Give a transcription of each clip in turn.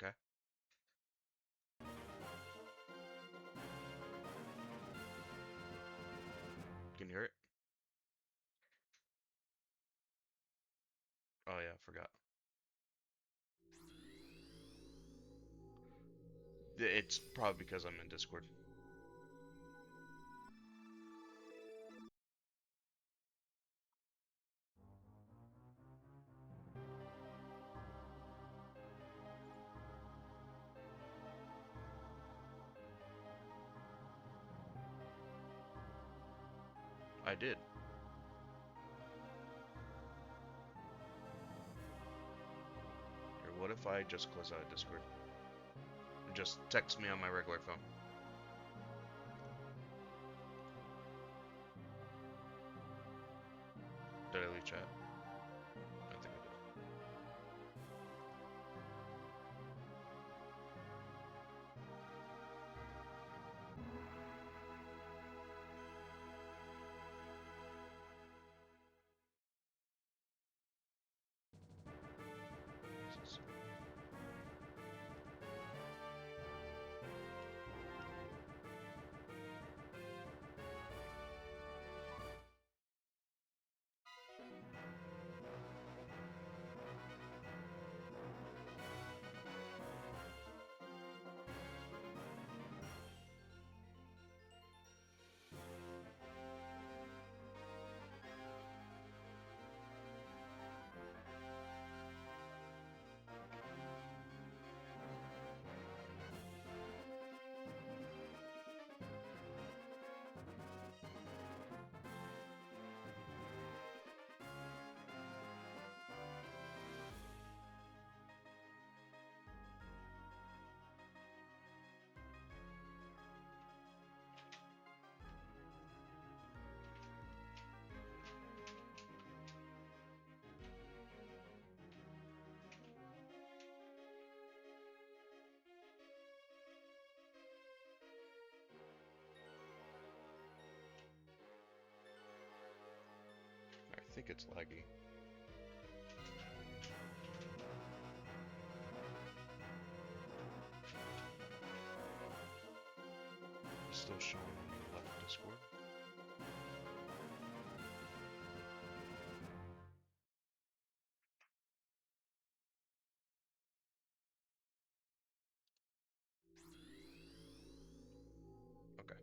Okay. Can you hear it? Oh yeah, I forgot. It's probably because I'm in Discord. I did. Or what if I just close out of Discord? And just text me on my regular phone. Did I leave chat? I think I did. I think it's laggy. It's still showing when you left Discord. Okay.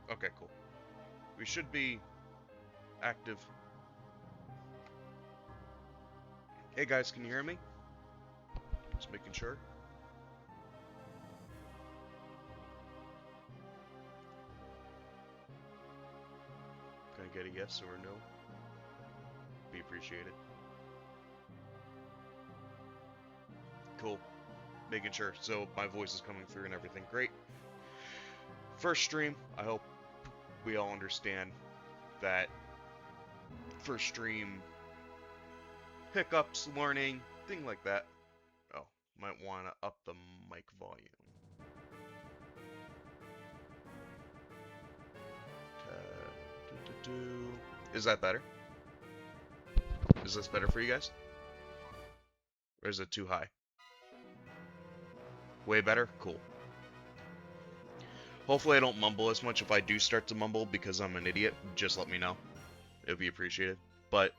Okay, cool. We should be active. Hey guys, can you hear me? Just making sure. Can I get a yes or a no? Be appreciated. Cool. Making sure. So my voice is coming through and everything. Great. First stream. I hope we all understand that first stream hiccups, learning, thing like that. Oh, might want to up the mic volume. Is that better? Is this better for you guys? Or is it too high? Way better? Cool. Hopefully I don't mumble as much. If I do start to mumble because I'm an idiot, just let me know. It would be appreciated. But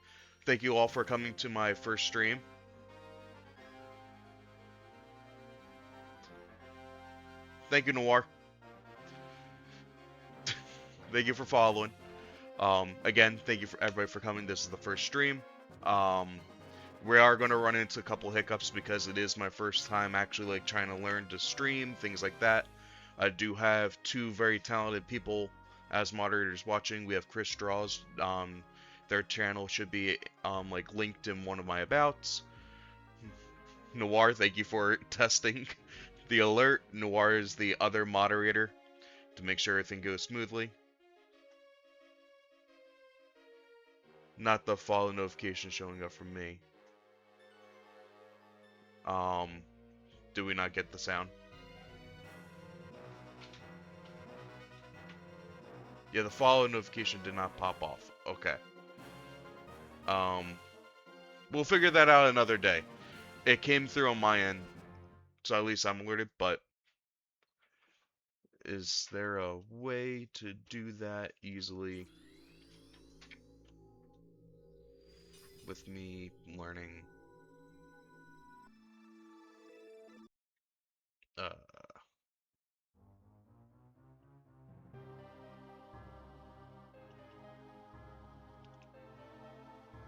thank you all for coming to my first stream. Thank you, Noir. Thank you for following. Again, thank you for everybody for coming. This is the first stream. We are going to run into a couple hiccups because it is my first time actually like trying to learn to stream, things like that. I do have two very talented people as moderators watching. We have Chris Draws. Their channel should be like linked in one of my abouts. Noir, thank you for testing the alert. Noir is the other moderator to make sure everything goes smoothly. Not the follow notification showing up from me. Do we not get the sound? Yeah, the follow notification did not pop off. Okay. Um, we'll figure that out another day. It came through on my end, so at least I'm alerted, but is there a way to do that easily with me learning? Uh,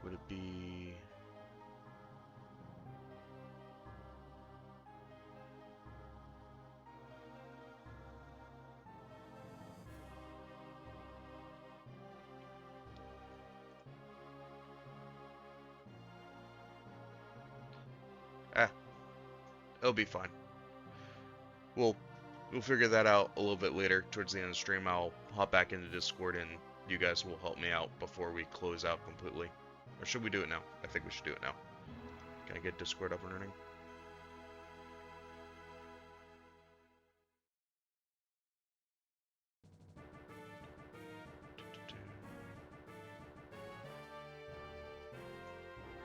would it be... Eh, it'll be fine. We'll we'll figure that out a little bit later. Towards the end of the stream, I'll hop back into Discord and you guys will help me out before we close out completely. Or should we do it now? I think we should do it now. Can I get Discord up and running?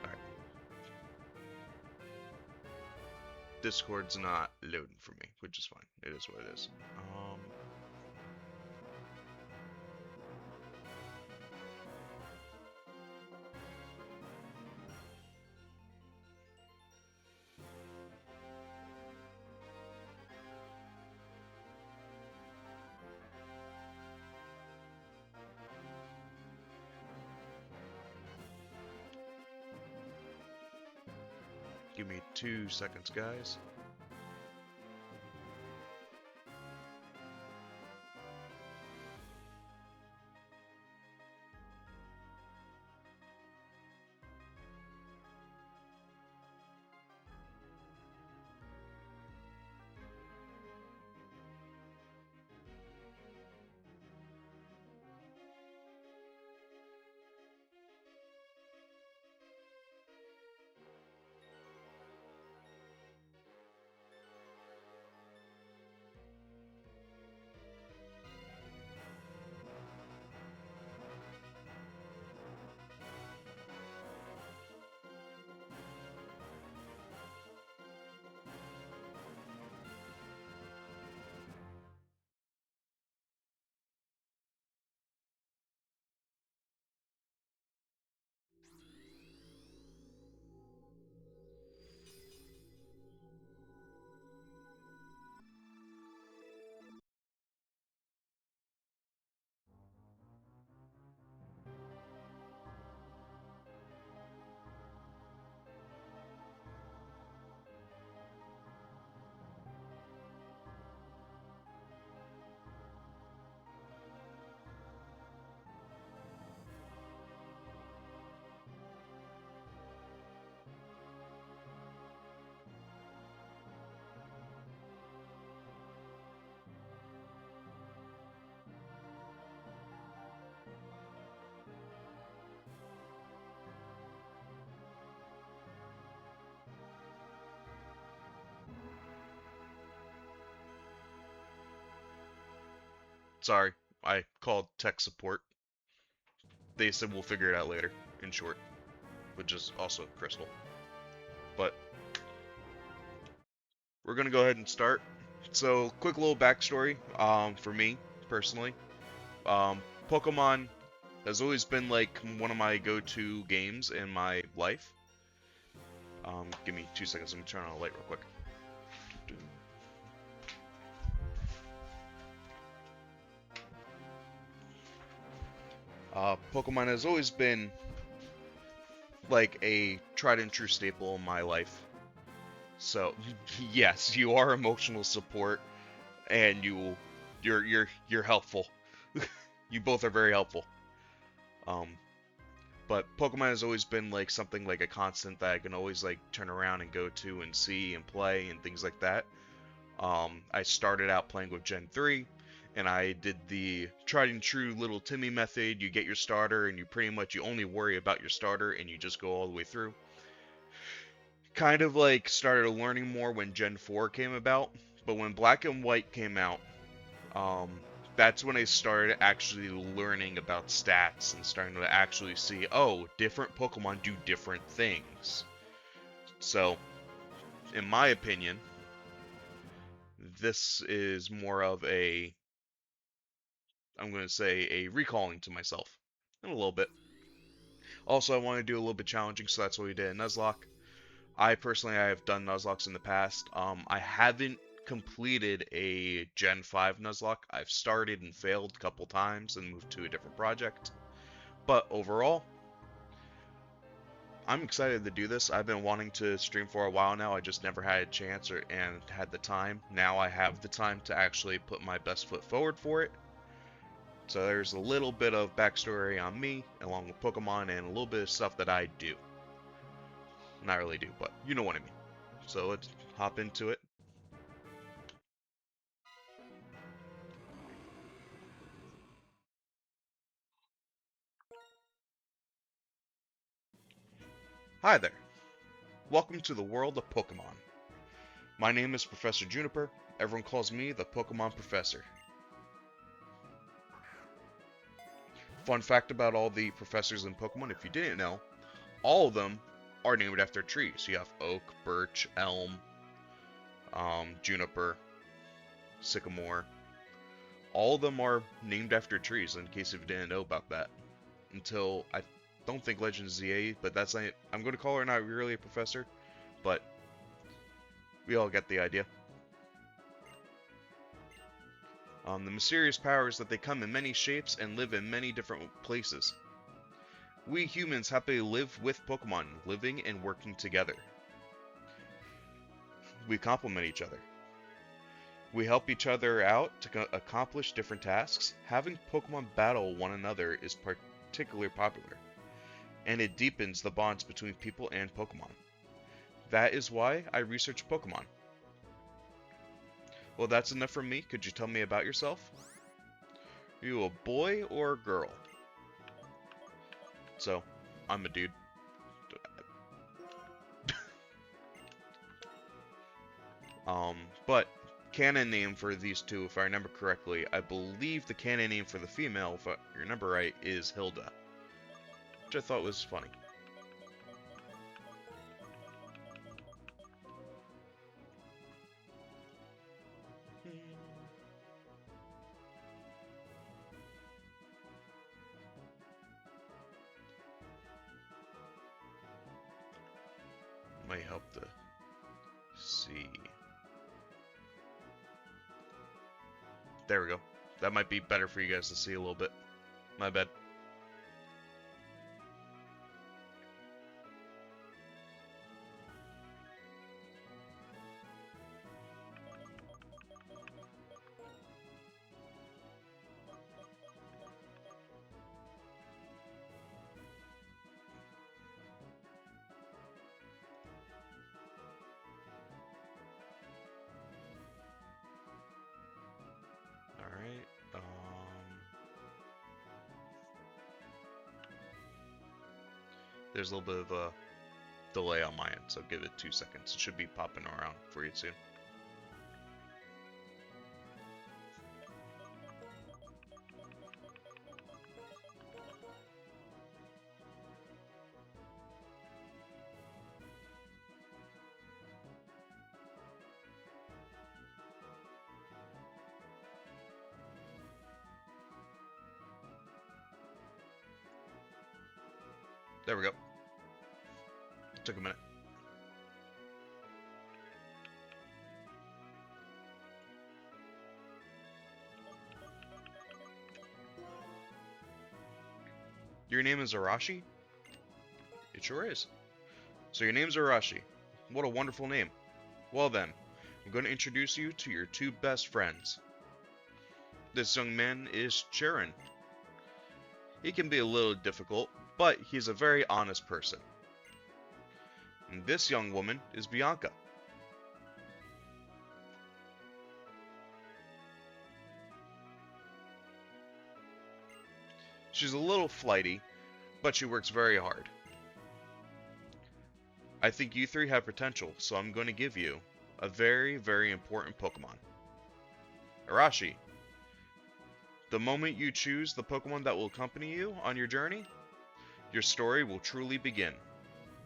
Alright. Discord's not loading for me, which is fine. It is what it is. Give me 2 seconds, guys. Sorry, I called tech support. They said we'll figure it out later, in short, which is also Crystal. But we're gonna go ahead and start. So, quick little backstory, for me, personally. Pokemon has always been like one of my go-to games in my life. Give me 2 seconds, let me turn on a light real quick. Pokemon has always been like a tried and true staple in my life. So, yes, you are emotional support, and you're helpful. You both are very helpful. Um, but Pokemon has always been like something like a constant that I can always like turn around and go to and see and play and things like that. I started out playing with Gen 3, and I did the tried and true little Timmy method. You get your starter, and you only worry about your starter, and you just go all the way through. Kind of like started learning more when Gen 4 came about, but when Black and White came out, um, that's when I started actually learning about stats and starting to actually see, oh, different Pokemon do different things. So, in my opinion, this is more of a, I'm going to say, a recalling to myself. In a little bit. Also, I want to do a little bit challenging, so that's what we did in Nuzlocke. I have done Nuzlockes in the past. I haven't completed a Gen 5 Nuzlocke. I've started and failed a couple times and moved to a different project. But overall, I'm excited to do this. I've been wanting to stream for a while now. I just never had a chance and had the time. Now I have the time to actually put my best foot forward for it. So there's a little bit of backstory on me, along with Pokemon, and a little bit of stuff that I do. Not really do, but you know what I mean. So let's hop into it. Hi there. Welcome to the world of Pokemon. My name is Professor Juniper. Everyone calls me the Pokemon Professor. Fun fact about all the professors in Pokemon, if you didn't know, all of them are named after trees. You have oak, birch, elm, juniper, sycamore. All of them are named after trees, in case if you didn't know about that. Until, I don't think Legend ZA, but that's not, I'm going to call her not really a professor, but we all get the idea. The mysterious power is that they come in many shapes and live in many different places. We humans happily live with Pokemon, living and working together. We complement each other. We help each other out to accomplish different tasks. Having Pokemon battle one another is particularly popular, and it deepens the bonds between people and Pokemon. That is why I research Pokemon. Well, that's enough from me. Could you tell me about yourself? Are you a boy or a girl? So, I'm a dude. But canon name for these two, if I remember correctly, I believe the canon name for the female, if I remember right, is Hilda. Which I thought was funny. Might help to see. There we go. That might be better for you guys to see a little bit. My bad. Alright, there's a little bit of a delay on my end, so give it 2 seconds. It should be popping around for you soon. There we go. Took a minute. Your name is Arashi? It sure is. So your name's Arashi. What a wonderful name. Well then, I'm going to introduce you to your two best friends. This young man is Charon. He can be a little difficult, but he's a very honest person. And this young woman is Bianca. She's a little flighty, but she works very hard. I think you three have potential, so I'm going to give you a very, very important Pokemon. Arashi, The moment you choose the Pokemon that will accompany you on your journey, your story will truly begin.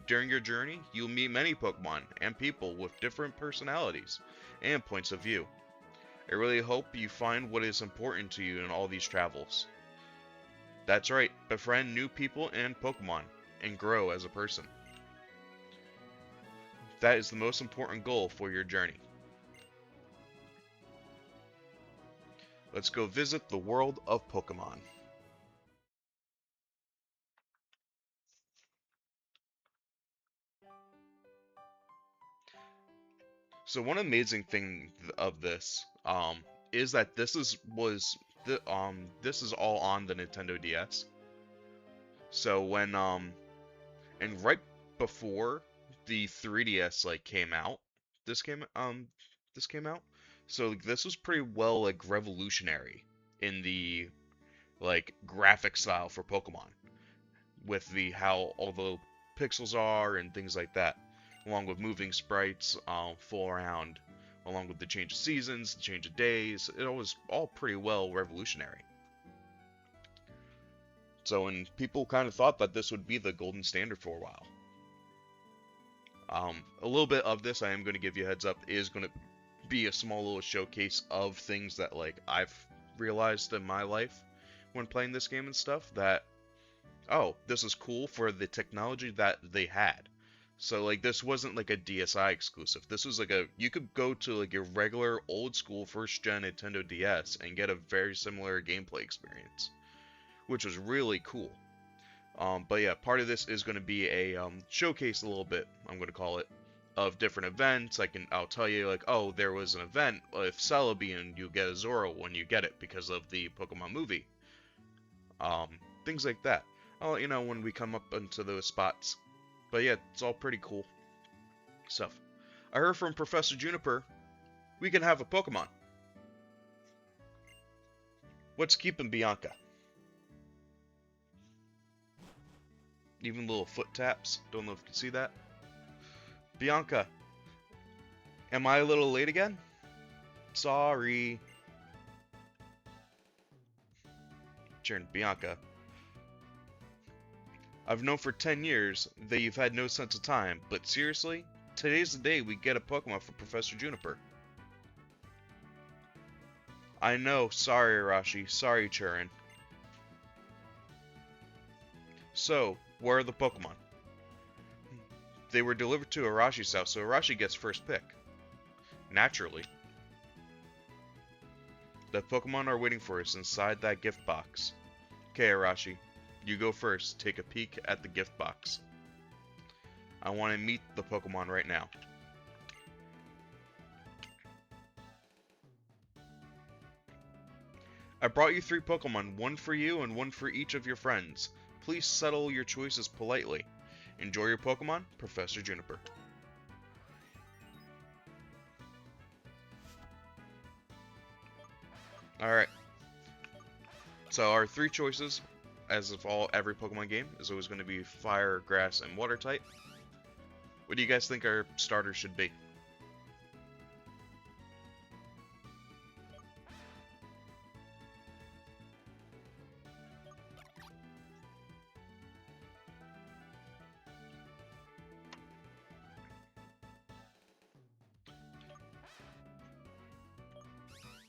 During your journey, you'll meet many Pokemon and people with different personalities and points of view. I really hope you find what is important to you in all these travels. That's right, befriend new people and Pokemon, and grow as a person. That is the most important goal for your journey. Let's go visit the world of Pokemon. So one amazing thing of this is that this is all on the Nintendo DS. So when and right before the 3DS like came out, this came this came out. So like, this was pretty well like revolutionary in the like graphic style for Pokemon with the how all the pixels are and things like that, along with moving sprites full around, along with the change of seasons, the change of days. It was all pretty well revolutionary. So, and people kind of thought that this would be the golden standard for a while. A little bit of this, I am going to give you a heads up, is going to be a small little showcase of things that like I've realized in my life when playing this game and stuff that, oh, this is cool for the technology that they had. So like this wasn't like a DSi exclusive. This was like you could go to like a regular old school first gen Nintendo DS and get a very similar gameplay experience, which was really cool. But yeah, part of this is going to be a showcase a little bit, I'm going to call it, of different events. I'll tell you like, oh, there was an event with Celebi and you get a Zoro when you get it because of the Pokemon movie. Things like that. I'll let you know when we come up into those spots. But yeah, it's all pretty cool stuff. I heard from Professor Juniper, we can have a Pokemon. What's keeping Bianca? Even little foot taps. Don't know if you can see that. Bianca, am I a little late again? Sorry. Turn, Bianca. I've known for 10 years that you've had no sense of time, but seriously, today's the day we get a Pokemon for Professor Juniper. I know, sorry Arashi, sorry Churin. So, where are the Pokemon? They were delivered to Arashi's house, so Arashi gets first pick. Naturally. The Pokemon are waiting for us inside that gift box. Okay, Arashi, you go first. Take a peek at the gift box. I want to meet the Pokemon right now. I brought you 3 Pokemon, one for you and one for each of your friends. Please settle your choices politely. Enjoy your Pokemon, Professor Juniper. Alright. So our 3 choices, as of every Pokemon game, is always going to be Fire, Grass, and Water type. What do you guys think our starters should be?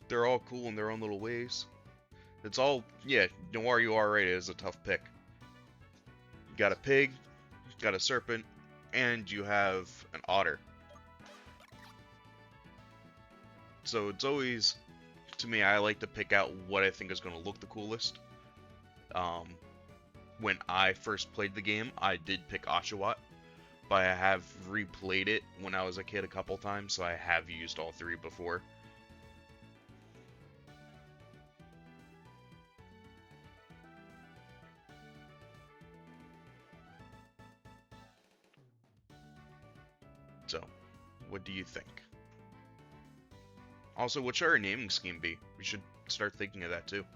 They're all cool in their own little ways. It's all, yeah, Noir you are right, it is a tough pick. You got a pig, got a serpent, and you have an otter. So it's always, to me, I like to pick out what I think is going to look the coolest. When I first played the game, I did pick Oshawott, but I have replayed it when I was a kid a couple times, so I have used all 3 before. So, what do you think? Also, what should our naming scheme be? We should start thinking of that too.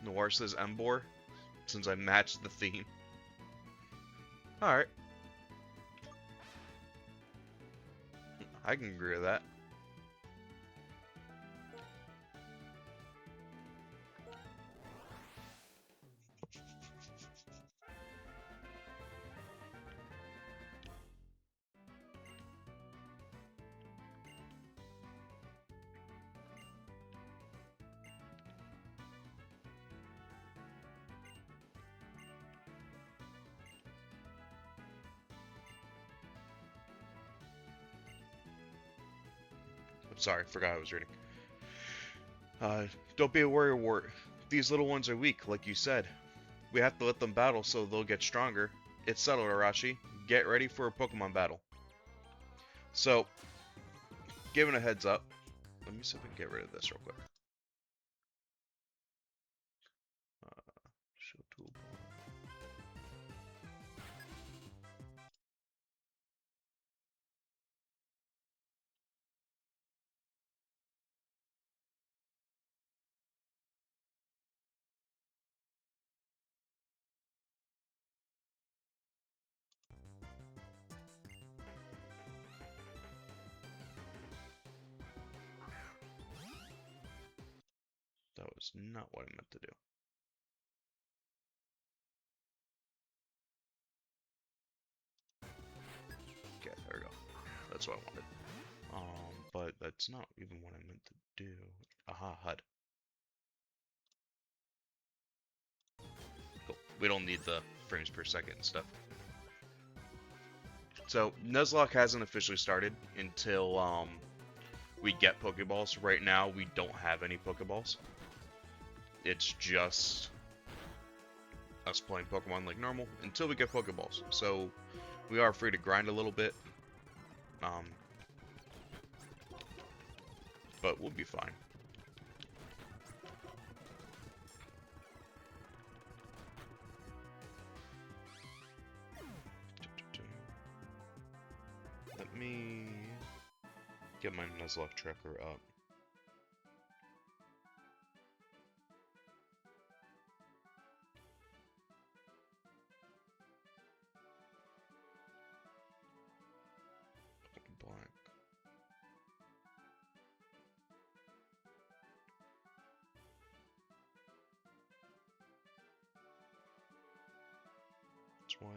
Noir says Embor, since I matched the theme. Alright. I can agree with that. Sorry, forgot I was reading. Don't be a warrior wart. These little ones are weak, like you said. We have to let them battle so they'll get stronger. It's settled, Arashi. Get ready for a Pokemon battle. So, giving a heads up. Let me see if I can get rid of this real quick. Show toolbar. That was not what I meant to do. Okay, there we go. That's what I wanted. But that's not even what I meant to do. Aha, HUD. Cool. We don't need the frames per second and stuff. So, Nuzlocke hasn't officially started until we get Pokeballs. Right now, we don't have any Pokeballs. It's just us playing Pokemon like normal until we get Pokeballs. So, we are free to grind a little bit. But we'll be fine. Let me get my Nuzlocke tracker up. Black. It's white.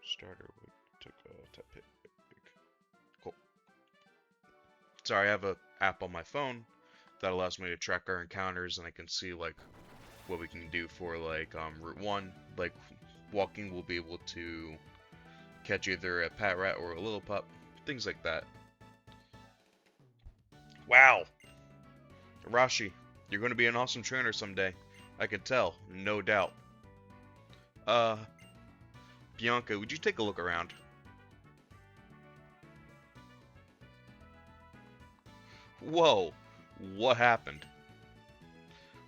Starter took a tap hit. Cool. Sorry, I have an app on my phone that allows me to track our encounters, and I can see like what we can do for like Route 1. Like walking, we'll be able to catch either a Patrat or a Lillipup, things like that. Wow, Arashi, you're going to be an awesome trainer someday. I can tell, no doubt. Bianca, would you take a look around? Whoa, what happened?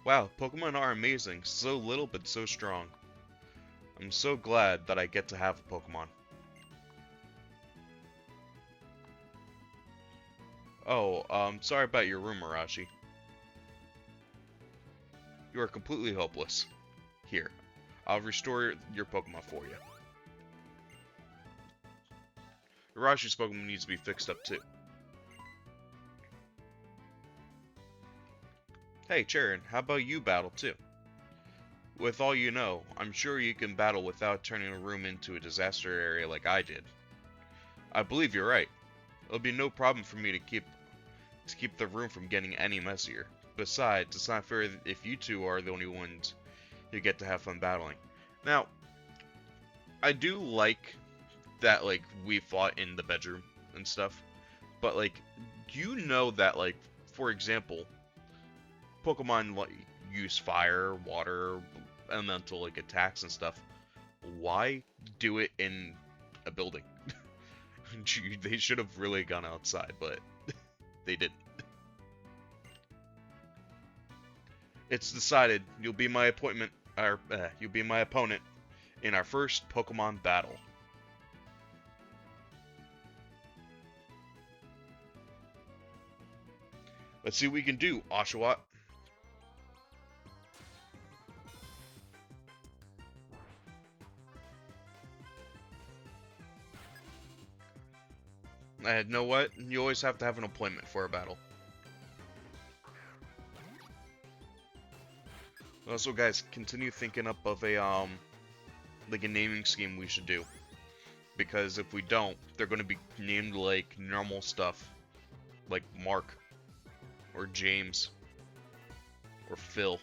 Wow, Pokemon are amazing. So little but so strong. I'm so glad that I get to have a Pokemon. Oh, sorry about your room, Arashi. You are completely hopeless. Here, I'll restore your Pokemon for you. Arashi's Pokemon needs to be fixed up too. Hey, Charon, how about you battle too? With all you know, I'm sure you can battle without turning a room into a disaster area like I did. I believe you're right. It'll be no problem for me to keep the room from getting any messier. Besides, it's not fair if you two are the only ones who get to have fun battling. Now, I do like that, like, we fought in the bedroom and stuff, but, like, do you know that, like, for example, Pokemon like, use fire, water, elemental, like, attacks and stuff. Why do it in a building? They should have really gone outside, but they didn't. It's decided. You'll be my you'll be my opponent in our first Pokemon battle. Let's see what we can do, Oshawott. And you know what? You always have to have an appointment for a battle. Also, guys, continue thinking up of a like a naming scheme we should do. Because if we don't, they're going to be named like normal stuff, like Mark, or James, or Phil.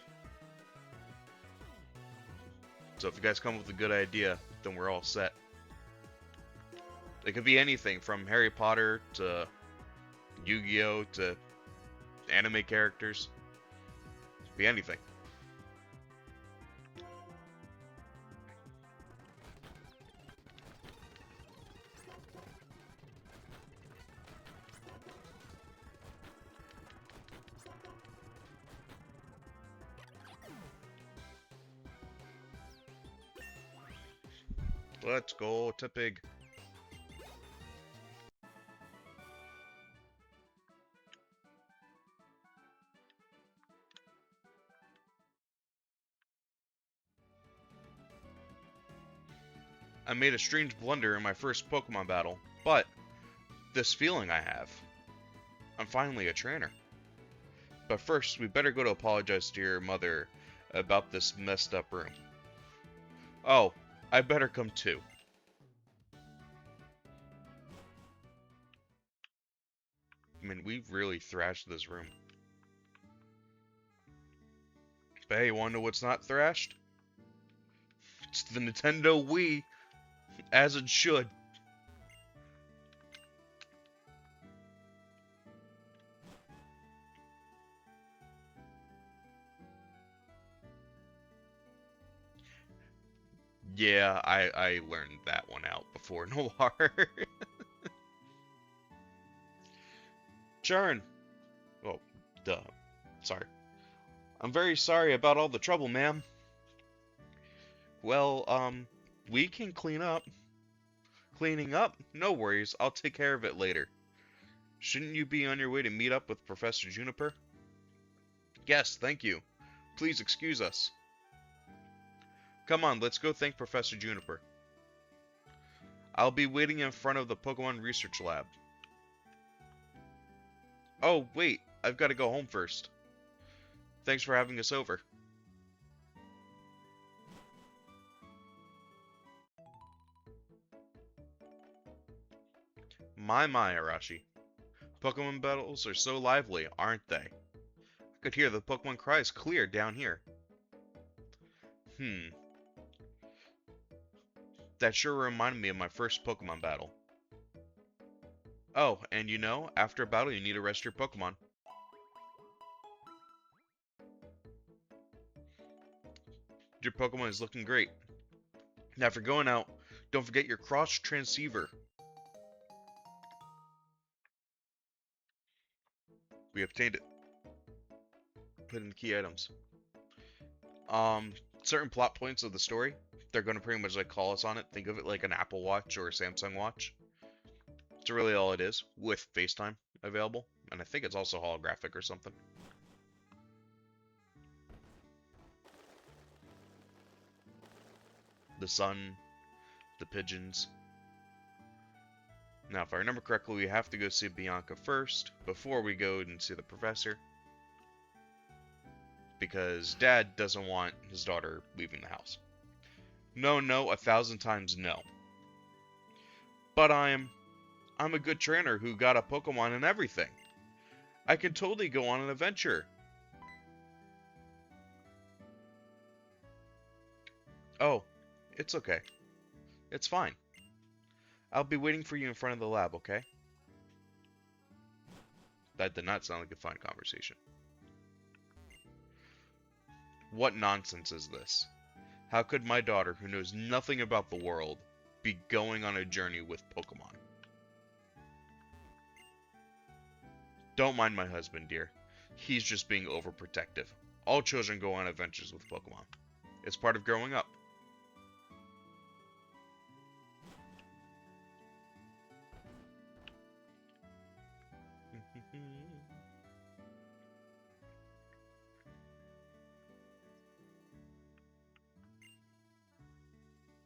So if you guys come up with a good idea, then we're all set. It could be anything from Harry Potter to Yu-Gi-Oh to anime characters. It could be anything. Let's go to Pig. I made a strange blunder in my first Pokemon battle, but this feeling I have, I'm finally a trainer. But first, we better go to apologize to your mother about this messed up room. Oh, I better come too. I mean, we've really thrashed this room. But hey, you wanna know what's not thrashed? It's the Nintendo Wii, as it should. Yeah, I learned that one out before Noir. Churn. Oh, duh. Sorry. I'm very sorry about all the trouble, ma'am. Well, we can clean up. Cleaning up? No worries, I'll take care of it later. Shouldn't you be on your way to meet up with Professor Juniper? Yes, thank you. Please excuse us. Come on, let's go thank Professor Juniper. I'll be waiting in front of the Pokemon Research Lab. Oh, wait, I've got to go home first. Thanks for having us over. My, Arashi. Pokemon battles are so lively, aren't they? I could hear the Pokemon cries clear down here. That sure reminded me of my first Pokemon battle. Oh, and you know, after a battle you need to rest your Pokemon. Your Pokemon is looking great. Now if you're going out, don't forget your cross transceiver. We obtained it. Put in key items. Certain plot points of the story, they're going to pretty much like call us on it. Think of it like an Apple Watch or a Samsung Watch. That's really all it is, with FaceTime available. And I think it's also holographic or something. The sun, the pigeons. Now, if I remember correctly, we have to go see Bianca first, before we go and see the professor. Because Dad doesn't want his daughter leaving the house. No, 1,000 times no. But I'm a good trainer who got a Pokemon and everything. I can totally go on an adventure. Oh, it's okay. It's fine. I'll be waiting for you in front of the lab, okay? That did not sound like a fun conversation. What nonsense is this? How could my daughter, who knows nothing about the world, be going on a journey with Pokemon? Don't mind my husband, dear. He's just being overprotective. All children go on adventures with Pokemon. It's part of growing up.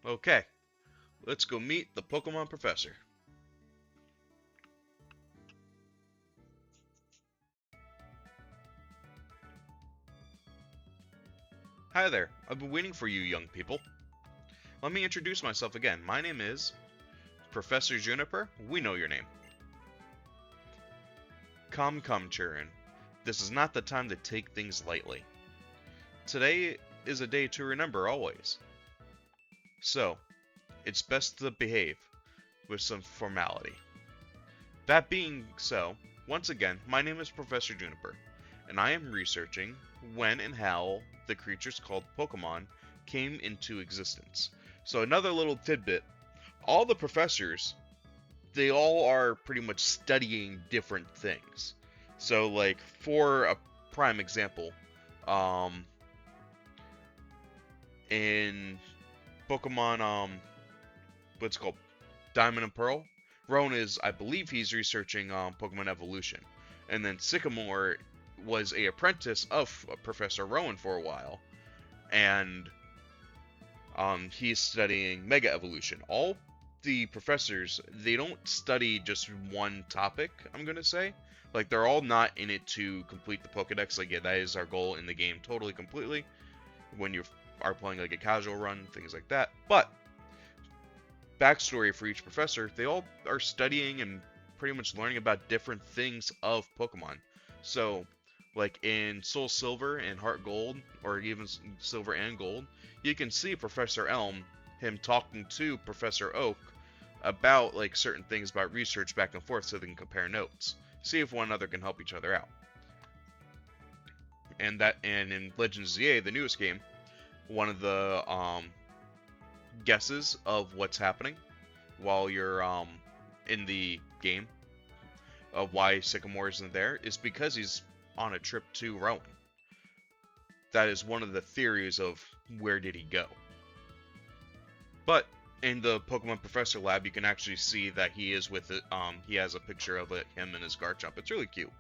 Okay, let's go meet the Pokemon Professor. Hi there, I've been waiting for you young people. Let me introduce myself again. My name is Professor Juniper. We know your name. Come, children. This is not the time to take things lightly. Today is a day to remember always. So, it's best to behave with some formality. That being so, once again, my name is Professor Juniper, and I am researching when and how the creatures called Pokemon came into existence. So another little tidbit, all the professors, they all are pretty much studying different things. So like, for a prime example, in Pokemon, what's it called? Diamond and Pearl. Rowan is, I believe he's researching Pokemon evolution. And then Sycamore was a apprentice of Professor Rowan for a while. And he's studying Mega Evolution. All the professors, they don't study just one topic, I'm going to say. Like, they're all not in it to complete the Pokedex. Like, yeah, that is our goal in the game totally, completely. When you are playing, like, a casual run, things like that. But backstory for each professor, they all are studying and pretty much learning about different things of Pokemon. So, like in Soul Silver and Heart Gold, or even Silver and Gold, you can see Professor Elm, him talking to Professor Oak about like certain things about research back and forth so they can compare notes. See if one another can help each other out. And in Legends ZA, the newest game, one of the guesses of what's happening while you're in the game of why Sycamore isn't there is because he's on a trip to Rowan. That is one of the theories of where did he go. But in the Pokemon Professor Lab, you can actually see that he is with it. He has a picture of it, him and his Garchomp. It's really cute.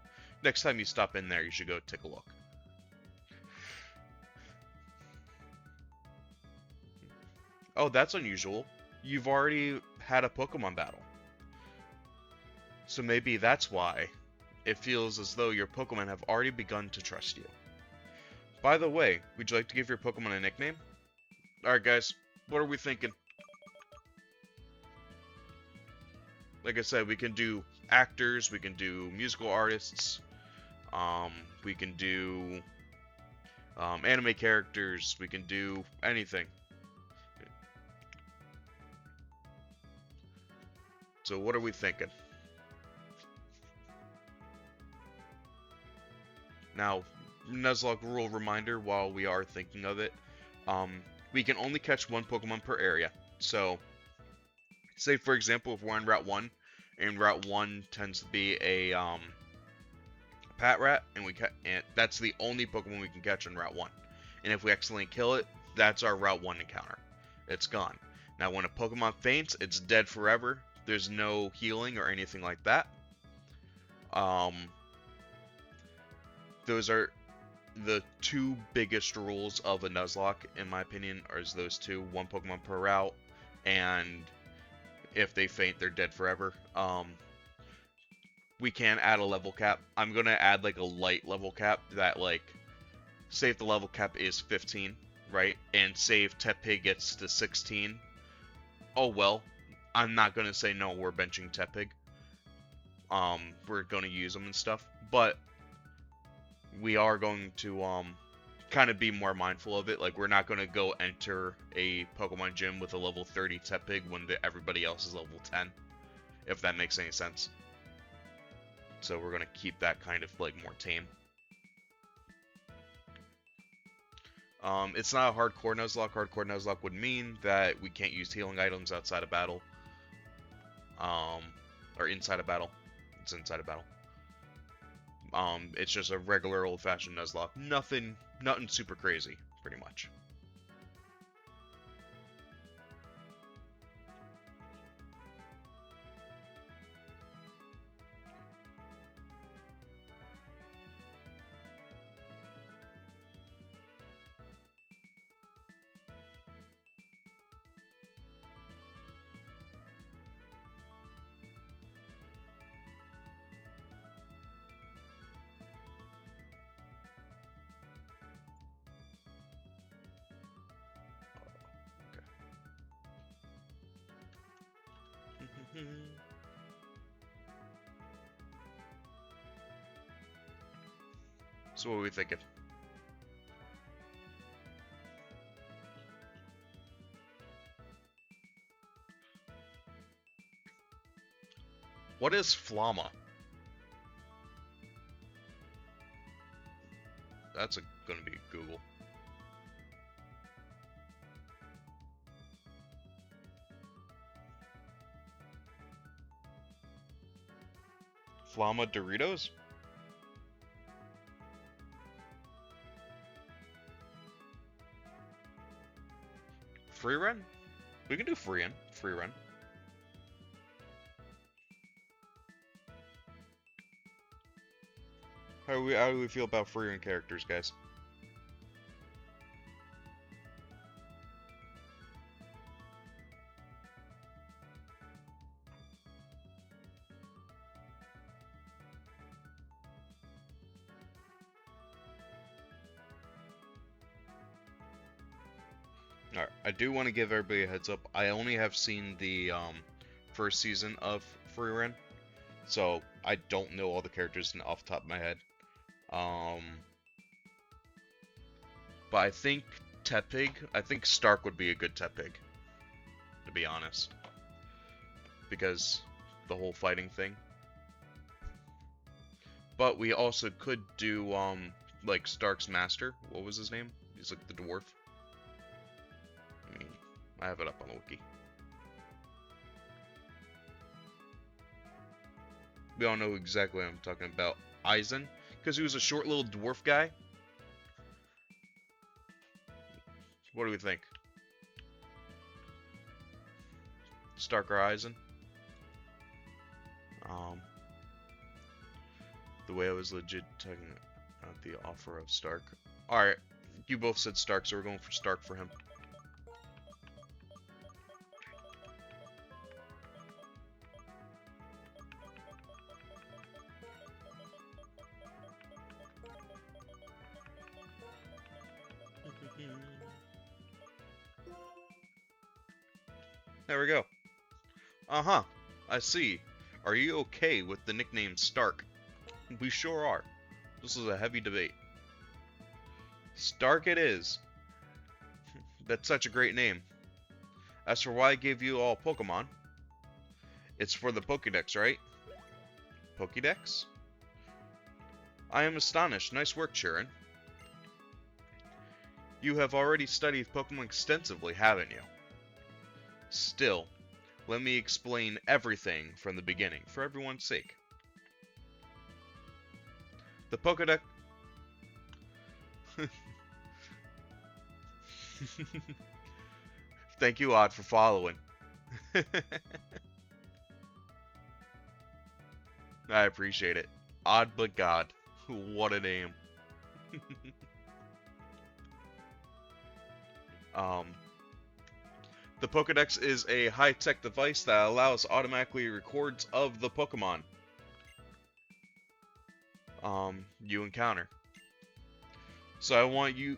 Next time you stop in there, you should go take a look. Oh, that's unusual. You've already had a Pokemon battle. So maybe that's why it feels as though your Pokemon have already begun to trust you. By the way, would you like to give your Pokemon a nickname? Alright guys, what are we thinking? Like I said, we can do actors, we can do musical artists, we can do anime characters, we can do anything. So what are we thinking? Now, Nuzlocke rule reminder while we are thinking of it. We can only catch one Pokemon per area. So, say for example, if we're on Route 1, and Route 1 tends to be a Patrat, and that's the only Pokemon we can catch on Route 1. And if we accidentally kill it, that's our Route 1 encounter. It's gone. Now, when a Pokemon faints, it's dead forever. There's no healing or anything like that. Those are the two biggest rules of a Nuzlocke, in my opinion, are those two. One Pokemon per route, and if they faint, they're dead forever. We can add a level cap. I'm going to add like a light level cap that, like, say if the level cap is 15, right? And say if Tepig gets to 16, oh well. I'm not going to say no, we're benching Tepig. We're going to use them and stuff. But we are going to kind of be more mindful of it. Like, we're not going to go enter a Pokemon gym with a level 30 Tepig when everybody else is level 10, if that makes any sense. So we're going to keep that kind of like more tame. It's not a hardcore Nuzlocke. Hardcore Nuzlocke would mean that we can't use healing items outside of battle. Or inside of battle. It's inside of battle. It's just a regular old-fashioned Nuzlocke. Nothing super crazy, pretty much. So what are we thinking? What is Flama? That's gonna be Google. Flama Doritos? Free run? We can do free run. Free run. How do we feel about free run characters, guys? Alright, I do want to give everybody a heads up. I only have seen the first season of Free Run, so I don't know all the characters off the top of my head. But I think I think Stark would be a good Tepig, to be honest, because the whole fighting thing. But we also could do like Stark's master. What was his name? He's like the dwarf. I mean, I have it up on the wiki. We all know exactly what I'm talking about. Aizen, because he was a short little dwarf guy. What do we think? Stark or Aizen? The way I was legit talking about the offer of Stark. Alright, you both said Stark, so we're going for Stark for him. There we go. Uh-huh. I see. Are you okay with the nickname Stark? We sure are. This is a heavy debate. Stark it is. That's such a great name. As for why I gave you all Pokemon, it's for the Pokédex, right? Pokédex? I am astonished. Nice work, Sharon. You have already studied Pokemon extensively, haven't you? Still, let me explain everything from the beginning, for everyone's sake. The Pokédex... Thank you, Odd, for following. I appreciate it. Odd but God. What a name. The Pokédex is a high-tech device that allows automatically records of the Pokemon you encounter. So I want you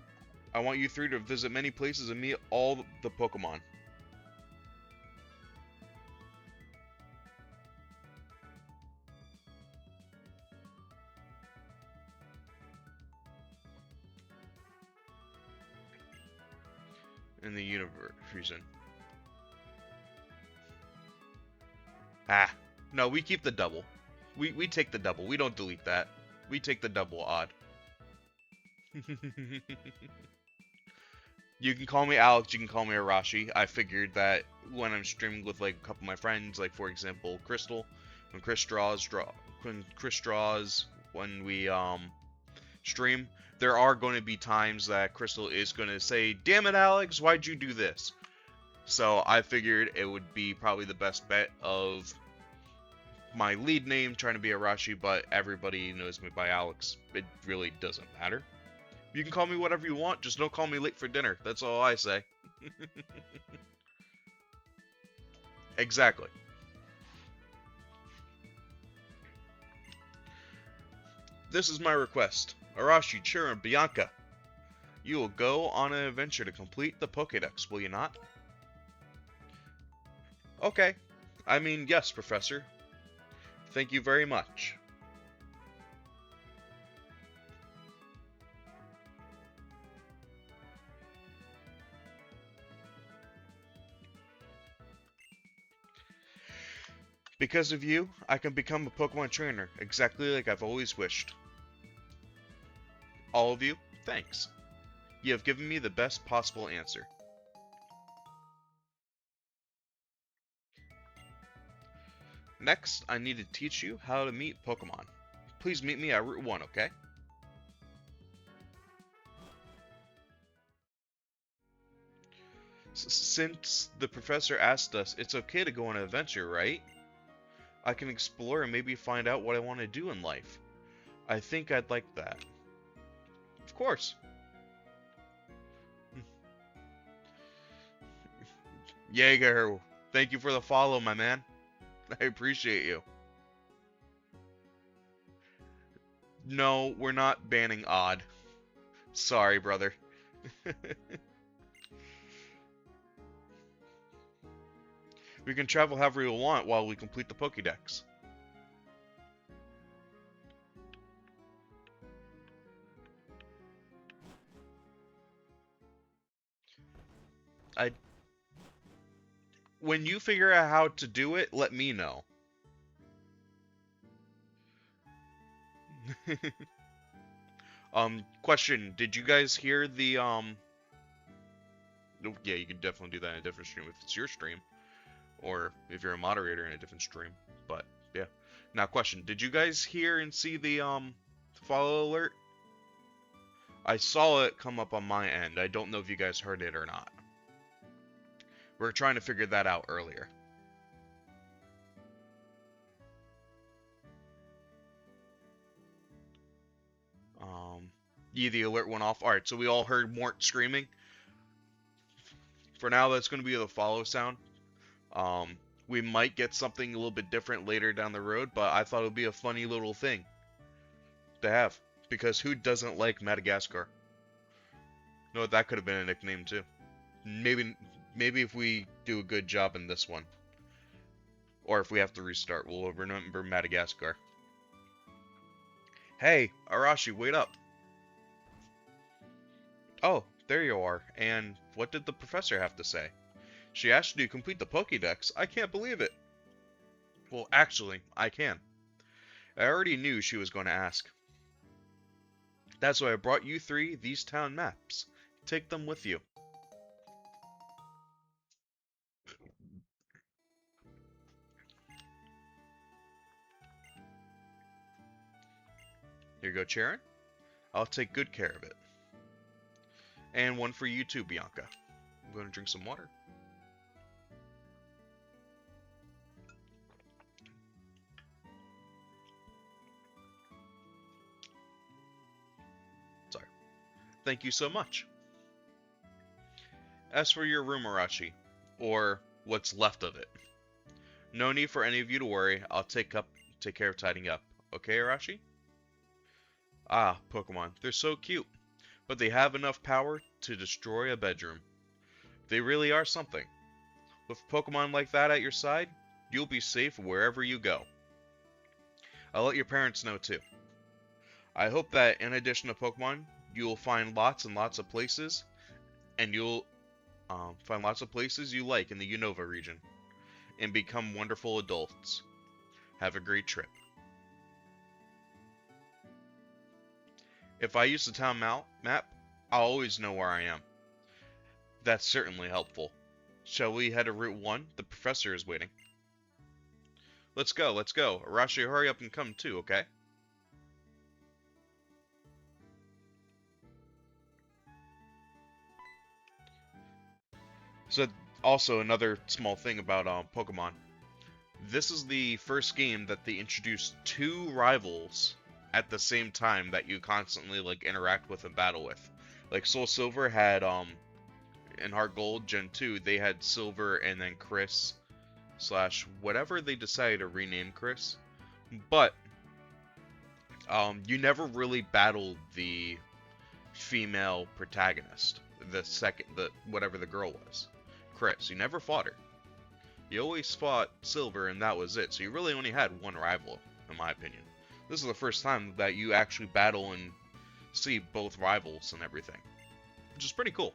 three to visit many places and meet all the Pokemon. In the universe reason. Ah, no, we keep the double. We take the double. We don't delete that. We take the double, Odd. You can call me Alex, you can call me Arashi. I figured that when I'm streaming with like a couple of my friends, like for example Crystal, when Chris draws, when we stream, there are going to be times that Crystal is going to say, "Damn it, Alex, why'd you do this?" So I figured it would be probably the best bet of my lead name trying to be Arashi, but everybody knows me by Alex. It really doesn't matter. You can call me whatever you want, just don't call me late for dinner. That's all I say. Exactly. This is my request. Arashi, Chira, and Bianca. You will go on an adventure to complete the Pokédex, will you not? Okay. I mean, yes, Professor. Thank you very much. Because of you, I can become a Pokemon trainer, exactly like I've always wished. All of you, thanks. You have given me the best possible answer. Next, I need to teach you how to meet Pokemon. Please meet me at Route 1, okay? Since the professor asked us, it's okay to go on an adventure, right? I can explore and maybe find out what I want to do in life. I think I'd like that. Of course. Jaeger, thank you for the follow, my man. I appreciate you. No, we're not banning Odd. Sorry, brother. We can travel however we want while we complete the Pokédex. When you figure out how to do it, let me know. Question, did you guys hear the, yeah, you can definitely do that in a different stream if it's your stream. Or if you're a moderator in a different stream. But, yeah. Now, question, did you guys hear and see the, follow alert? I saw it come up on my end. I don't know if you guys heard it or not. We were trying to figure that out earlier. Yeah, the alert went off. Alright, so we all heard Mort screaming. For now, that's going to be the follow sound. We might get something a little bit different later down the road, but I thought it would be a funny little thing to have. Because who doesn't like Madagascar? No, that could have been a nickname too. Maybe if we do a good job in this one. Or if we have to restart, we'll remember Madagascar. Hey, Arashi, wait up. Oh, there you are. And what did the professor have to say? She asked you to complete the Pokédex. I can't believe it. Well, actually, I can. I already knew she was going to ask. That's why I brought you three these town maps. Take them with you. Here you go, Charon. I'll take good care of it. And one for you too, Bianca. I'm going to drink some water. Sorry. Thank you so much. As for your room, Arashi, or what's left of it, no need for any of you to worry. I'll take care of tidying up. Okay, Arashi? Ah, Pokemon. They're so cute. But they have enough power to destroy a bedroom. They really are something. With Pokemon like that at your side, you'll be safe wherever you go. I'll let your parents know too. I hope that in addition to Pokemon, you'll find lots and lots of places, and you'll find lots of places you like in the Unova region, and become wonderful adults. Have a great trip. If I use the town map, I'll always know where I am. That's certainly helpful. Shall we head to Route 1? The professor is waiting. Let's go, let's go. Arashi, hurry up and come too, okay? So, also another small thing about Pokemon. This is the first game that they introduced two rivals at the same time that you constantly like interact with and battle with. Like Soul Silver had in Heart Gold Gen 2, they had Silver and then Chris / whatever they decided to rename Chris. But you never really battled the female protagonist, the whatever the girl was, Chris. You never fought her. You always fought Silver and that was it, so you really only had one rival, in my opinion. This is the first time that you actually battle and see both rivals and everything, which is pretty cool.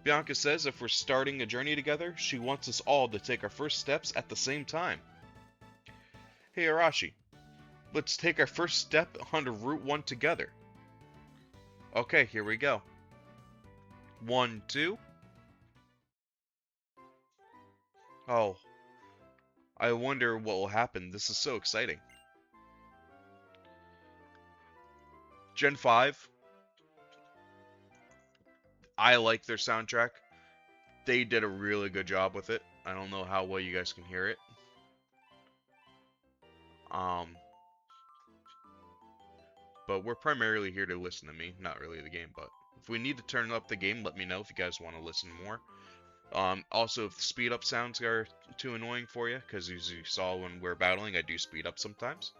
Bianca says if we're starting a journey together, she wants us all to take our first steps at the same time. Hey Arashi, let's take our first step onto Route 1 together. Okay, here we go. 1, 2. Oh, I wonder what will happen. This is so exciting. Gen 5. I like their soundtrack. They did a really good job with it. I don't know how well you guys can hear it. But we're primarily here to listen to me, not really the game. But if we need to turn up the game, let me know if you guys want to listen more. Also, if the speed up sounds are too annoying for you, because as you saw when we're battling, I do speed up sometimes.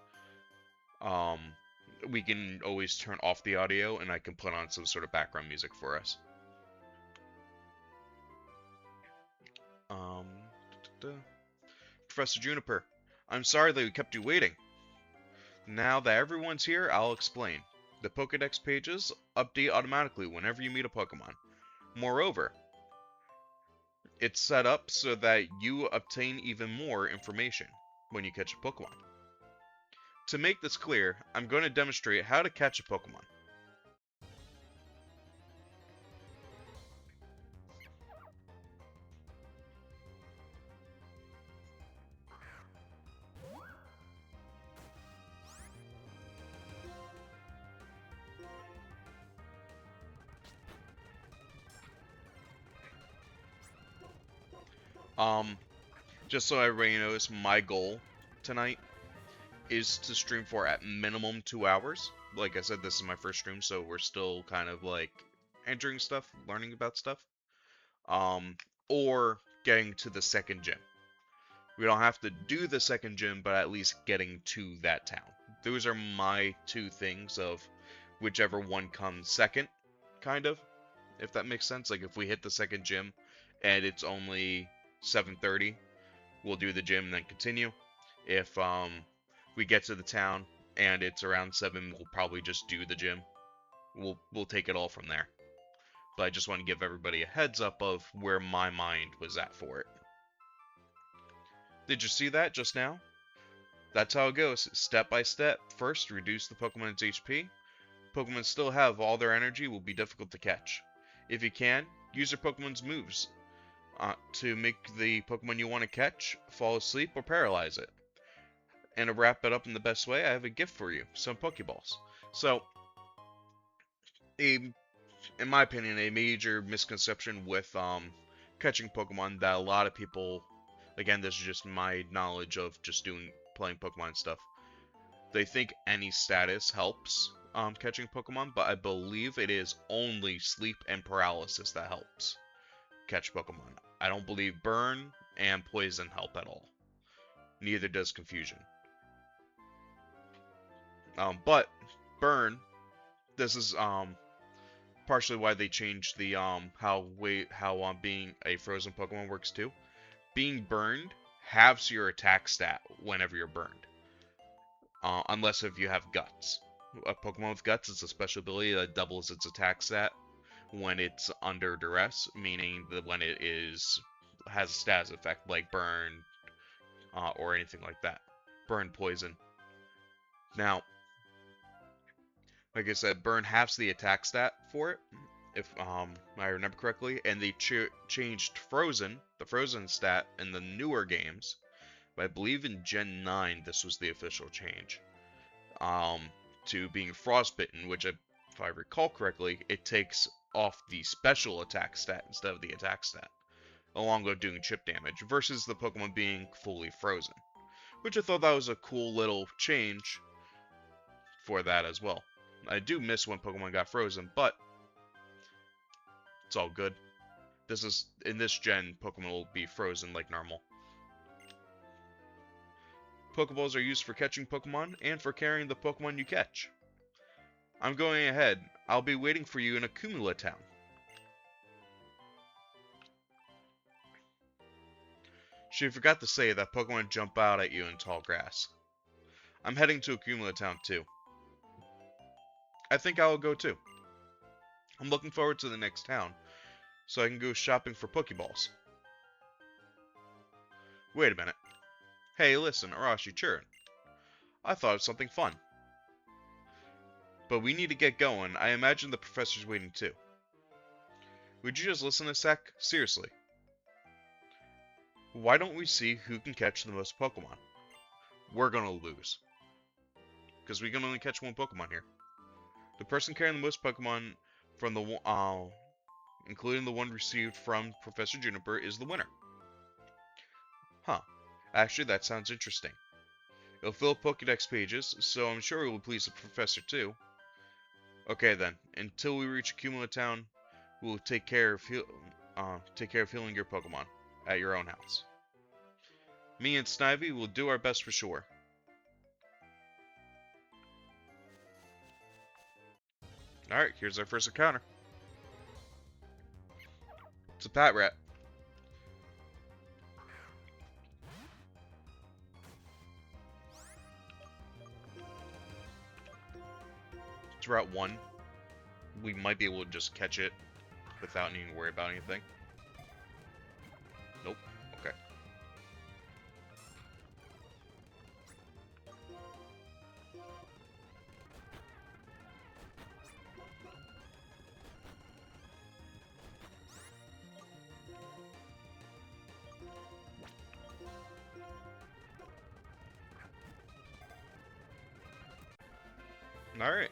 We can always turn off the audio, and I can put on some sort of background music for us. Professor Juniper, I'm sorry that we kept you waiting. Now that everyone's here, I'll explain. The Pokédex pages update automatically whenever you meet a Pokémon. Moreover, it's set up so that you obtain even more information when you catch a Pokémon. To make this clear, I'm going to demonstrate how to catch a Pokémon. Just so everybody knows, my goal tonight is to stream for at minimum 2 hours. Like I said, this is my first stream, so we're still kind of like entering stuff, learning about stuff. Or getting to the second gym. We don't have to do the second gym, but at least getting to that town. Those are my two things of whichever one comes second, kind of, if that makes sense. Like if we hit the second gym and it's only 7:30, we'll do the gym and then continue. If we get to the town and it's around 7, we'll probably just do the gym. We'll take it all from there. But I just want to give everybody a heads up of where my mind was at for it. Did you see that just now? That's how it goes, step by step. First, reduce the Pokemon's HP. Pokemon still have all their energy, will be difficult to catch. If you can, use your Pokemon's moves to make the Pokemon you want to catch fall asleep or paralyze it. And to wrap it up in the best way, I have a gift for you, some Pokeballs. So, in my opinion, a major misconception with catching Pokemon that a lot of people, again, this is just my knowledge of just playing Pokemon stuff, they think any status helps catching Pokemon, but I believe it is only sleep and paralysis that helps catch Pokemon. I don't believe burn and poison help at all. Neither does confusion. But burn, this is partially why they changed the how being a frozen Pokemon works too. Being burned halves your attack stat whenever you're burned, unless if you have guts. A Pokemon with guts is a special ability that doubles its attack stat when it's under duress, meaning that when it has a status effect like burn or anything like that. Burn, poison. Now, like I said, burn halves the attack stat for it, if I remember correctly, and they changed frozen, the frozen stat in the newer games, but I believe in Gen 9 this was the official change, to being frostbitten, which if I recall correctly, it takes off the special attack stat instead of the attack stat, along with doing chip damage, versus the Pokemon being fully frozen, which I thought that was a cool little change for that as well. I do miss when Pokemon got frozen, but it's all good. In this gen, Pokemon will be frozen like normal. Pokeballs are used for catching Pokemon and for carrying the Pokemon you catch. I'm going ahead. I'll be waiting for you in Akumula Town. She forgot to say that Pokemon jump out at you in tall grass. I'm heading to Accumula Town too. I think I will go too. I'm looking forward to the next town, so I can go shopping for Pokeballs. Wait a minute. Hey, listen, Arashi-churn. I thought of something fun. But we need to get going. I imagine the professor's waiting too. Would you just listen a sec? Seriously. Why don't we see who can catch the most Pokemon? We're gonna lose. Because we can only catch one Pokemon here. The person carrying the most Pokemon from the including the one received from Professor Juniper, is the winner. Huh. Actually, that sounds interesting. It'll fill Pokédex pages, so I'm sure it will please the professor too. Okay then. Until we reach Accumula Town, we'll take care of healing your Pokemon at your own house. Me and Snivy will do our best for sure. Alright, here's our first encounter. It's a Patrat. It's Route 1. We might be able to just catch it without needing to worry about anything. Nope. Okay. Alright.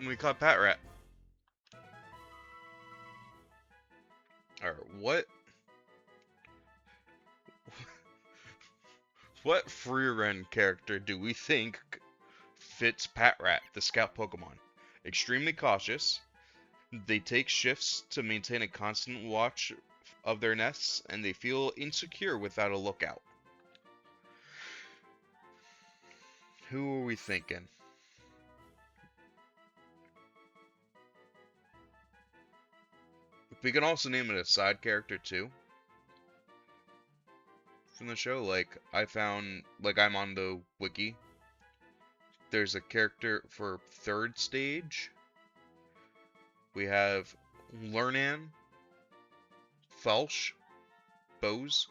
We caught Patrat. Alright, what? What free-run character do we think fits Patrat, the scout Pokemon? Extremely cautious. They take shifts to maintain a constant watch of their nests, and they feel insecure without a lookout. Who are we thinking? We can also name it a side character too from the show. Like I found, like I'm on the wiki. There's a character for 3rd stage. We have Lernan, Felsh, Bose,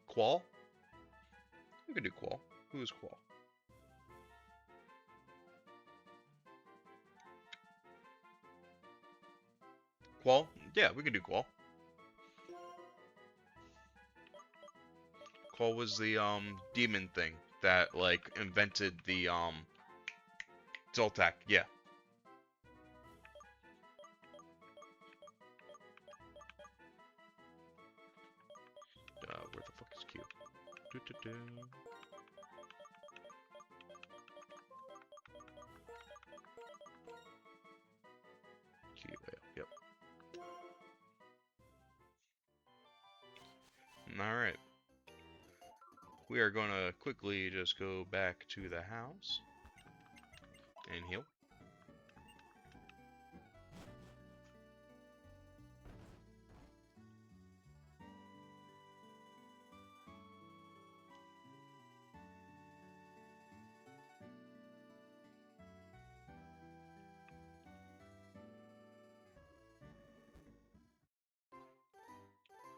Quall. We could do Quall. Who is Quall? Quall? Yeah, we could do Quall. Quall was the demon thing that like invented the Zoltak. Yeah. Where the fuck is Q? Q, yep. Alright. We are going to quickly just go back to the house and heal.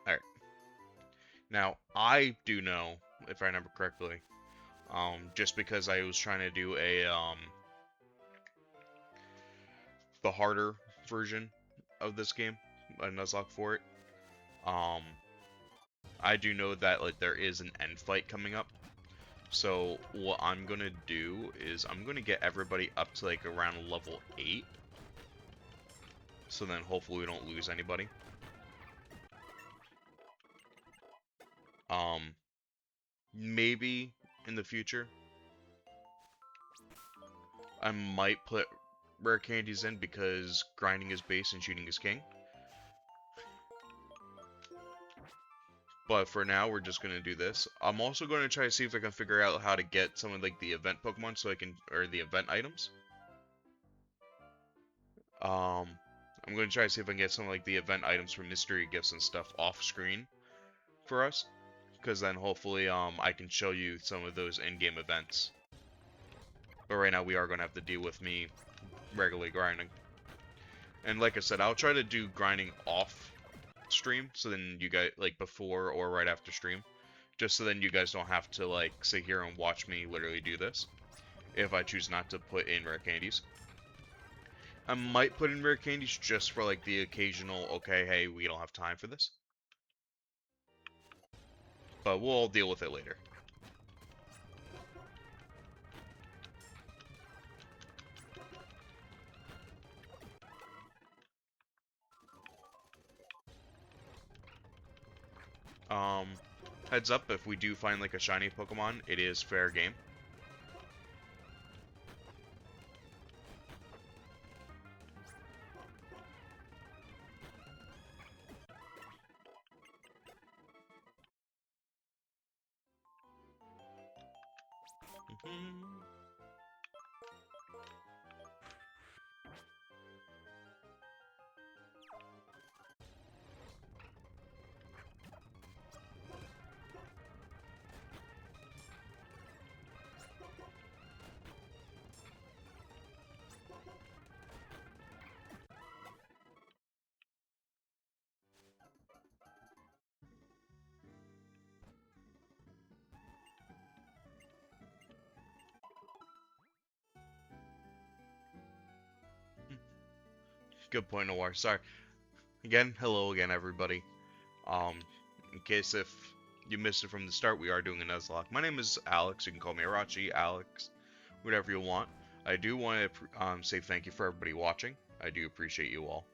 Alright. Now, I do know, if I remember correctly, just because I was trying to do a, the harder version of this game, a Nuzlocke for it, I do know that, like, there is an end fight coming up. So, what I'm gonna do is, I'm gonna get everybody up to, like, around level 8. So then, hopefully we don't lose anybody. Maybe in the future, I might put rare candies in because grinding is base and shooting is king. But for now, we're just going to do this. I'm also going to try to see if I can figure out how to get some of like the event Pokemon so I can, or the event items. I'm going to try to see if I can get some like the event items for mystery gifts and stuff off screen for us, because then hopefully I can show you some of those in-game events. But right now we are going to have to deal with me regularly grinding. And like I said, I'll try to do grinding off stream, so then you guys, like before or right after stream, just so then you guys don't have to like sit here and watch me literally do this, if I choose not to put in rare candies. I might put in rare candies just for like the occasional, okay, hey, we don't have time for this. But we'll deal with it later. Heads up, if we do find like a shiny Pokemon, it is fair game. Good point, Noir. Sorry. Again, hello again, everybody. In case if you missed it from the start, we are doing a Nuzlocke. My name is Alex. You can call me Arachi, Alex, whatever you want. I do want to say thank you for everybody watching. I do appreciate you all.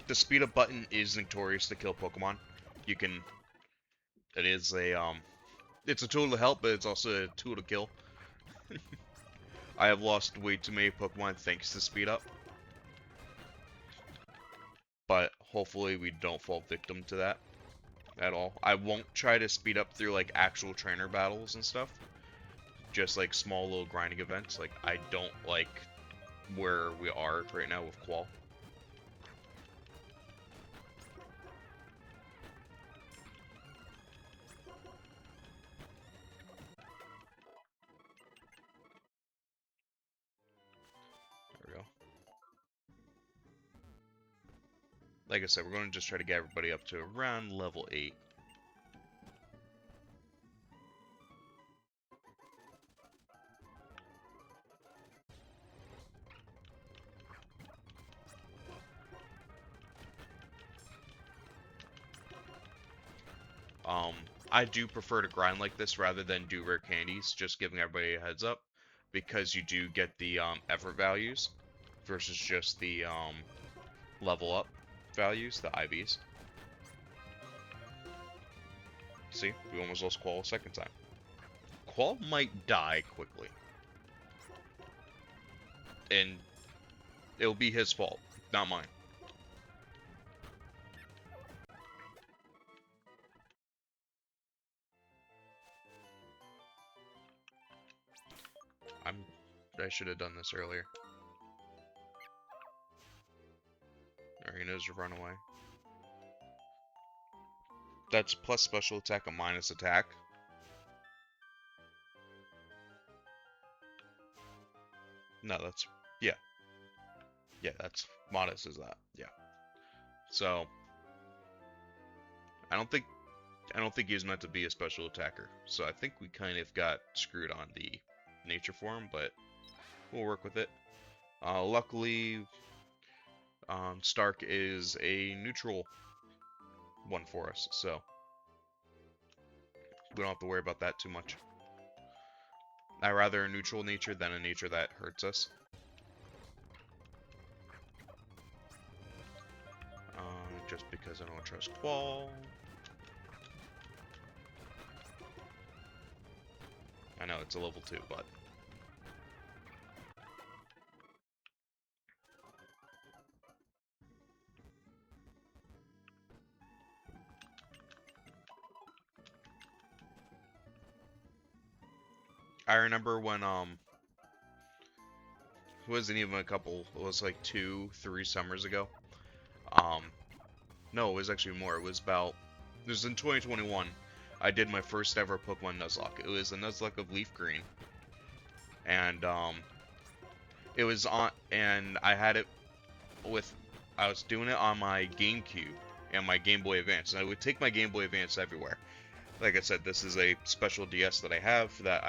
The speed up button is notorious to kill Pokemon. You can. It is a It's a tool to help, but it's also a tool to kill. I have lost way too many Pokemon thanks to speed up. But hopefully we don't fall victim to that at all. I won't try to speed up through like actual trainer battles and stuff. Just like small little grinding events. Like I don't like where we are right now with Qual. There we go. Like I said, we're going to just try to get everybody up to around level 8. I do prefer to grind like this rather than do rare candies, just giving everybody a heads up, because you do get the effort values versus just the level up values, the IVs. See, we almost lost Qual a second time. Qual might die quickly, and it'll be his fault, not mine. I should have done this earlier. Alright, he knows to run away. That's plus special attack and minus attack. No, that's... yeah. Yeah, that's... modest is that. Yeah. So... I don't think he's meant to be a special attacker. So I think we kind of got screwed on the nature form, but we'll work with it. Luckily, Stark is a neutral one for us, so we don't have to worry about that too much. I'd rather a neutral nature than a nature that hurts us. Just because I don't trust Qual. I know it's a level 2, but I remember when it wasn't even a couple. It was like 2, 3 summers ago. Um, no, it was actually more. It was in 2021. I did my first ever Pokemon Nuzlocke. It was a Nuzlocke of Leaf Green, and it was on, and I had it with, I was doing it on my GameCube and my Game Boy Advance, and I would take my Game Boy Advance everywhere. Like I said, this is a special DS that I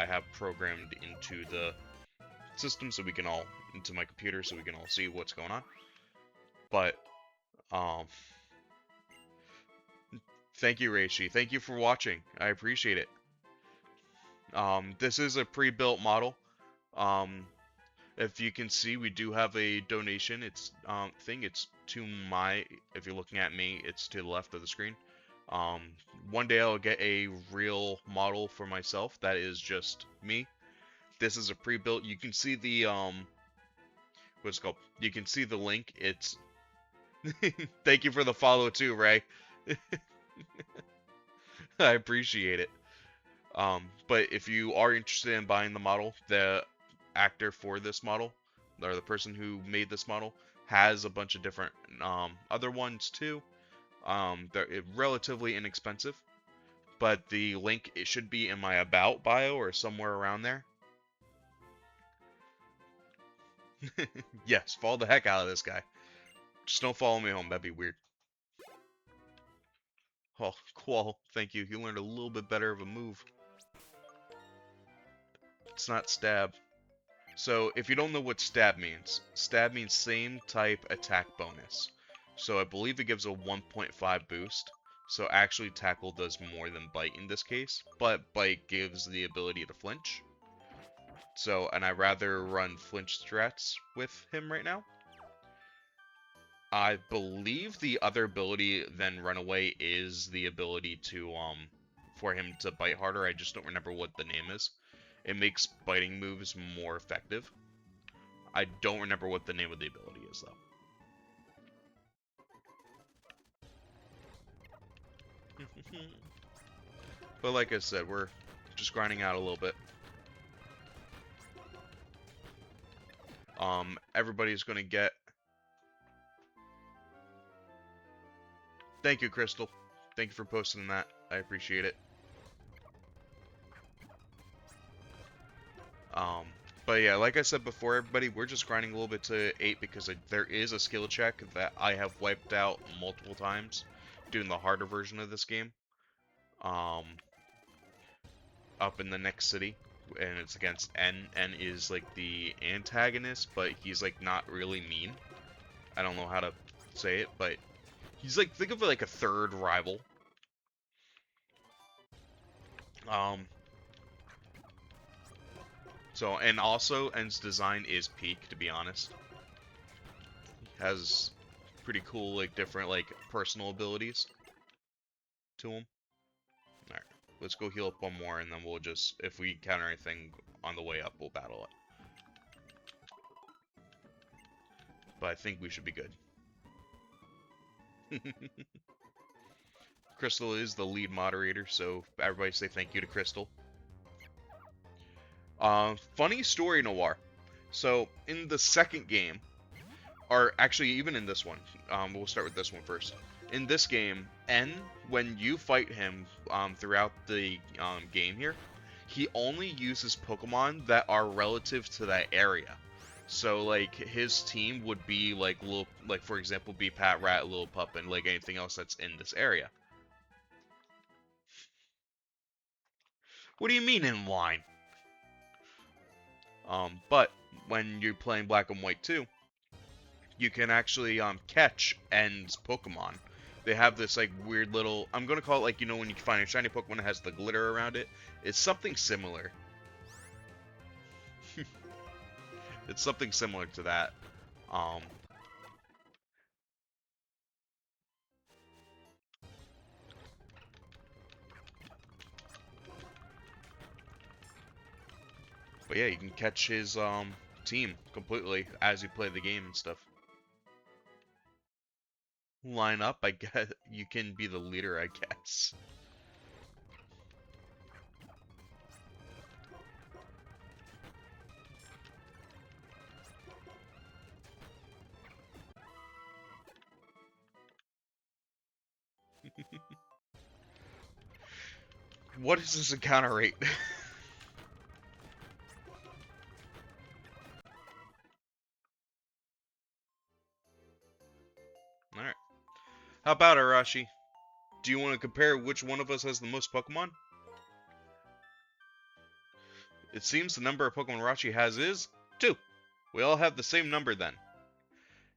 have programmed into the system so we can all, into my computer so we can all see what's going on. But, um, thank you, Reishi. Thank you for watching. I appreciate it. This is a pre-built model. Um, if you can see, we do have a donation. It's it's to my. If you're looking at me, it's to the left of the screen. Um, one day I'll get a real model for myself that is just me. This is a pre-built. You can see the what's it called? You can see the link. It's thank you for the follow too, Ray. I appreciate it. But if you are interested in buying the model, the actor for this model, or the person who made this model, has a bunch of different other ones too. They're relatively inexpensive, but the link, it should be in my about bio or somewhere around there. Yes, follow the heck out of this guy. Just don't follow me home, that'd be weird. Oh, cool, thank you. You learned a little bit better of a move. It's not stab. So, if you don't know what stab means same type attack bonus. So, I believe it gives a 1.5 boost. So, actually, tackle does more than bite in this case, but bite gives the ability to flinch. So, and I rather run flinch strats with him right now. I believe the other ability than Runaway is the ability to, for him to bite harder. I just don't remember what the name is. It makes biting moves more effective. I don't remember what the name of the ability is, though. But like I said, we're just grinding out a little bit. Everybody's gonna get... Thank you, Crystal. Thank you for posting that. I appreciate it. But yeah, like I said before, everybody, we're just grinding a little bit to 8 because there is a skill check that I have wiped out multiple times doing the harder version of this game. Up in the next city, and it's against N. N is like the antagonist, but he's like not really mean. I don't know how to say it, but he's like, think of it like a third rival. So, and also N's design is peak, to be honest. Has pretty cool, like, different, like, personal abilities to him. Alright, let's go heal up one more, and then we'll just, if we encounter anything on the way up, we'll battle it. But I think we should be good. Crystal is the lead moderator, so everybody say thank you to Crystal. Funny story, Noir. So, in the second game, or actually even in this one, we'll start with this one first. In this game, N, when you fight him throughout the game here, he only uses Pokemon that are relative to that area. So, like, his team would be, like, for example, be Pat Rat, Lillipup, and, like, anything else that's in this area. What do you mean in line? But when you're playing Black and White 2, you can actually catch N's Pokemon. They have this like weird little, I'm gonna call it like, you know, when you find a shiny Pokemon that has the glitter around it. It's something similar. It's something similar to that. But yeah, you can catch his team completely as you play the game and stuff. Line up, I guess you can be the leader, I guess. What is this encounter rate? Alright. How about Arashi? Do you want to compare which one of us has the most Pokemon? It seems the number of Pokemon Arashi has is 2. We all have the same number then.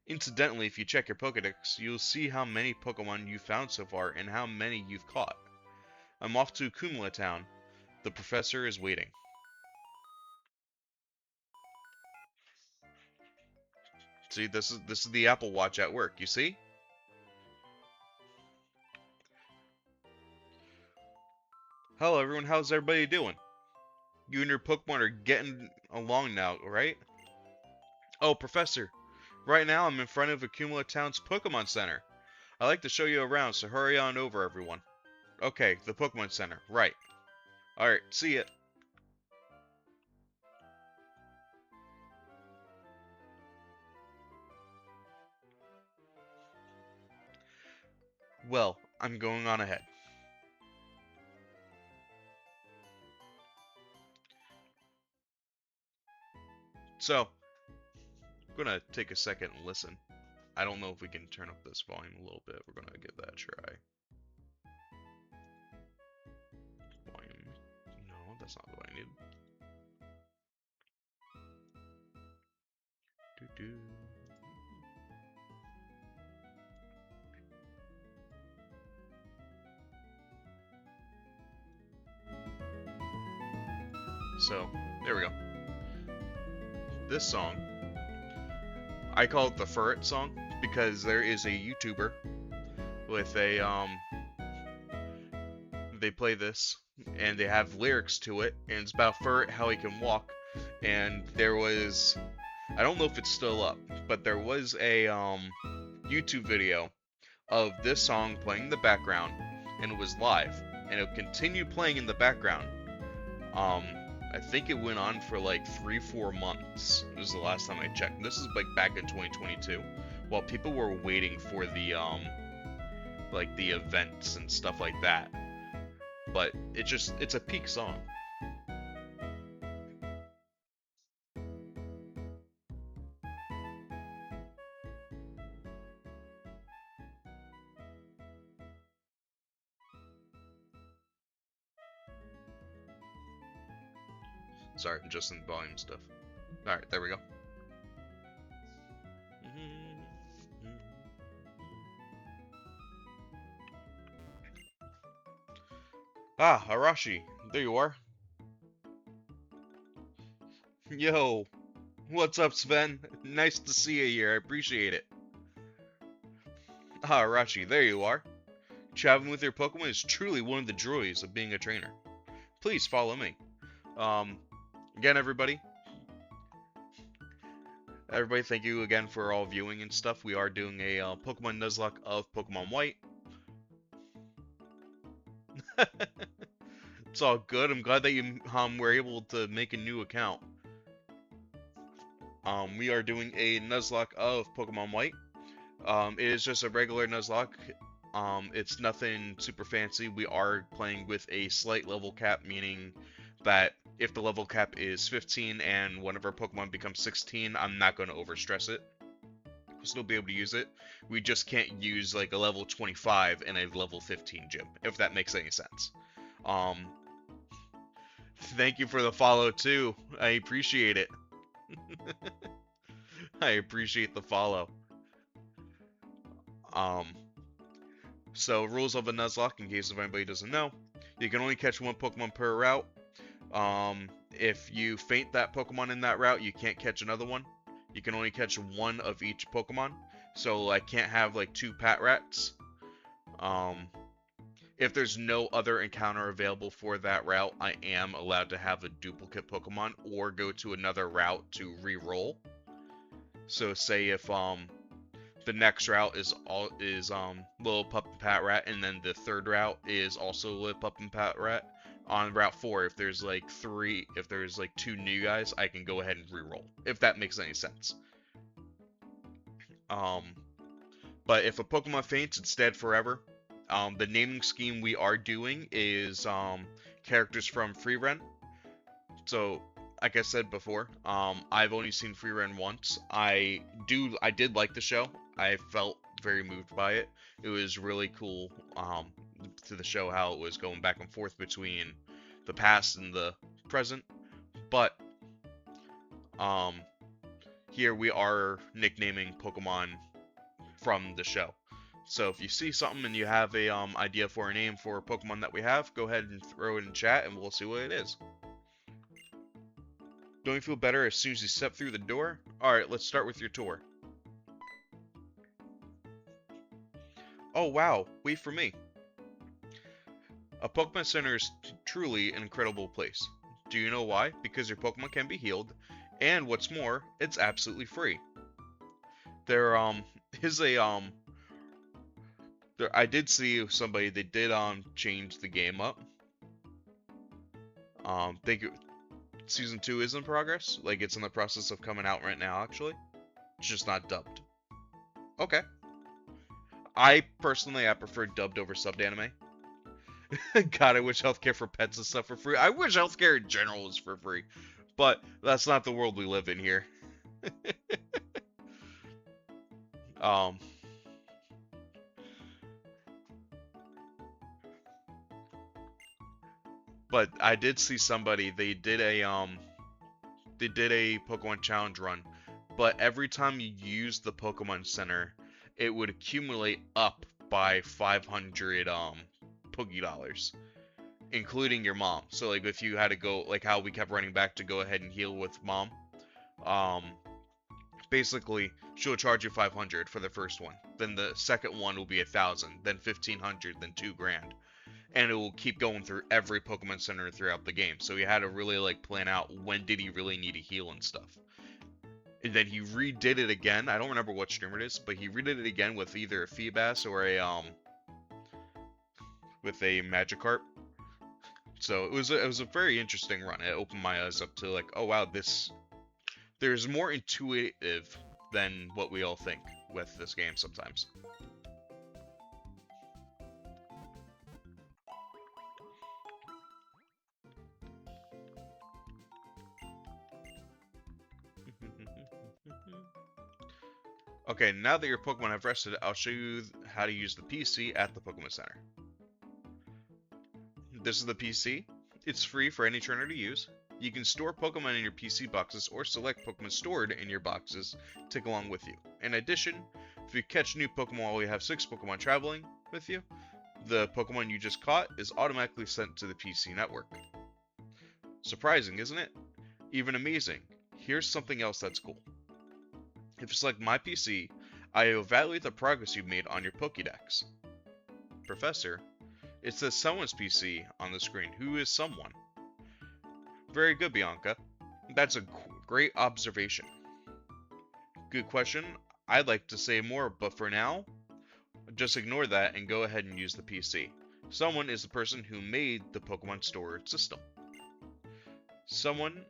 Incidentally, if you check your Pokedex, you'll see how many Pokemon you've found so far and how many you've caught. I'm off to Kumla Town. The professor is waiting. See, this is the Apple Watch at work, you see? Hello everyone, how's everybody doing? You and your Pokemon are getting along now, right? Oh, Professor, right now I'm in front of Kumla Town's Pokemon Center. I'd like to show you around, so hurry on over, everyone. Okay, the Pokemon Center, right. Alright, see ya. Well, I'm going on ahead. So, I'm gonna take a second and listen. I don't know if we can turn up this volume a little bit. We're gonna give that a try. Volume. No, that's not what I need. Doo-doo. So, there we go. This song, I call it the Furret song because there is a YouTuber with a, they play this and they have lyrics to it, and it's about Furret, how he can walk. And there was, I don't know if it's still up, but there was a, YouTube video of this song playing in the background, and it was live, and it continued playing in the background. I think it went on for like 3-4 months. This is the last time I checked. This is like back in 2022, while people were waiting for the like the events and stuff like that. But it's a peak song. Sorry, just in volume stuff. Alright, there we go. Ah, Arashi, there you are. Yo, what's up, Sven? Nice to see you here, I appreciate it. Ah, Arashi, there you are. Traveling with your Pokemon is truly one of the joys of being a trainer. Please follow me. Again, everybody, thank you again for all viewing and stuff. We are doing a Pokemon Nuzlocke of Pokemon White. It's all good. I'm glad that you were able to make a new account. We are doing a Nuzlocke of Pokemon White. It is just a regular Nuzlocke. It's nothing super fancy. We are playing with a slight level cap, meaning that if the level cap is 15 and one of our Pokemon becomes 16, I'm not going to overstress it. We'll still be able to use it. We just can't use like a level 25 in a level 15 gym, if that makes any sense. Thank you for the follow too. I appreciate it. I appreciate the follow. So rules of a Nuzlocke, in case if anybody doesn't know, you can only catch one Pokemon per route. If you faint that Pokemon in that route, you can't catch another one. You can only catch one of each Pokemon. So I can't have like 2 Patrats. If there's no other encounter available for that route, I am allowed to have a duplicate Pokemon or go to another route to re-roll. So say if the next route is Little Pup and Patrat, and then the third route is also Little Pup and Patrat. On Route 4, if there's like 2 new guys, I can go ahead and re-roll, if that makes any sense. But if a Pokemon faints, it's dead forever. The naming scheme we are doing is characters from Free Rent. So, like I said before, I've only seen Free Rent once. I did like the show. I felt very moved by it. It was really cool to the show how it was going back and forth between the past and the present. But um, here we are nicknaming Pokemon from the show. So if you see something and you have a idea for a name for a Pokemon that we have, go ahead and throw it in chat and we'll see what it is. Don't you feel better as soon as you step through the door? Alright, let's start with your tour. Oh wow, wait for me. A Pokemon Center is truly an incredible place. Do you know why? Because your Pokemon can be healed, and what's more, it's absolutely free. There is a I did see somebody, they did change the game up. Think Season 2 is in progress. Like, it's in the process of coming out right now, actually. It's just not dubbed. Okay. I prefer dubbed over subbed anime. God, I wish healthcare for pets and stuff were free. I wish healthcare in general was for free. But that's not the world we live in here. But I did see somebody, they did a Pokemon challenge run, but every time you use the Pokemon Center, it would accumulate up by 500 Poké Dollars, including your mom. So like if you had to go, like how we kept running back to go ahead and heal with mom, basically she'll charge you 500 for the first one. Then the second one will be 1,000, then 1,500, then 2 grand. And it will keep going through every Pokemon Center throughout the game. So he had to really like plan out when did he really need to heal and stuff. And then he redid it again. I don't remember what streamer it is, but he redid it again with either a Feebas or a with a Magikarp. So it was a very interesting run. It opened my eyes up to like, oh wow, there's more intuitive than what we all think with this game sometimes. Okay, now that your Pokemon have rested, I'll show you how to use the PC at the Pokemon Center. This is the PC. It's free for any trainer to use. You can store Pokemon in your PC boxes or select Pokemon stored in your boxes to take along with you. In addition, if you catch new Pokemon while you have 6 Pokemon traveling with you, the Pokemon you just caught is automatically sent to the PC network. Surprising, isn't it? Even amazing. Here's something else that's cool. If you select My PC, I evaluate the progress you've made on your Pokédex. Professor, it says someone's PC on the screen. Who is someone? Very good, Bianca. That's a great observation. Good question. I'd like to say more, but for now, just ignore that and go ahead and use the PC. Someone is the person who made the Pokemon storage system. Someone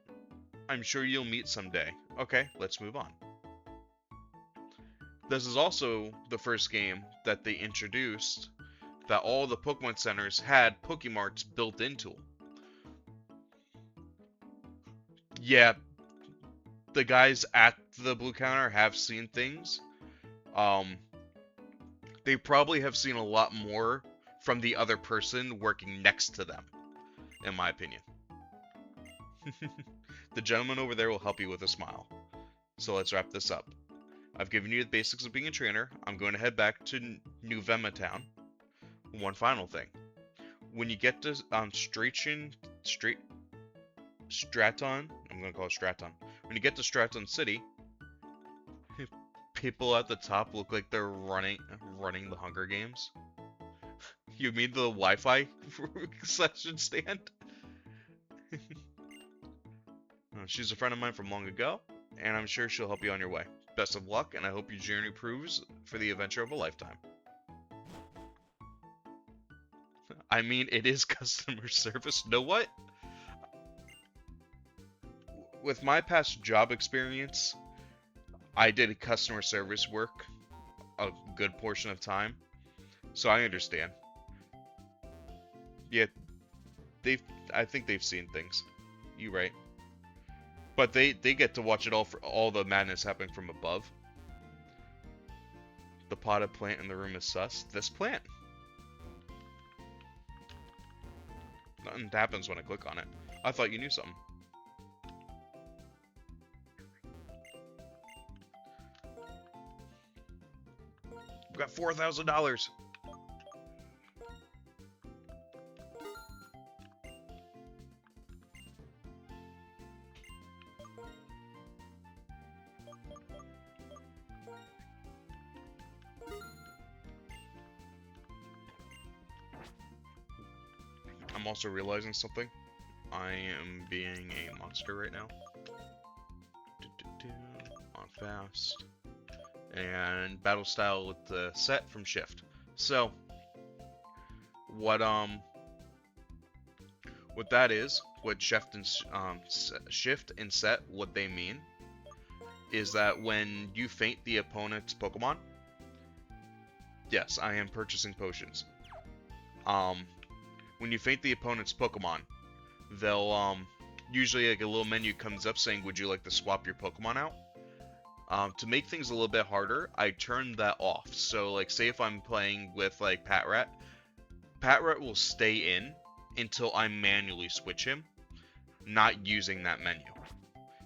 I'm sure you'll meet someday. Okay, let's move on. This is also the first game that they introduced that all the Pokemon Centers had Pokemarts built into them. Yeah, the guys at the blue counter have seen things. They probably have seen a lot more from the other person working next to them, in my opinion. The gentleman over there will help you with a smile. So let's wrap this up. I've given you the basics of being a trainer. I'm going to head back to New Vema Town. One final thing. When you get to Straton, I'm going to call it Straton. When you get to Straton City, people at the top look like they're running the Hunger Games. You mean the Wi-Fi concession stand? She's a friend of mine from long ago, and I'm sure she'll help you on your way. Best of luck, and I hope your journey proves for the adventure of a lifetime. I mean, it is customer service. Know what? With my past job experience, I did customer service work a good portion of time, so I understand. Yeah, I think they've seen things. You right. But they get to watch it all for all the madness happening from above. The potted plant in the room is sus. This plant? Nothing happens when I click on it. I thought you knew something. We got $4,000. I'm also realizing something. I am being a monster right now. On fast. And battle style with the set from shift. So what that is, what shift and set, what they mean is that when you faint the opponent's Pokemon, yes, I am purchasing potions. When you faint the opponent's Pokemon, they'll usually like a little menu comes up saying, would you like to swap your Pokemon out? To make things a little bit harder, I turned that off. So like say if I'm playing with like Patrat will stay in until I manually switch him, not using that menu.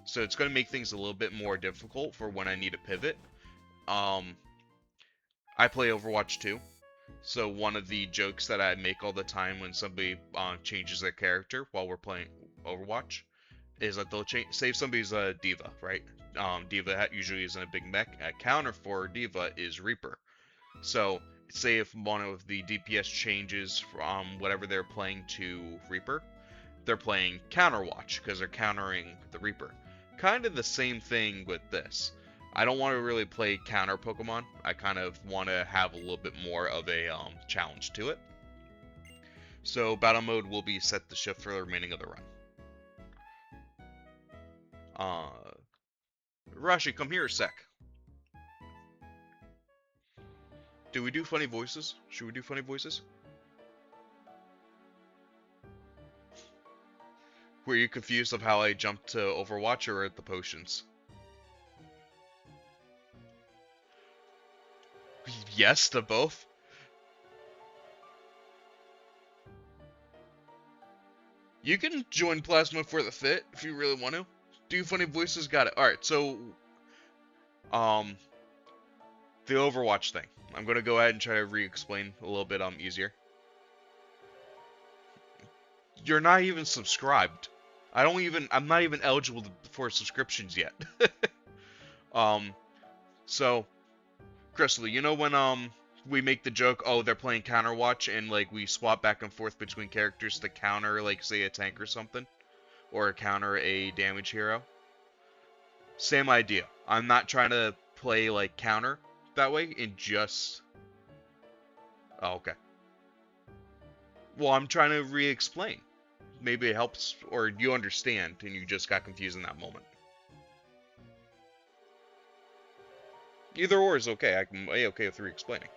So it's going to make things a little bit more difficult for when I need to pivot. I play Overwatch 2. So one of the jokes that I make all the time when somebody changes their character while we're playing Overwatch is that they'll say if somebody's a Diva, right? Diva usually isn't a big mech. A counter for Diva is Reaper. So say if one of the DPS changes from whatever they're playing to Reaper, they're playing Counterwatch because they're countering the Reaper. Kind of the same thing with this. I don't want to really play counter Pokemon. I kind of want to have a little bit more of a challenge to it. So battle mode will be set to shift for the remaining of the run. Rashi, come here a sec. Do we do funny voices? Should we do funny voices? Were you confused of how I jumped to Overwatch or at the potions? Yes to both. You can join Plasma for the fit if you really want to. Do funny voices, got it. Alright, so the Overwatch thing. I'm gonna go ahead and try to re-explain a little bit easier. You're not even subscribed. I'm not even eligible for subscriptions yet. So Crystal, you know when we make the joke, oh, they're playing Counterwatch, and like we swap back and forth between characters to counter, like say a tank or something, or counter a damage hero? Same idea. I'm not trying to play like counter that way, and just... Oh, okay. Well, I'm trying to re-explain. Maybe it helps, or you understand, and you just got confused in that moment. Either or is okay. I'm okay with re-explaining.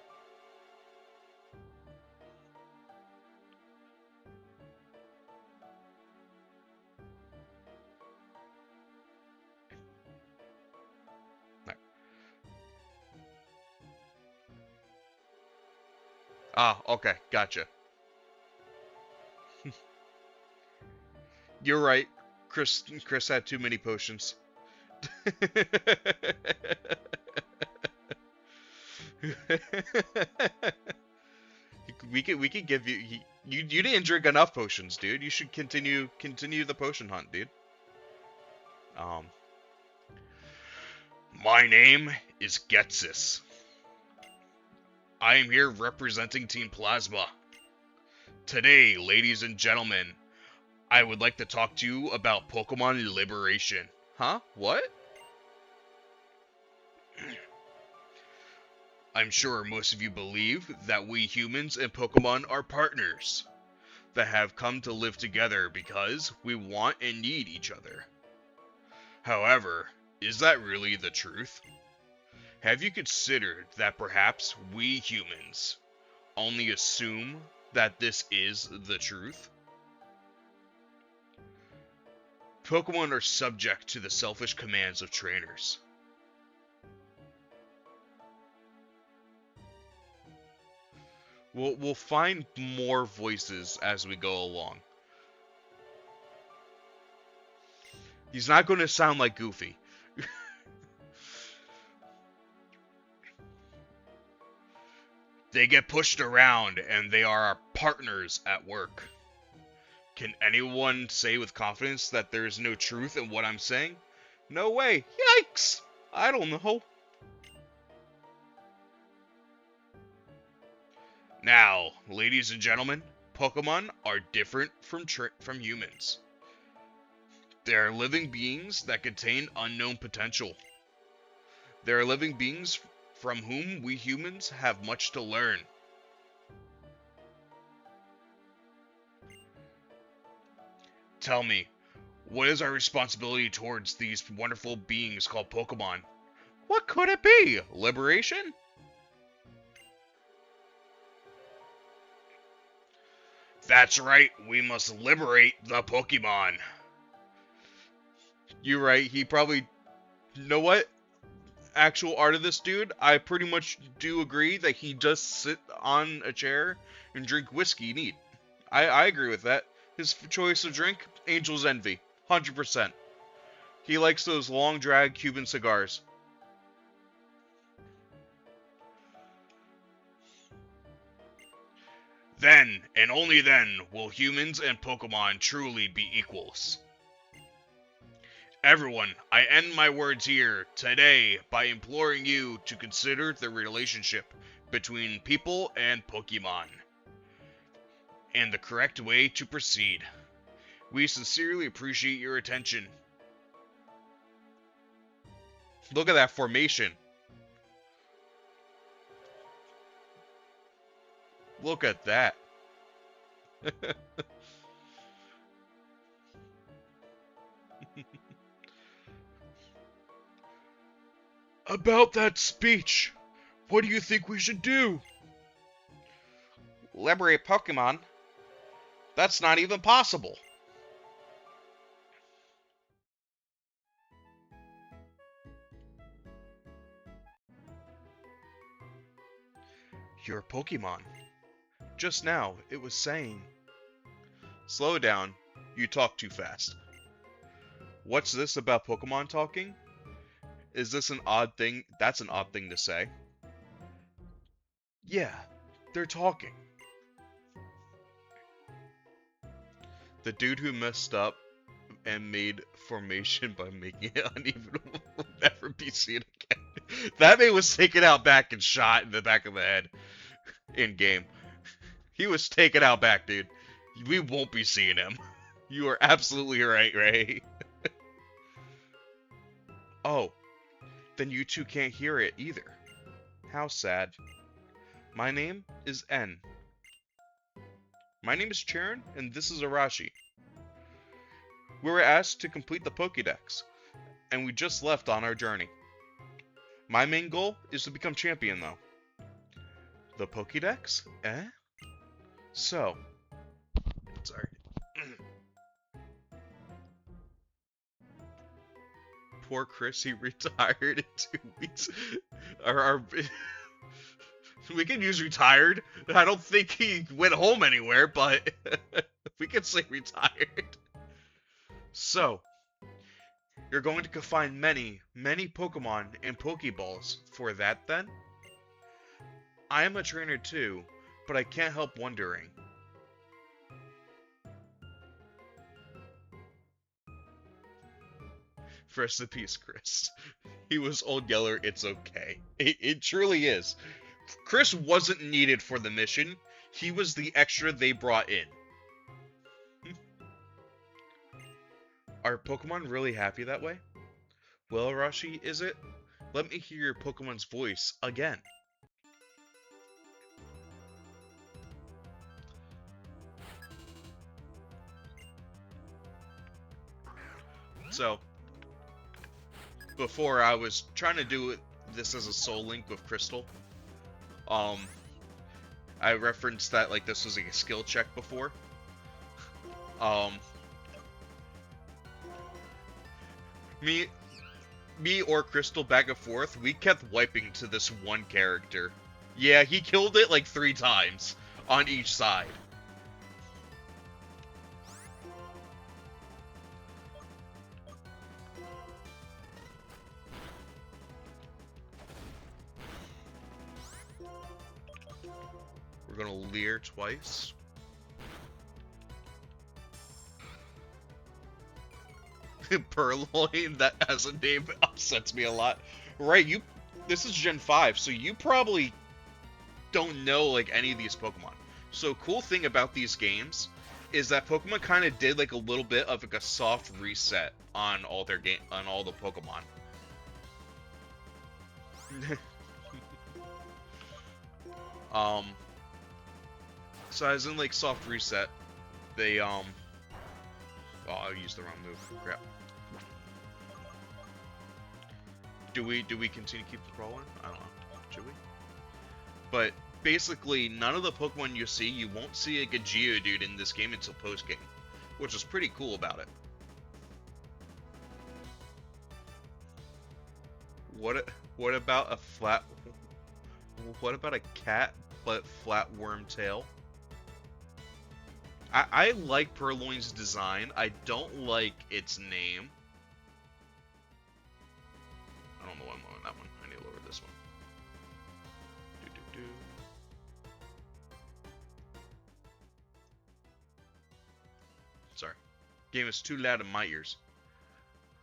Right. Ah, okay, gotcha. You're right. Chris had too many potions. we could give you you didn't drink enough potions, dude. You should continue the potion hunt, dude. My name is Getsis. I am here representing Team Plasma. Today, ladies and gentlemen, I would like to talk to you about Pokemon Liberation. Huh? What? I'm sure most of you believe that we humans and Pokemon are partners that have come to live together because we want and need each other. However, is that really the truth? Have you considered that perhaps we humans only assume that this is the truth? Pokemon are subject to the selfish commands of trainers. We'll find more voices as we go along. He's not going to sound like Goofy. They get pushed around and they are our partners at work. Can anyone say with confidence that there is no truth in what I'm saying? No way. Yikes. I don't know. Now, ladies and gentlemen, Pokemon are different from humans. They are living beings that contain unknown potential. They are living beings from whom we humans have much to learn. Tell me, what is our responsibility towards these wonderful beings called Pokemon? What could it be? Liberation? That's right, we must liberate the Pokemon. You're right, he probably... You know what? Actual art of this dude, I pretty much do agree that he just sit on a chair and drink whiskey neat. I agree with that. His choice of drink, Angel's Envy. 100%. He likes those long drag Cuban cigars. Then, and only then, will humans and Pokemon truly be equals. Everyone, I end my words here today by imploring you to consider the relationship between people and Pokemon and the correct way to proceed. We sincerely appreciate your attention. Look at that formation. Look at that. About that speech, what do you think we should do? Liberate Pokemon? That's not even possible. Your Pokemon. Just now, it was saying... Slow down. You talk too fast. What's this about Pokemon talking? Is this an odd thing? That's an odd thing to say. Yeah, they're talking. The dude who messed up and made formation by making it uneven will never be seen again. That man was taken out back and shot in the back of the head in game. He was taken out back, dude. We won't be seeing him. You are absolutely right, Ray. Oh, then you two can't hear it either. How sad. My name is N. My name is Charon, and this is Arashi. We were asked to complete the Pokédex, and we just left on our journey. My main goal is to become champion, though. The Pokédex? Eh? So... Sorry. Poor Chris, he retired in 2 weeks. We can use retired. I don't think he went home anywhere, but we can say retired. So, you're going to find many, many Pokemon and Pokeballs for that then? I am a trainer too, but I can't help wondering. Rest in peace, Chris. He was Old Yeller, it's okay. It truly is. Chris wasn't needed for the mission. He was the extra they brought in. Are Pokemon really happy that way? Well, Arashi, is it? Let me hear your Pokemon's voice again. So, before I was trying to do this as a Soul Link with Crystal. I referenced that like this was like a skill check before. Um, me, me or Crystal back and forth, we kept wiping to this one character. Yeah, he killed it like 3 times on each side. We're gonna leer twice. Purloin, that as a name upsets me a lot. Right, you. This is Gen 5, so you probably don't know like any of these Pokemon. So cool thing about these games is that Pokemon kind of did like a little bit of like a soft reset on all their game on all the Pokemon. um, so as in like soft reset, they oh, I used the wrong move. Crap. Do we continue to keep the rolling? I don't know. Should we? But basically, none of the Pokemon you see, you won't see like a Geodude in this game until post game, which is pretty cool about it. What about a flat? What about a cat but flat worm tail? I like Purloin's design. I don't like its name. I don't know why I'm on that one. I need to lower this one. Do do do. Sorry. Game is too loud in my ears.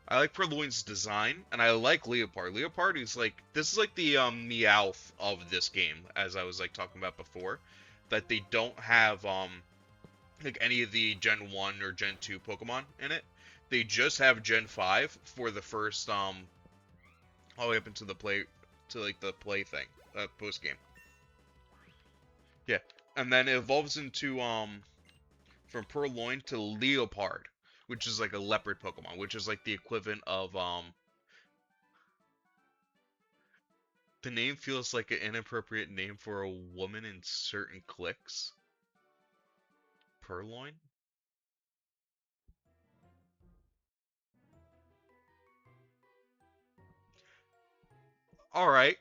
I like Purloin's design, and I like Leopard. Leopard is like, this is like the Meowth of this game, as I was like talking about before, that they don't have like any of the Gen 1 or Gen 2 Pokemon in it. They just have Gen 5 for the first all the way up into the play to like the play thing, post game. Yeah. And then it evolves into from Purloin to Leopard, which is like a leopard Pokemon, which is like the equivalent of the name feels like an inappropriate name for a woman in certain cliques. Purloin? Alright.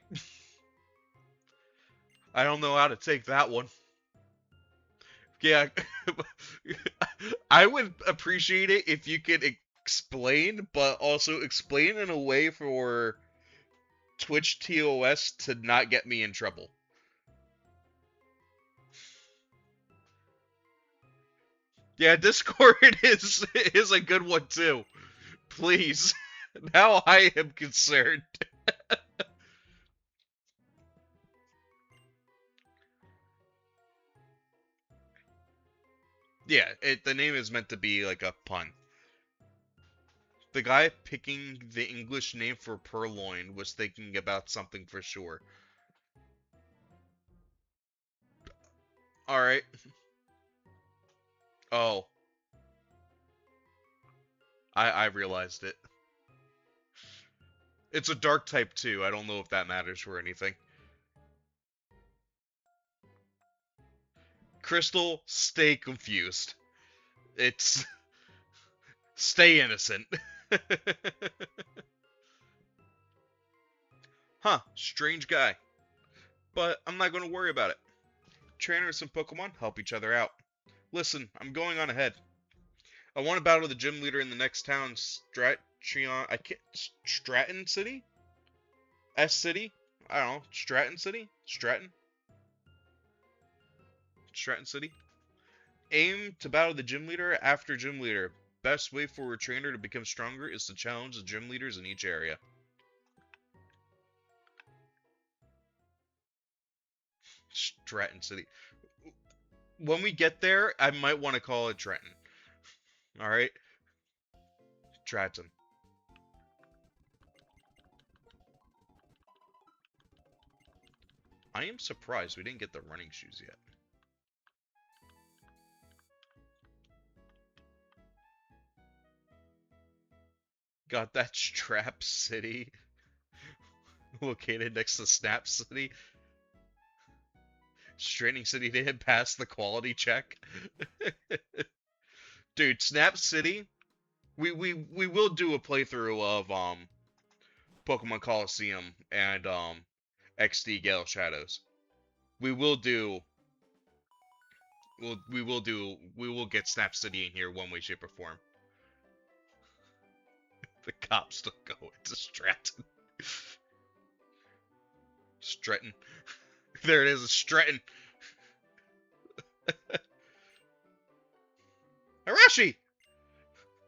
I don't know how to take that one. Yeah. I would appreciate it if you could explain, but also explain in a way for Twitch TOS to not get me in trouble. Yeah, Discord is a good one too. Please. Now I am concerned. Yeah, the name is meant to be like a pun. The guy picking the English name for Purloin was thinking about something for sure. Alright. Oh, I realized it. It's a dark type too. I don't know if that matters for anything. Crystal, stay confused. It's stay innocent. Huh, strange guy. But I'm not going to worry about it. Trainers and Pokemon help each other out. Listen, I'm going on ahead. I want to battle the gym leader in the next town, Stratton City? S City? I don't know. Stratton City? Stratton City? Aim to battle the gym leader after gym leader. Best way for a trainer to become stronger is to challenge the gym leaders in each area. Stratton City. When we get there, I might want to call it Trenton. Alright? Stratton. I am surprised we didn't get the running shoes yet. Got that Strap City located next to Snap City. Straightening City didn't pass the quality check. Dude, Snap City. We will do a playthrough of Pokemon Coliseum and XD Gale Shadows. We will do we will get Snap City in here one way, shape, or form. The cops still go into Stratton. Stratton. There it is, Stratton. Arashi!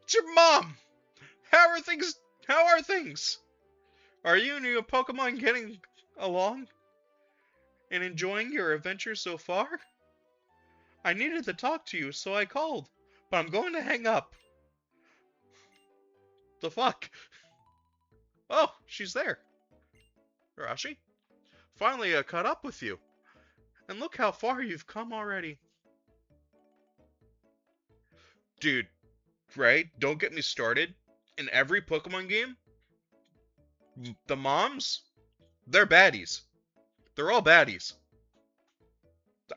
It's your mom! How are things? How are things? Are you and your Pokemon getting along? And enjoying your adventure so far? I needed to talk to you, so I called. But I'm going to hang up. The fuck? Oh, she's there. Arashi? Finally, I caught up with you. And look how far you've come already. Dude, right? Don't get me started. In every Pokemon game, the moms, they're baddies. They're all baddies.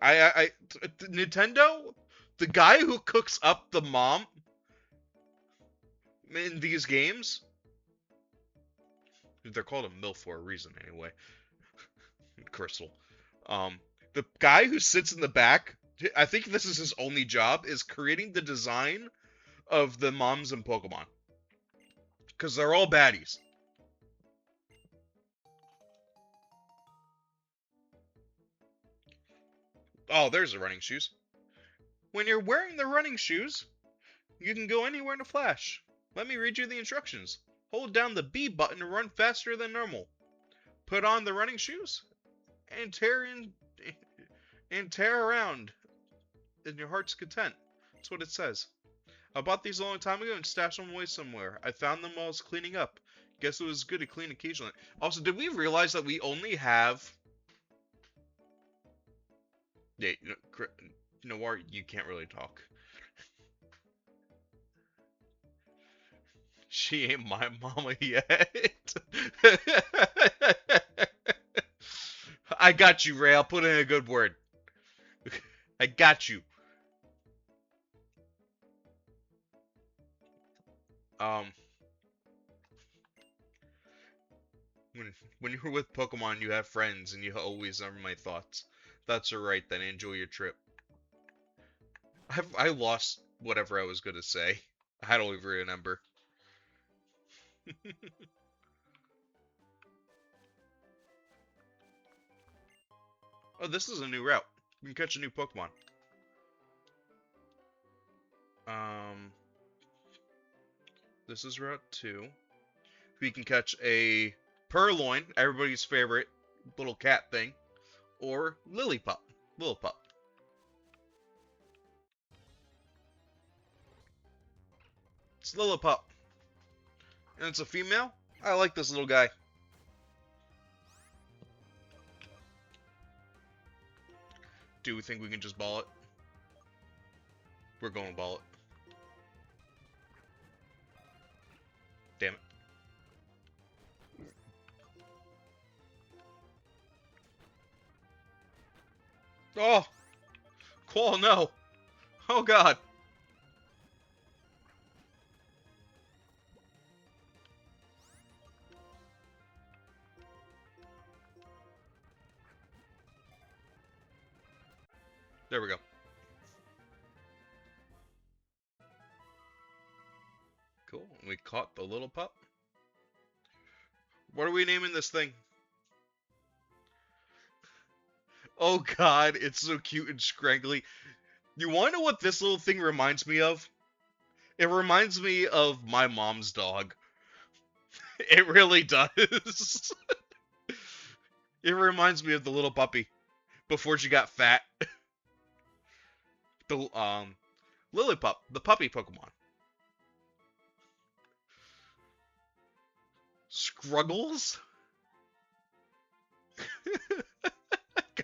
Nintendo, the guy who cooks up the mom in these games, they're called a MILF for a reason anyway. Crystal. The guy who sits in the back, I think this is his only job, is creating the design of the moms in Pokemon. Because they're all baddies. Oh, there's the running shoes. When you're wearing the running shoes, you can go anywhere in a flash. Let me read you the instructions. Hold down the B button to run faster than normal. Put on the running shoes and tear around in your heart's content. That's what it says. I bought these a long time ago and stashed them away somewhere. I found them while I was cleaning up. Guess it was good to clean occasionally. Also, did we realize that we only have... Yeah, Noir, you can't really talk. She ain't my mama yet. I got you, Ray. I'll put in a good word. I got you. When you're with Pokemon, you have friends, and you always are my thoughts. That's alright, then enjoy your trip. I lost whatever I was gonna say. I don't even remember. Oh, this is a new route. You can catch a new Pokemon. This is Route 2. We can catch a Purloin, everybody's favorite little cat thing, or Lillipup. Lillipup. It's Lillipup. And it's a female. I like this little guy. Do we think we can just ball it? We're going to ball it. Damn it. Oh! Qual, no! Oh god! There we go. Cool. We caught the little pup. What are we naming this thing? Oh god, it's so cute and scraggly. You want to know what this little thing reminds me of? It reminds me of my mom's dog. It really does. It reminds me of the little puppy before she got fat. The Lillipup, the puppy Pokemon. Scruggles?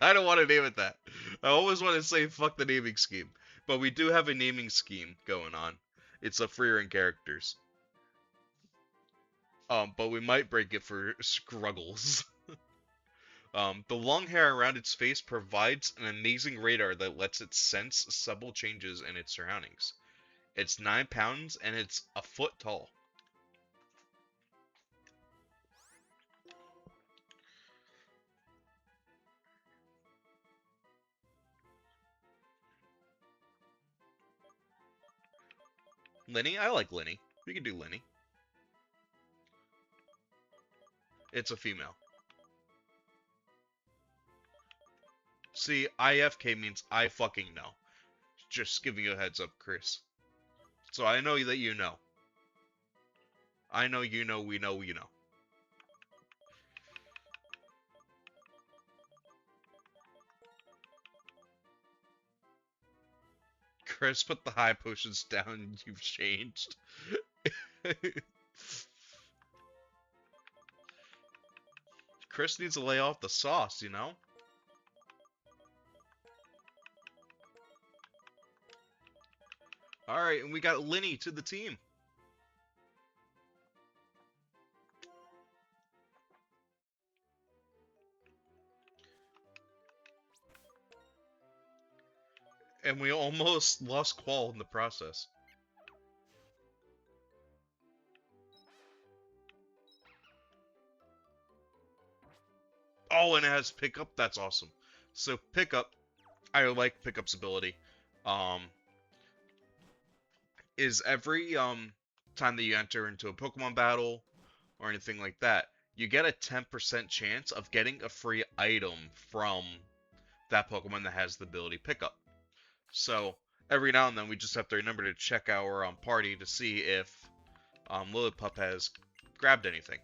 I don't want to name it that. I always want to say fuck the naming scheme. But we do have a naming scheme going on. It's a freer in characters. But we might break it for Scruggles. The long hair around its face provides an amazing radar that lets it sense subtle changes in its surroundings. It's 9 pounds and it's a foot tall. Lenny? I like Lenny. We can do Lenny. It's a female. See, IFK means I fucking know. Just giving you a heads up, Chris. So I know that you know. I know you know, we know you know. Chris, put the high potions down. You've changed. Chris needs to lay off the sauce, you know? Alright, and we got Lenny to the team. And we almost lost Qual in the process. Oh, and it has pickup. That's awesome. So pickup, I like pickup's ability. Is every time that you enter into a Pokemon battle or anything like that, you get a 10% chance of getting a free item from that Pokemon that has the ability pickup. So every now and then we just have to remember to check our party to see if Lillipup has grabbed anything.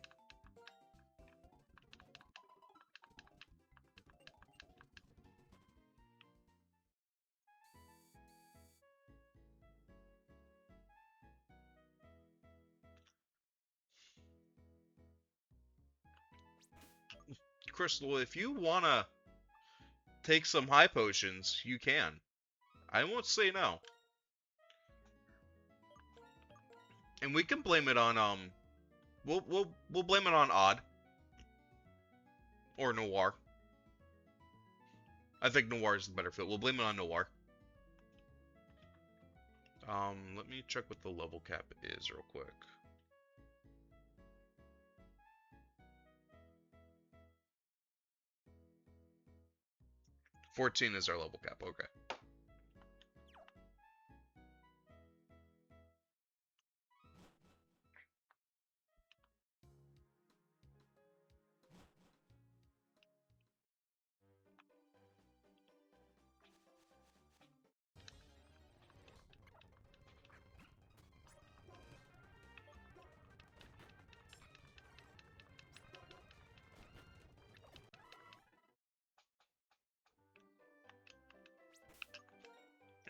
Crystal, if you wanna take some high potions, you can. I won't say no. And we can blame it on we'll blame it on Odd or Noir. I think Noir is the better fit. We'll blame it on Noir. Let me check what the level cap is real quick. $14 is our level cap. Okay.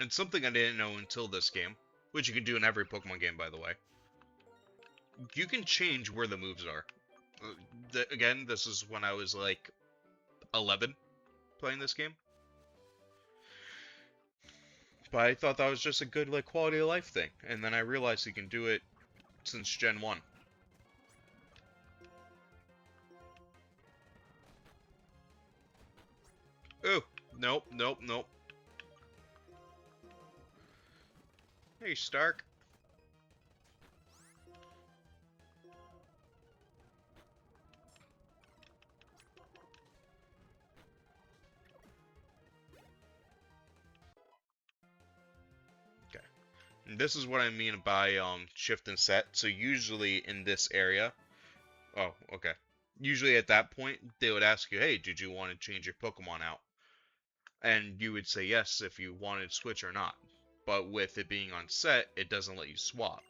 And something I didn't know until this game, which you can do in every Pokemon game, by the way. You can change where the moves are. Again, this is when I was like 11 playing this game. But I thought that was just a good like quality of life thing, and then I realized you can do it since Gen 1. Ooh, nope, nope, nope. Hey, Stark. Okay. And this is what I mean by shift and set. So usually in this area, oh, okay. Usually at that point, they would ask you, hey, did you want to change your Pokemon out? And you would say yes if you wanted to switch or not. But with it being on set, it doesn't let you swap.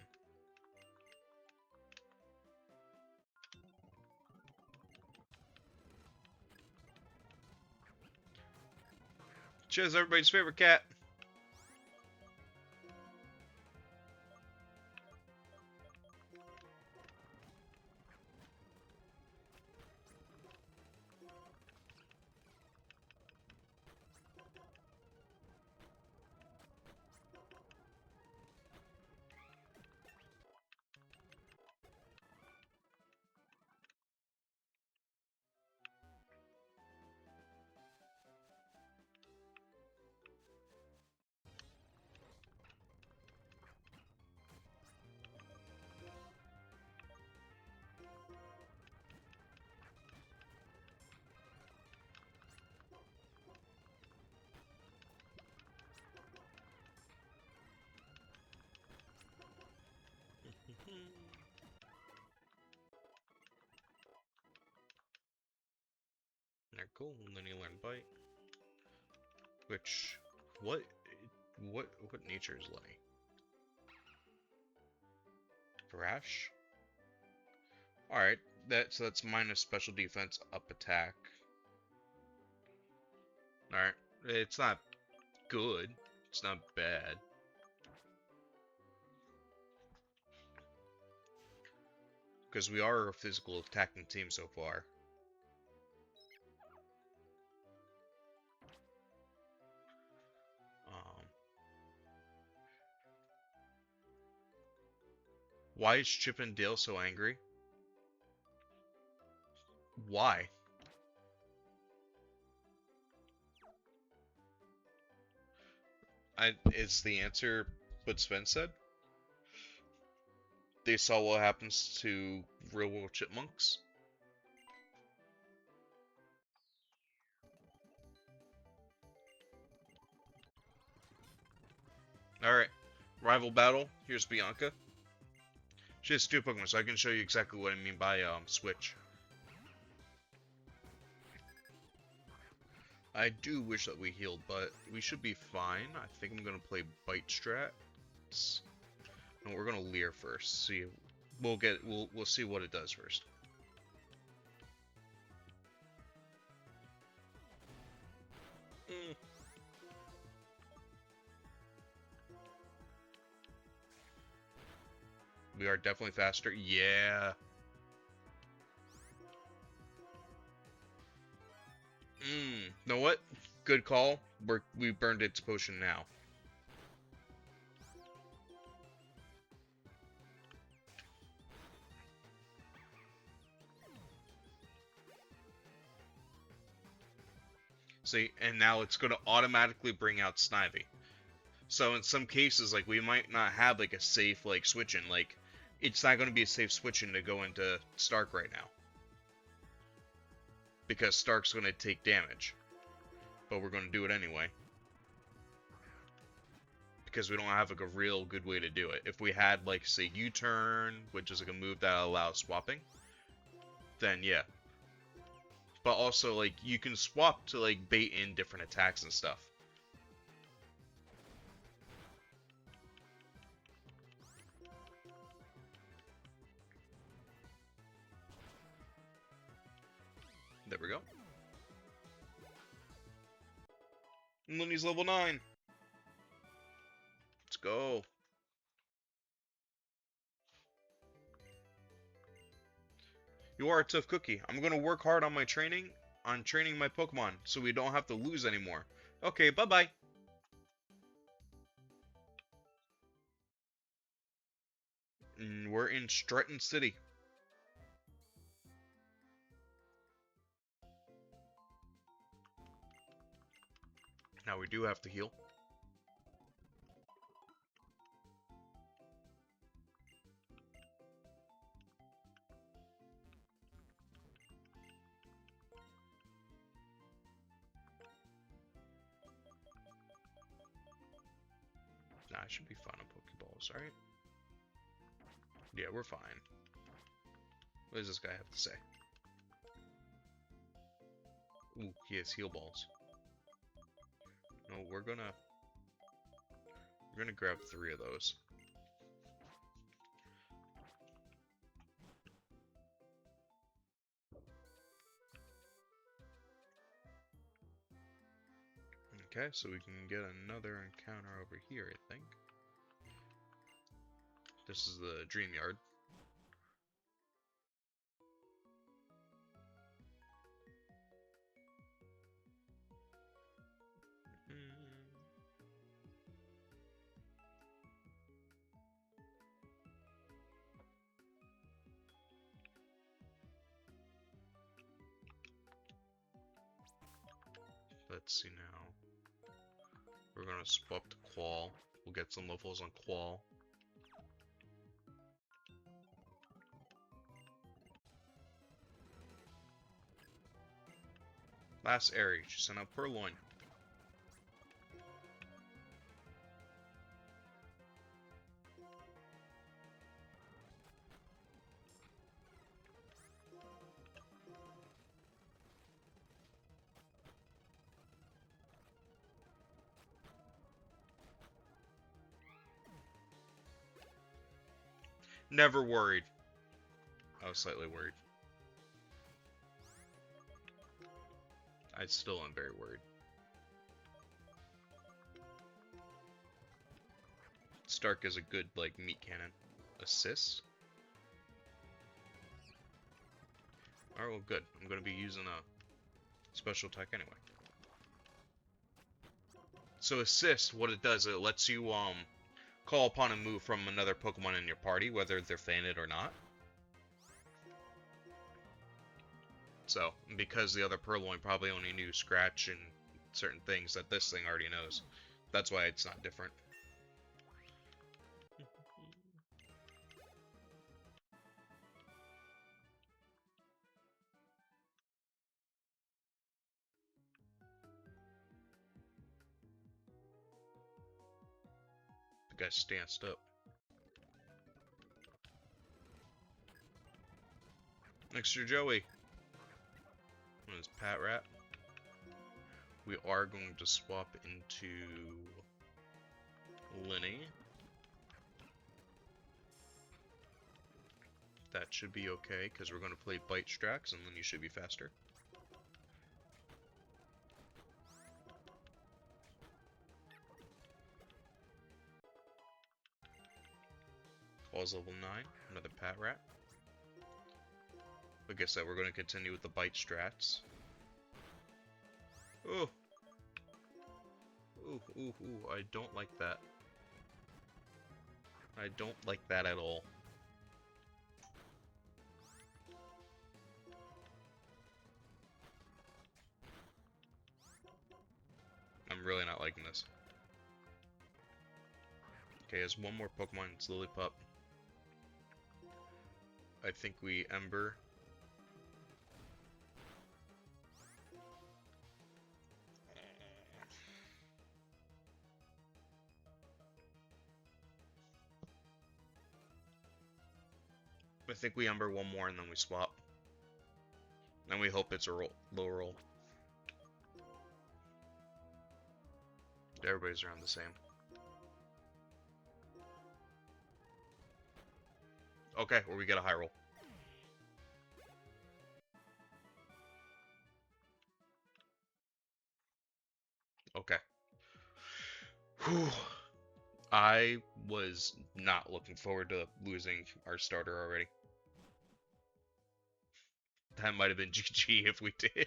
Cheers, everybody's favorite cat. They're cool, and then you learn Bite. Which, what nature is Lenny? Thrash? Alright, that's minus special defense, up attack. Alright, it's not good, it's not bad. Because we are a physical attacking team so far. Why is Chip and Dale so angry? Why? Is the answer what Sven said? They saw what happens to real world chipmunks? Alright, rival battle. Here's Bianca. She has 2 Pokemon, so I can show you exactly what I mean by switch. I do wish that we healed, but we should be fine. I think I'm gonna play Bite Strats. No, we're gonna Leer first. See, we'll see what it does first. We are definitely faster. Yeah. Know what? Good call. We burned its potion now. See, and now it's going to automatically bring out Snivy. So in some cases, like, we might not have, like, a safe, like, switch-in. Like, it's not going to be a safe switch-in to go into Stark right now. Because Stark's going to take damage. But we're going to do it anyway. Because we don't have, like, a real good way to do it. If we had, like, say, U-turn, which is, like, a move that allows swapping, then, yeah. But also, like, you can swap to, like, bait in different attacks and stuff. There we go. And Looney's level 9. Let's go. You are a tough cookie. I'm gonna work hard on my training, on training my Pokemon, so we don't have to lose anymore. Okay, bye-bye. We're in Stretton City. Now we do have to heal. Nah, I should be fine on Pokeballs, alright? Yeah, we're fine. What does this guy have to say? Ooh, he has heal balls. No, we're gonna grab 3 of those. Okay, so we can get another encounter over here, I think. This is the Dream Yard. Let's see now. We're gonna swap to Quall. We'll get some levels on Quall. Last area, she sent out Purloin. Never worried. I was slightly worried. I still am very worried. Stark is a good, like, meat cannon. Assist? Alright, well, good. I'm gonna be using a special attack anyway. So assist, what it does, it lets you, call upon a move from another Pokemon in your party, whether they're fainted or not. So, because the other Purloin probably only knew Scratch and certain things that this thing already knows. That's why it's not different. The guy stanced up. Next to Joey. This Pat Rat. We are going to swap into Linny. That should be okay, because we're going to play Bite Strax, and then you should be faster. Ball's level 9, another Pat Rat. Like I said, we're going to continue with the Bite Strats. Oh! Ooh, ooh, ooh, I don't like that. I don't like that at all. I'm really not liking this. Okay, there's one more Pokemon, it's Lillipup. I think we Ember. I think we Ember one more and then we swap. And we hope it's a low roll. Everybody's around the same. Okay, well we get a high roll. Okay. Whew. I was not looking forward to losing our starter already. That might have been GG if we did.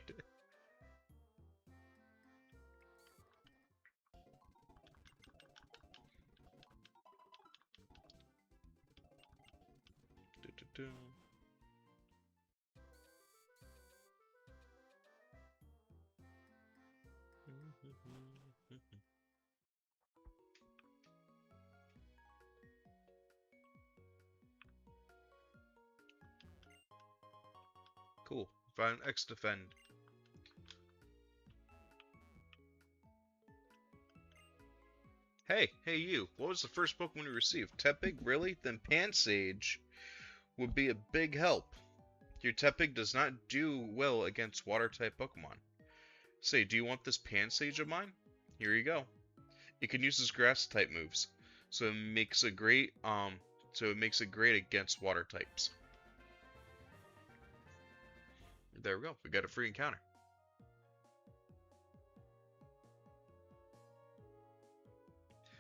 Cool. Found X defend. Hey you. What was the first Pokemon you received? Tepig? Really? Then Pansage would be a big help. Your Tepig does not do well against water-type Pokemon. Say, do you want this Pansage of mine? Here you go. It can use its grass-type moves, so it makes it great. Against water types. There we go. We got a free encounter.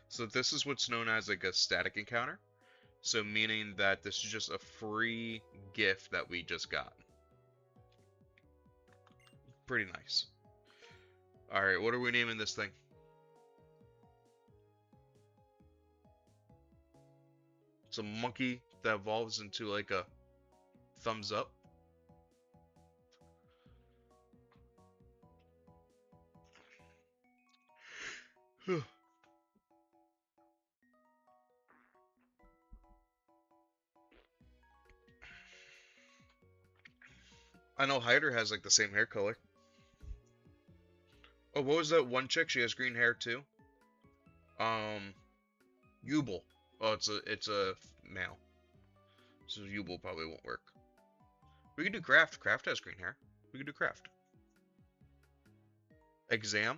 So this is what's known as like a static encounter. So meaning that this is just a free gift that we just got. Pretty nice. Alright, what are we naming this thing? It's a monkey that evolves into like a thumbs up. I know Hyder has like the same hair color. Oh, what was that one chick? She has green hair too. Yubel. Oh, it's a male. So Yubel probably won't work. We could do Craft. Craft has green hair. We could do Craft. Exam.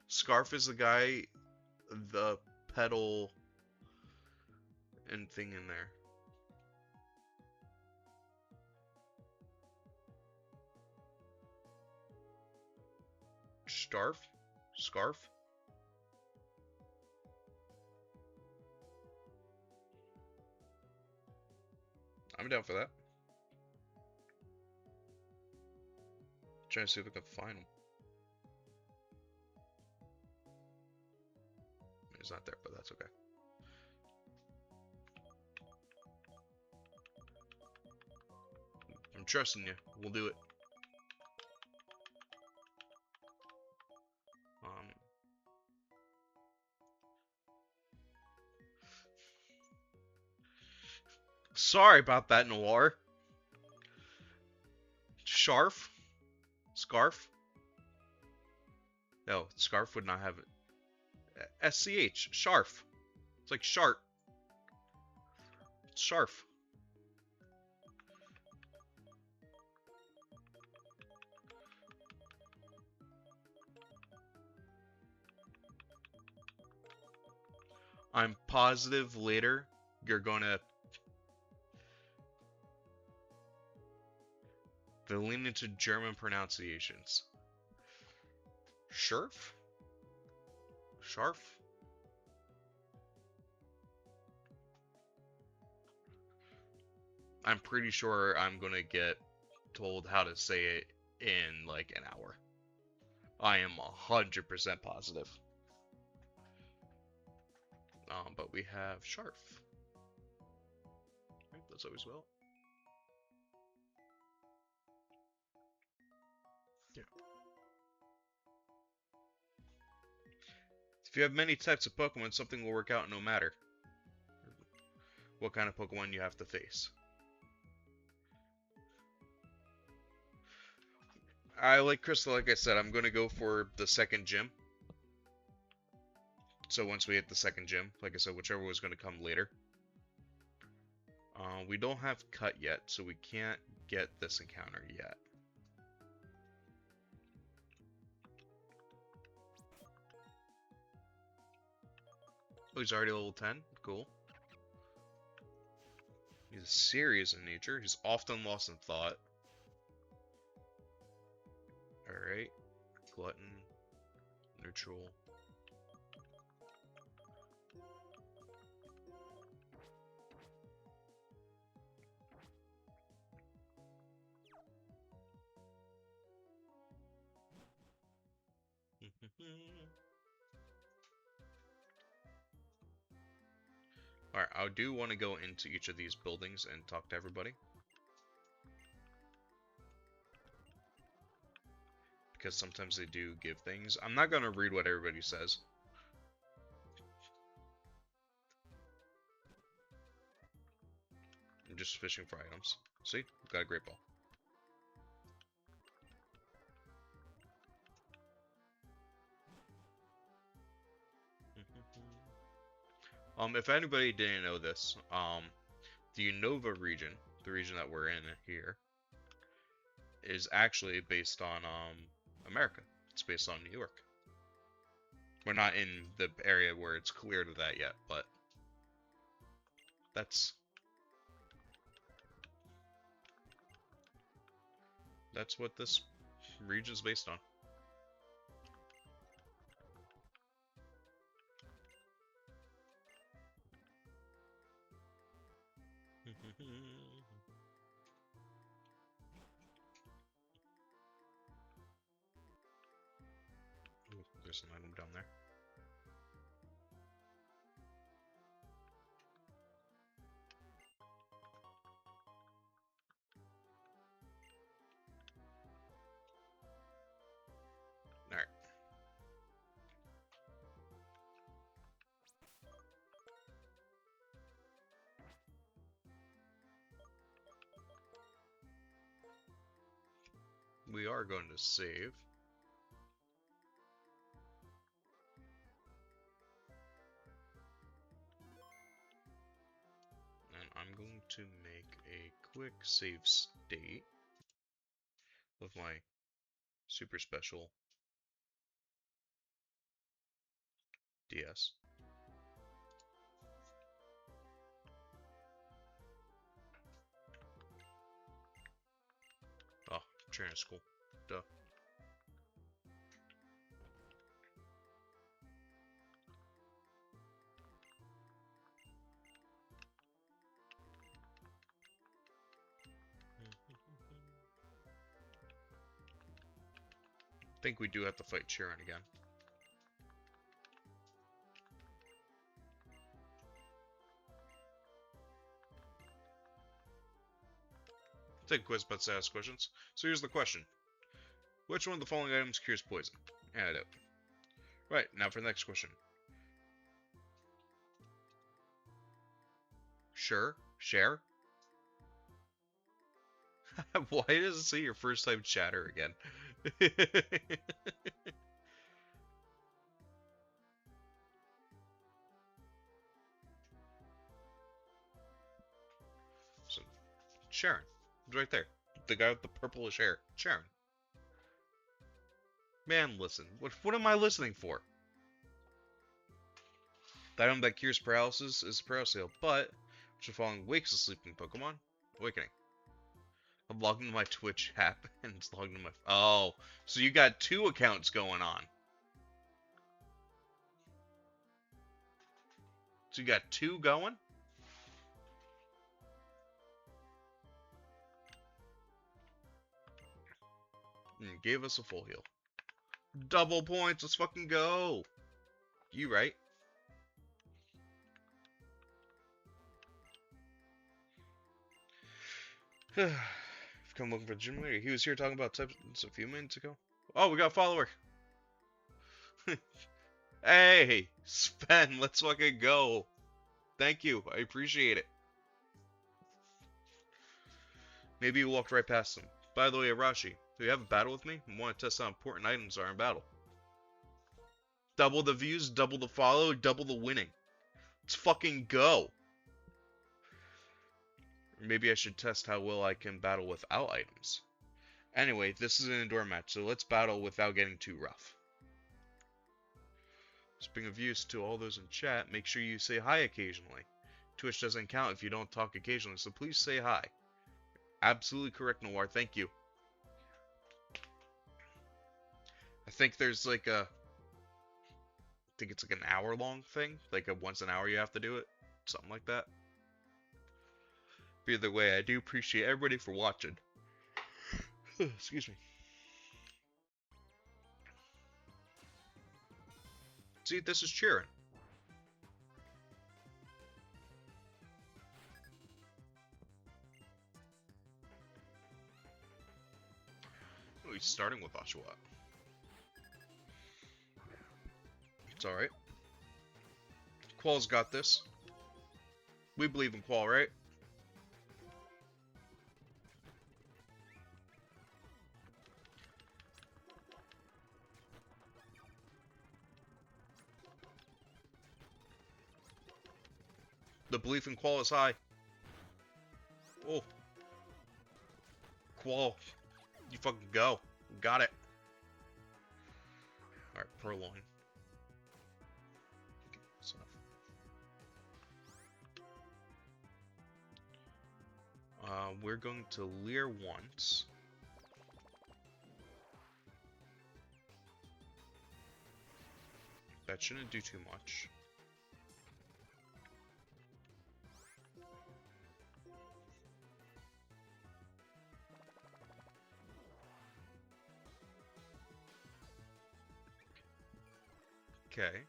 Scarf is the guy. The pedal anything in there. Scarf? I'm down for that. Trying to see if I can find him. He's not there, but that's okay. I'm trusting you. We'll do it. Sorry about that, Noir. Scarf? No, scarf would not have it. SCH. Scarf. It's like sharp. Scarf. I'm positive later you're gonna lean into German pronunciations. Sharf? Sharf? I'm pretty sure I'm gonna get told how to say it in like an hour. I am 100% positive. But we have Sharf. Right, that's always well. Yeah. If you have many types of Pokemon, something will work out no matter what kind of Pokemon you have to face. Like Crystal, like I said, I'm gonna go for the second gym. So once we hit the second gym, like I said, whichever was gonna come later. We don't have Cut yet, so we can't get this encounter yet. Oh, he's already level 10? Cool. He's serious in nature. He's often lost in thought. Alright. Glutton. Neutral. Alright, I do want to go into each of these buildings and talk to everybody. Because sometimes they do give things. I'm not going to read what everybody says. I'm just fishing for items. See? We've got a great ball. If anybody didn't know this, the Unova region, the region that we're in here, is actually based on America. It's based on New York. We're not in the area where it's clear to that yet, but that's what this region is based on. Ooh, there's an item down there. Alright. We are going to save. And I'm going to make a quick save state of my super special DS. Sharon is cool. Duh. I think we do have to fight Sharon again. Take a quiz about to ask questions. So here's the question. Which one of the following items cures poison? Antidote. Right, now for the next question. Sure. Share? Why does it say your first time chatter again? So, Sharon. It's right there. The guy with the purplish hair. Sharon. Man, listen. What am I listening for? The item that cures paralysis is paralysis heal, but which of the following wakes a sleeping Pokemon? Awakening. I'm logged into my Twitch app and it's logged into my... Oh, so you got two accounts going on. So you got two going? And gave us a full heal. Double points, let's fucking go. You right. Come looking for the gym leader. He was here talking about types a few minutes ago. Oh, we got a follower. Hey, Sven, let's fucking go. Thank you, I appreciate it. Maybe you walked right past him. By the way, Arashi, do you have a battle with me? I want to test how important items are in battle. Double the views, double the follow, double the winning. Let's fucking go. Maybe I should test how well I can battle without items. Anyway, this is an indoor match, so let's battle without getting too rough. Speaking of views, to all those in chat, make sure you say hi occasionally. Twitch doesn't count if you don't talk occasionally, so please say hi. Absolutely correct, Noir. Thank you. I think there's like a... I think it's like an hour-long thing. Like a once an hour you have to do it. Something like that. But either way, I do appreciate everybody for watching. Excuse me. See, this is cheering. Oh, he's starting with Oshawott. It's alright. Qual's got this. We believe in Qual, right? The belief in Qual is high. Oh. Qual. You fucking go. Got it. Alright, Purloin. That's enough. We're going to Leer once. That shouldn't do too much. Okay.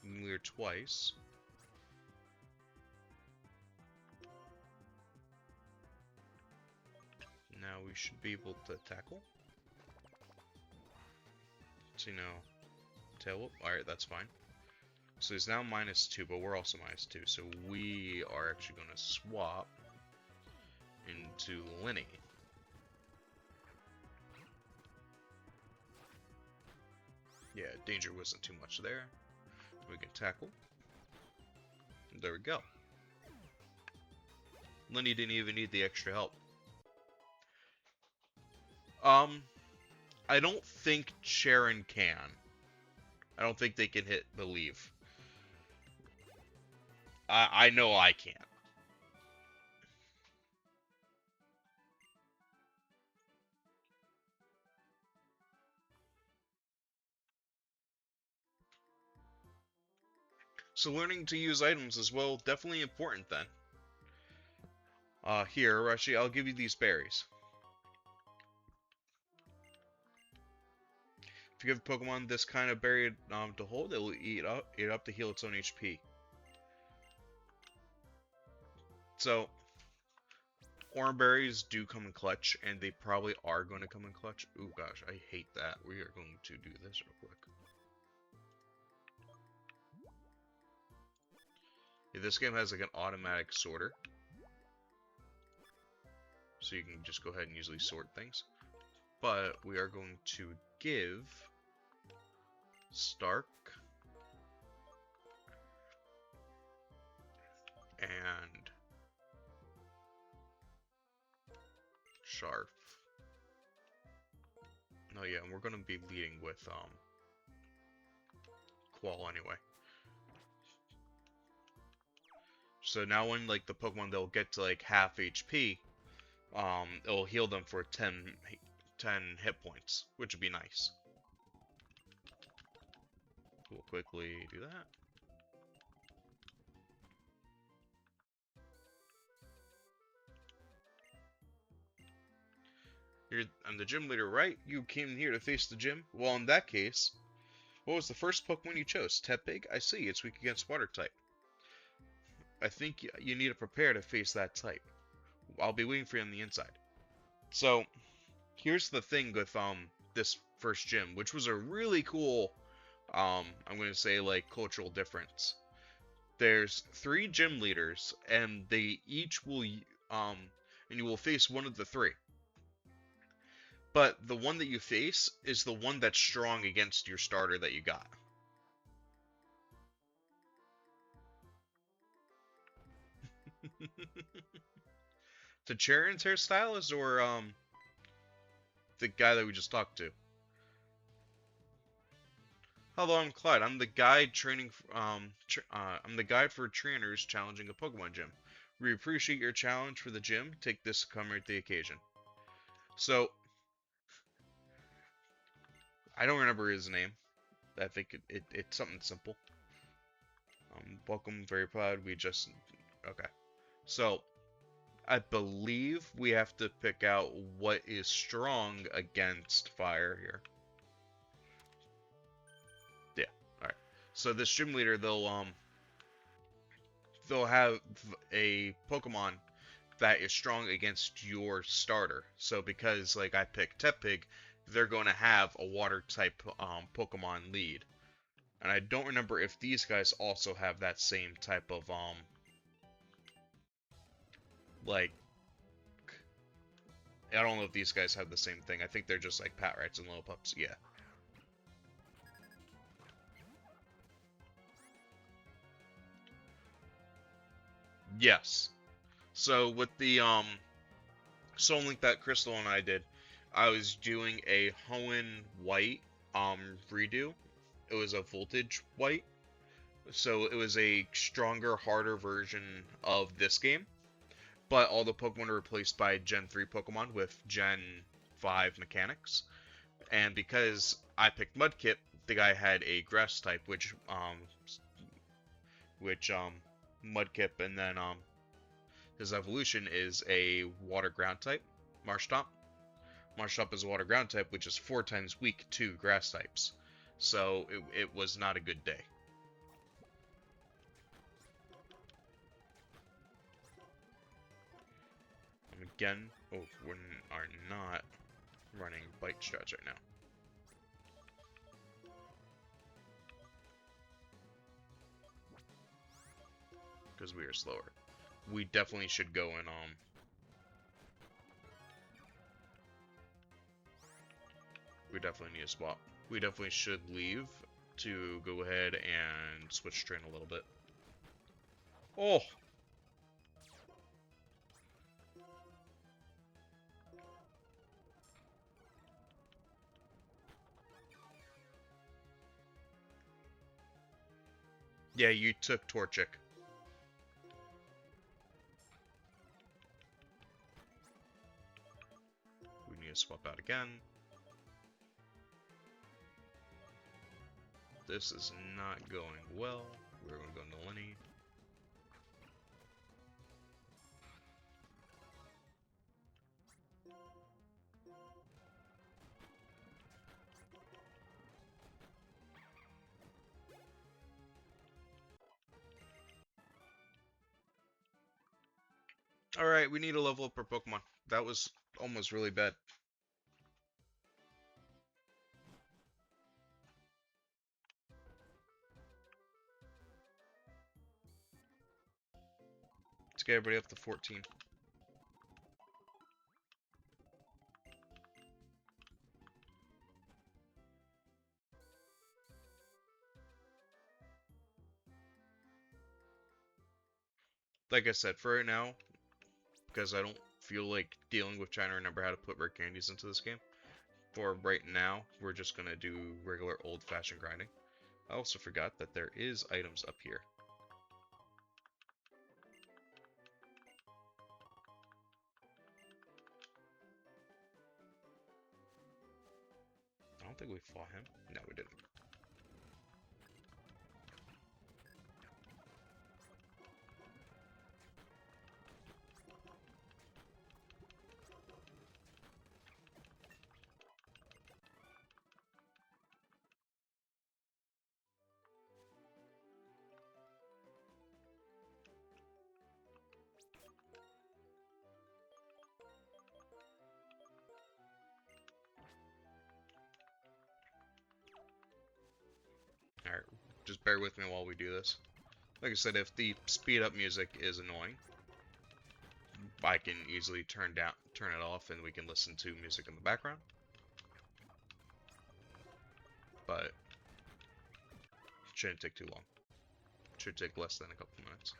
Leer twice. Now we should be able to tackle. So, you know, tail whoop. Alright, that's fine. So he's now -2, but we're also -2. So we are actually going to swap into Linny. Yeah, danger wasn't too much there. We can tackle. There we go. Linny didn't even need the extra help. I don't think Sharon can. I don't think they can hit Believe. I know I can't. So learning to use items as well, definitely important then. Here, actually, I'll give you these berries. If you give Pokemon this kind of berry to hold, it will eat up to heal its own HP. So, orange berries do come in clutch, and they probably are going to come in clutch. Ooh, gosh, I hate that. We are going to do this real quick. Yeah, this game has like an automatic sorter, so you can just go ahead and easily sort things. But we are going to give Stark and Sharp. Oh yeah, and we're gonna be leading with Qual anyway. So now when like the Pokemon they'll get to like half HP, it'll heal them for 10 hit points, which would be nice. We'll quickly do that. I'm the gym leader, right? You came here to face the gym? Well, in that case, what was the first Pokemon you chose? Tepig? I see, it's weak against water type. I think you need to prepare to face that type. I'll be waiting for you on the inside. So, here's the thing with this first gym, which was a really cool, I'm gonna say like cultural difference. There's 3 gym leaders, and they each will, and you will face one of the 3. But the one that you face is the one that's strong against your starter that you got. To Charon's hairstylist or the guy that we just talked to? Hello, I'm Clyde. I'm the guide training. I'm the guide for trainers challenging a Pokemon gym. We appreciate your challenge for the gym. Take this to commemorate the occasion. So, I don't remember his name. I think it's something simple. Welcome, very proud. We just okay. So, I believe we have to pick out what is strong against fire here. Yeah. All right. So this gym leader, they'll have a Pokemon that is strong against your starter. So because like I picked Tepig, they're going to have a water type Pokemon lead. And I don't remember if these guys also have that same type of like I don't know if these guys have the same thing. I think they're just like Pat Rats and Lillipups. Yeah. Yes. So with the Soul Link that Crystal and I did, I was doing a Hoenn White redo. It was a Voltage White. So it was a stronger, harder version of this game. But all the Pokemon are replaced by Gen 3 Pokemon with Gen 5 mechanics. And because I picked Mudkip, the guy had a Grass type, which Mudkip, and then his evolution is a Water Ground type, Marshtomp. Marshtomp is a Water Ground type, which is 4 times weak to Grass types. So it was not a good day. Again, we are not running Bite Strats right now. Because we are slower. We definitely should go in, we definitely need a swap. We definitely should leave to go ahead and switch train a little bit. Oh! Yeah, you took Torchic. We need to swap out again. This is not going well. We're gonna go to Lenny. Alright, we need a level up our Pokemon. That was almost really bad. Let's get everybody up to 14. Like I said, for right now, because I don't feel like dealing with trying to remember how to put rare candies into this game, for right now, we're just gonna do regular old-fashioned grinding. I also forgot that there is items up here. I don't think we fought him. No, we didn't. Alright, just bear with me while we do this. Like I said, if the speed up music is annoying, I can easily turn it off, and we can listen to music in the background. But it shouldn't take too long. It should take less than a couple minutes.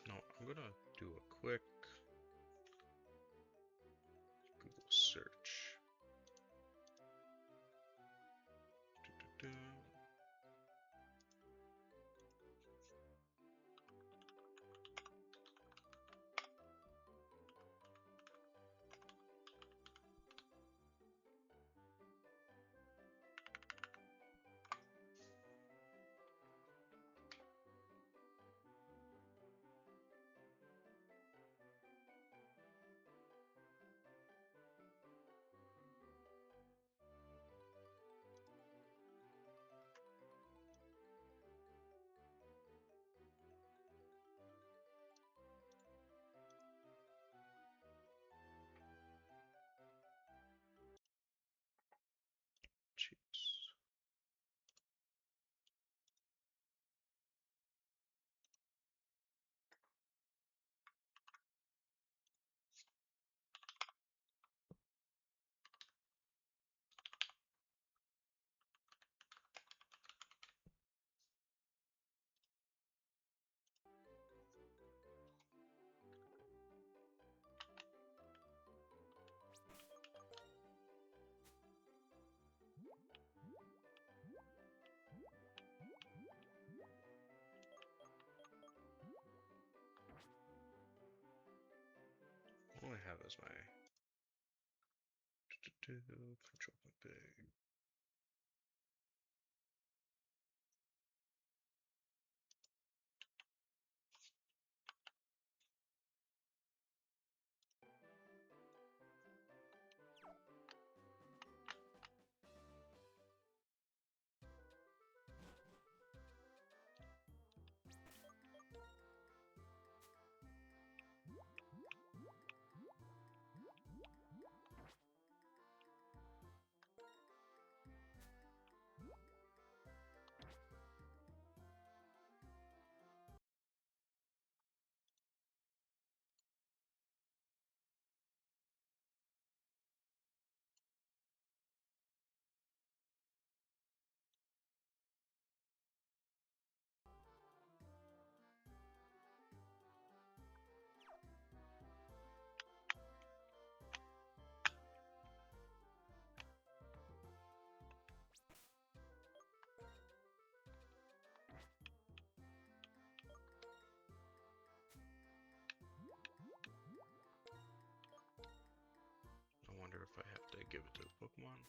No, I'm gonna do a quick Google search. Do-do-do. Jeez. What do I have as my control point big? give it to the Pokemon.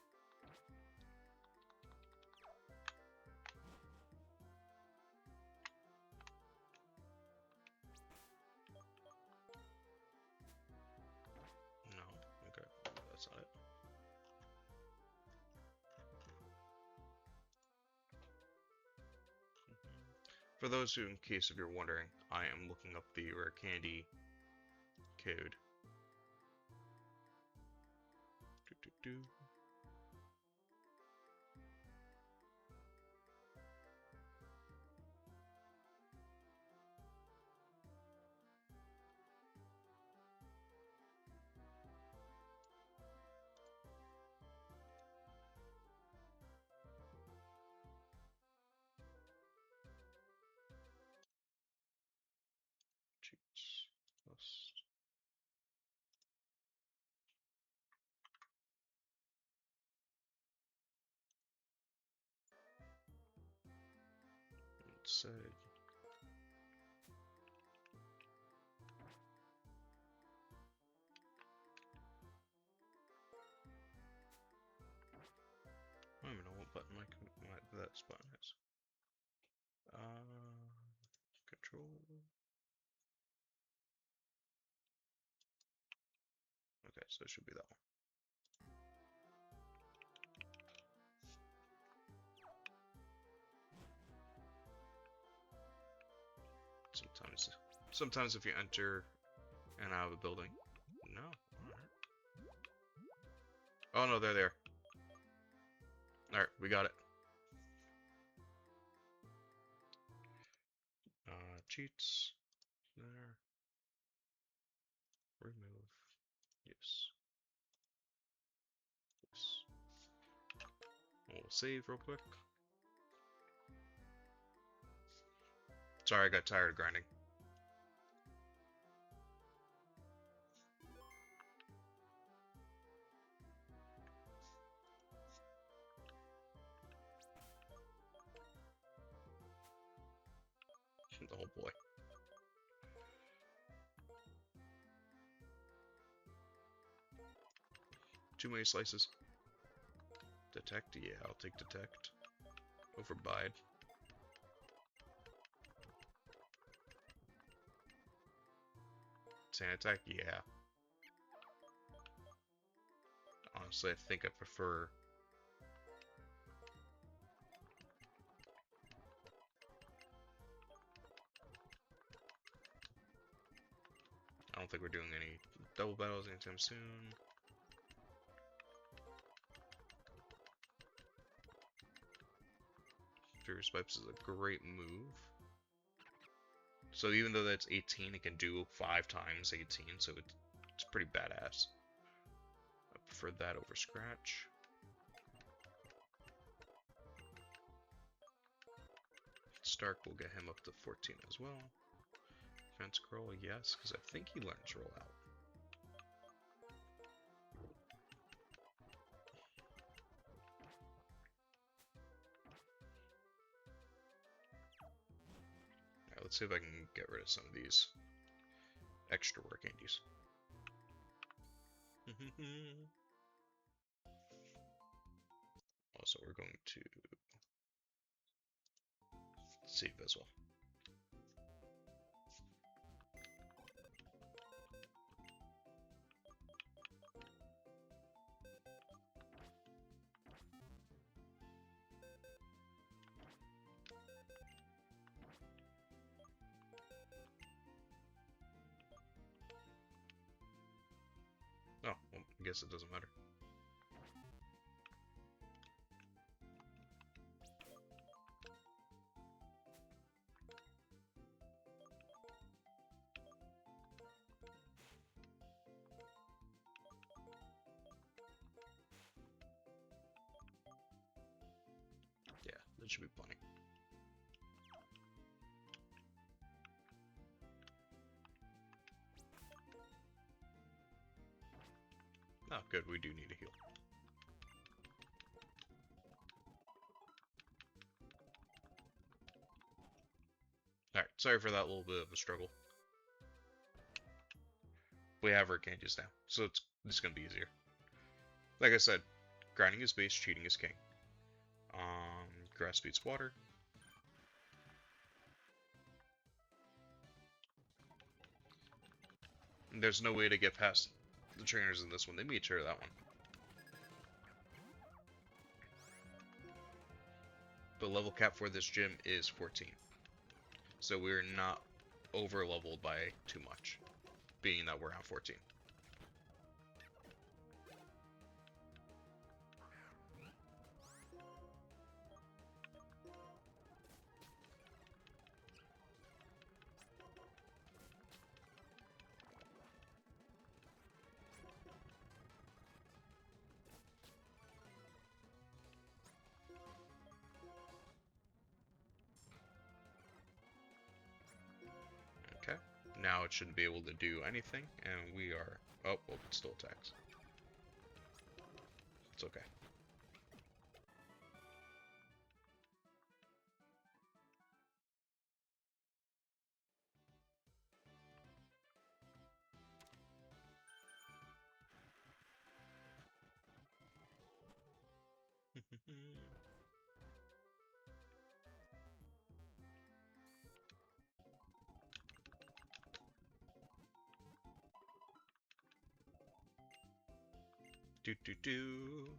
No, okay, that's not it. For those who, in case if you're wondering, I am looking up the rare candy code. Do. Cheats. List. It said. I don't even know what button that button is. Control. Okay, so it should be that one. Sometimes if you enter and out of a building, no. Alright. Oh no, they're there. Alright, we got it. Cheats. There. Remove. Yes. Yes. We'll save real quick. Sorry, I got tired of grinding. Oh boy. Too many slices. Detect? Yeah, I'll take detect. Over bide. Sand attack? Yeah. Honestly, I think I prefer... I don't think we're doing any double battles anytime soon. Furious Pipes is a great move. So even though that's 18, it can do 5 times 18, so it's pretty badass. I prefer that over Scratch. Stark will get him up to 14 as well. Fence Curl, yes, because I think he learns Roll Out. Alright, let's see if I can get rid of some of these extra rare candies. Also, we're going to save as well. Oh, well, I guess it doesn't matter. Yeah, that should be plenty. Oh, good, we do need a heal. Alright, sorry for that little bit of a struggle. We have our candies now, so it's gonna be easier. Like I said, grinding is base, cheating is king. Grass beats water. There's no way to get past the trainers in this one. They made sure of that one. The level cap for this gym is 14. So we're not over leveled by too much, being that we're on 14. Okay, now it shouldn't be able to do anything, and we are... Oh, well, it still attacks. It's okay. Do.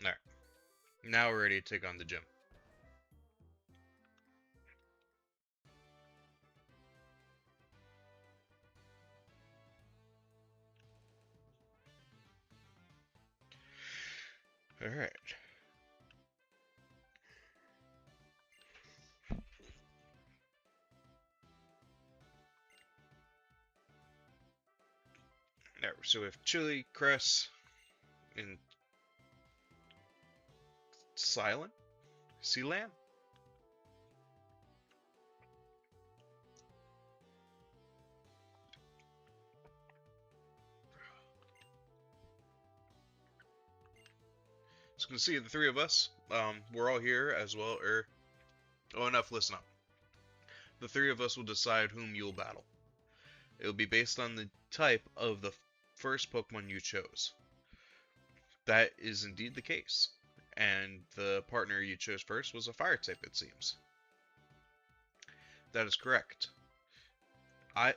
Alright. Now we're ready to take on the gym. Alright. There, so we have Chili, Cress, and Silent? Sealand? So you can see the three of us, we're all here as well, oh enough, listen up. The three of us will decide whom you'll battle. It will be based on the type of the first Pokemon you chose. That is indeed the case. And the partner you chose first was a fire type, it seems. That is correct.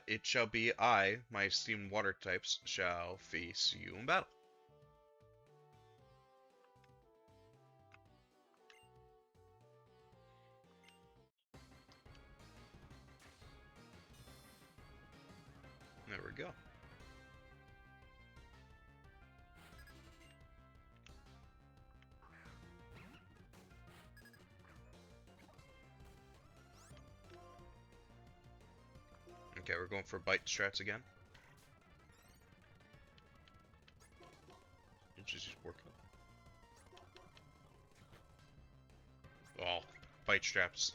It shall be my esteemed water types, shall face you in battle. There we go. Okay, we're going for bite strats again. Just work up. Oh, bite straps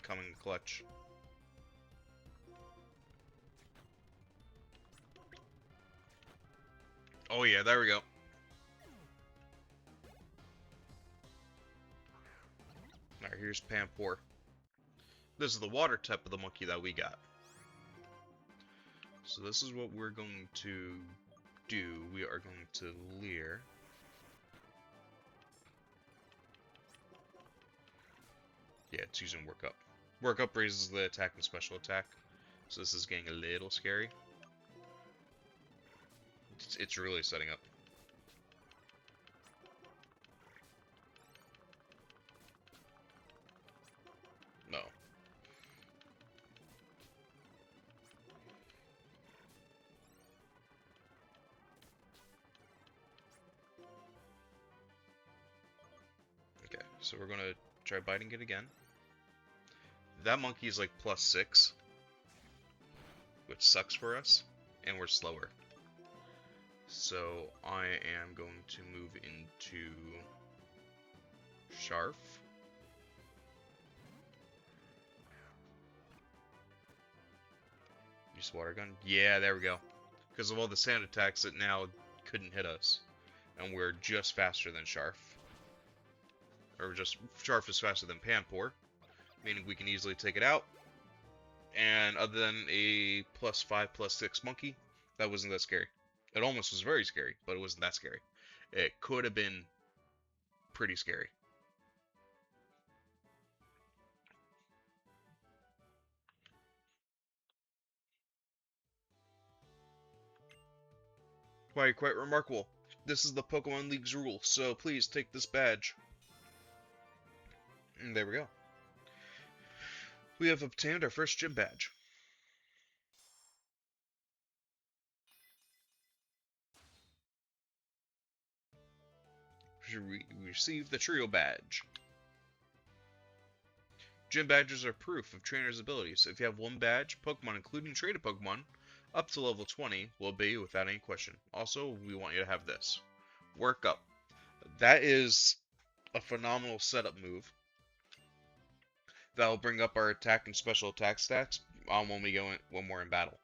coming clutch. Oh yeah, there we go. Alright, here's Pampor. This is the water type of the monkey that we got. So this is what we're going to do. We are going to Leer. Yeah, it's using Work Up. Work Up raises the attack and special attack. So this is getting a little scary. It's really setting up. No. Okay, so we're gonna try biting it again. That monkey is like +6, which sucks for us, and we're slower. So I am going to move into Sharf. Use water gun. Yeah, there we go. Because of all the sand attacks, it now couldn't hit us, and we're just faster than Sharf. Or just Sharf is faster than Pampor, meaning we can easily take it out. And other than a +5/+6 monkey, that wasn't that scary. It almost was very scary, but it wasn't that scary. It could have been pretty scary. Why, you're quite remarkable. This is the Pokemon League's rule, so please take this badge. And there we go. We have obtained our first gym badge. We receive the Trio badge. Gym badges are proof of trainers' abilities. If you have one badge, Pokemon, including traded Pokemon, up to level 20 will be without any question. Also, we want you to have this. Work up. That is a phenomenal setup move. That'll bring up our attack and special attack stats when we're in battle,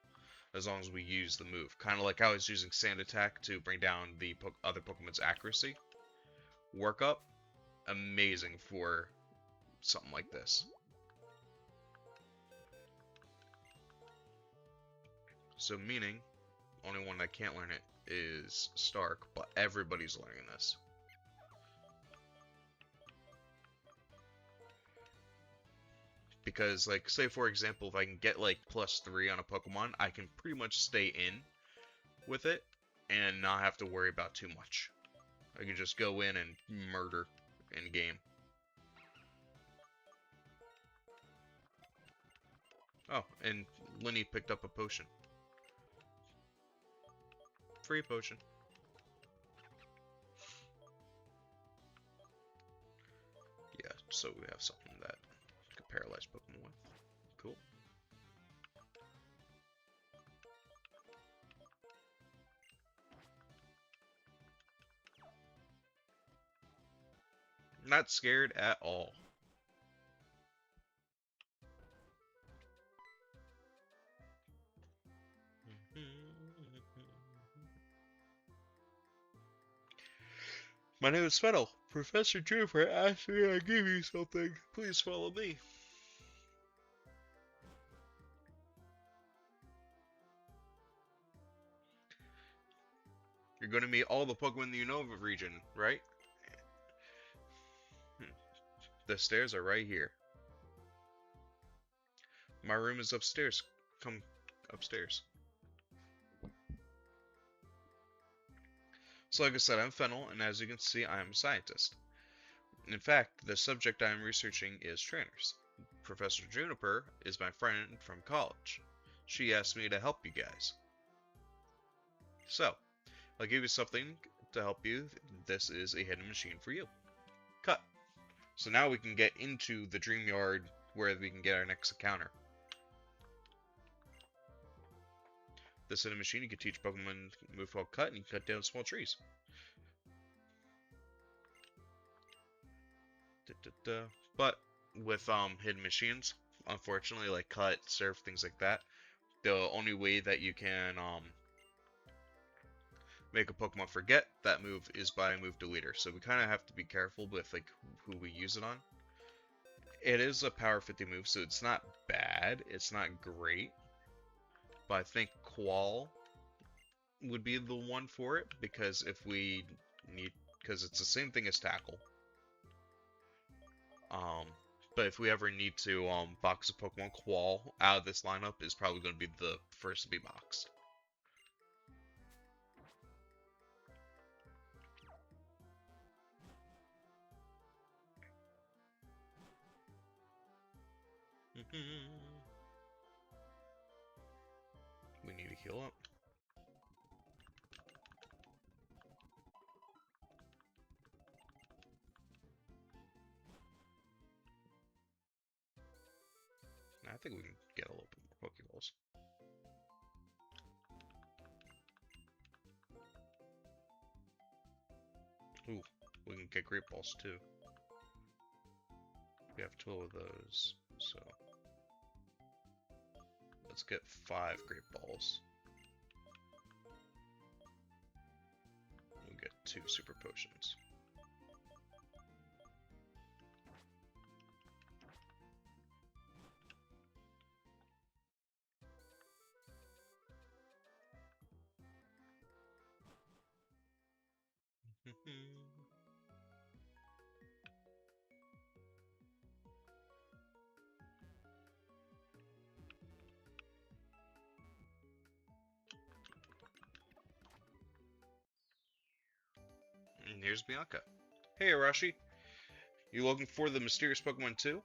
as long as we use the move. Kind of like how I was using Sand Attack to bring down the other Pokemon's accuracy. Work up, amazing for something like this. So meaning, only one that can't learn it is Stark, but everybody's learning this. Because, like, say for example, if I can get like +3 on a Pokemon, I can pretty much stay in with it and not have to worry about too much. I can just go in and murder in game. Oh, and Linny picked up a potion. Free potion. Yeah, so we have something that could paralyze Pokemon with. Cool. Not scared at all. My name is Fennel. Professor Juniper asked me to give you something. Please follow me. You're going to meet all the Pokemon in the Unova region, right? The stairs are right here. My room is upstairs. Come upstairs. So like I said, I'm Fennel, and as you can see, I am a scientist. In fact, the subject I am researching is trainers. Professor Juniper is my friend from college. She asked me to help you guys. So, I'll give you something to help you. This is a hidden machine for you. Cut. So now we can get into the Dream Yard where we can get our next encounter. This hidden machine, you can teach Pokemon a move called Cut, and you can cut down small trees. But with hidden machines, unfortunately, like Cut, Surf, things like that, the only way that you can make a Pokemon forget that move is by move deleter. So we kind of have to be careful with like who we use it on. It is a power 50 move, so it's not bad. It's not great. But I think Qual would be the one for it, because if we need, because it's the same thing as Tackle. But if we ever need to box a Pokemon, Qual out of this lineup is probably going to be the first to be boxed. We need to heal up. I think we can get a little bit more Pokeballs. Ooh, we can get Great Balls too. We have 12 of those, so let's get 5 Great Balls. We'll get 2 Super Potions. And here's Bianca. Hey Arashi, you looking for the mysterious Pokemon too?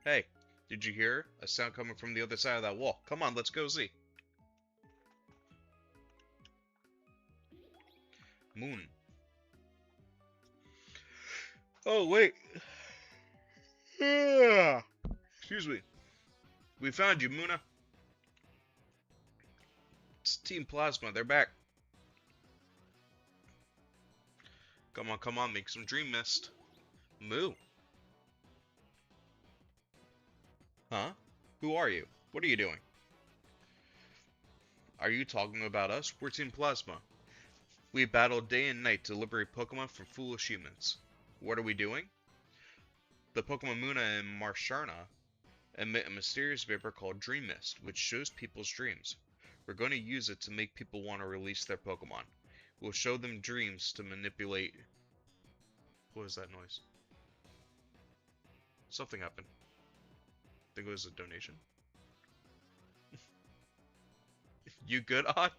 Hey, did you hear a sound coming from the other side of that wall? Come on, let's go see. Moon. Oh, wait. Excuse me. We found you, Muna. It's Team Plasma. They're back. Come on, make some Dream Mist. Moo. Huh? Who are you? What are you doing? Are you talking about us? We're Team Plasma. We battle day and night to liberate Pokemon from foolish humans. What are we doing? The Pokemon Muna and Marsharna emit a mysterious vapor called Dream Mist, which shows people's dreams. We're going to use it to make people want to release their Pokemon. We'll show them dreams to manipulate... What was that noise? Something happened. I think it was a donation. You good, Odd?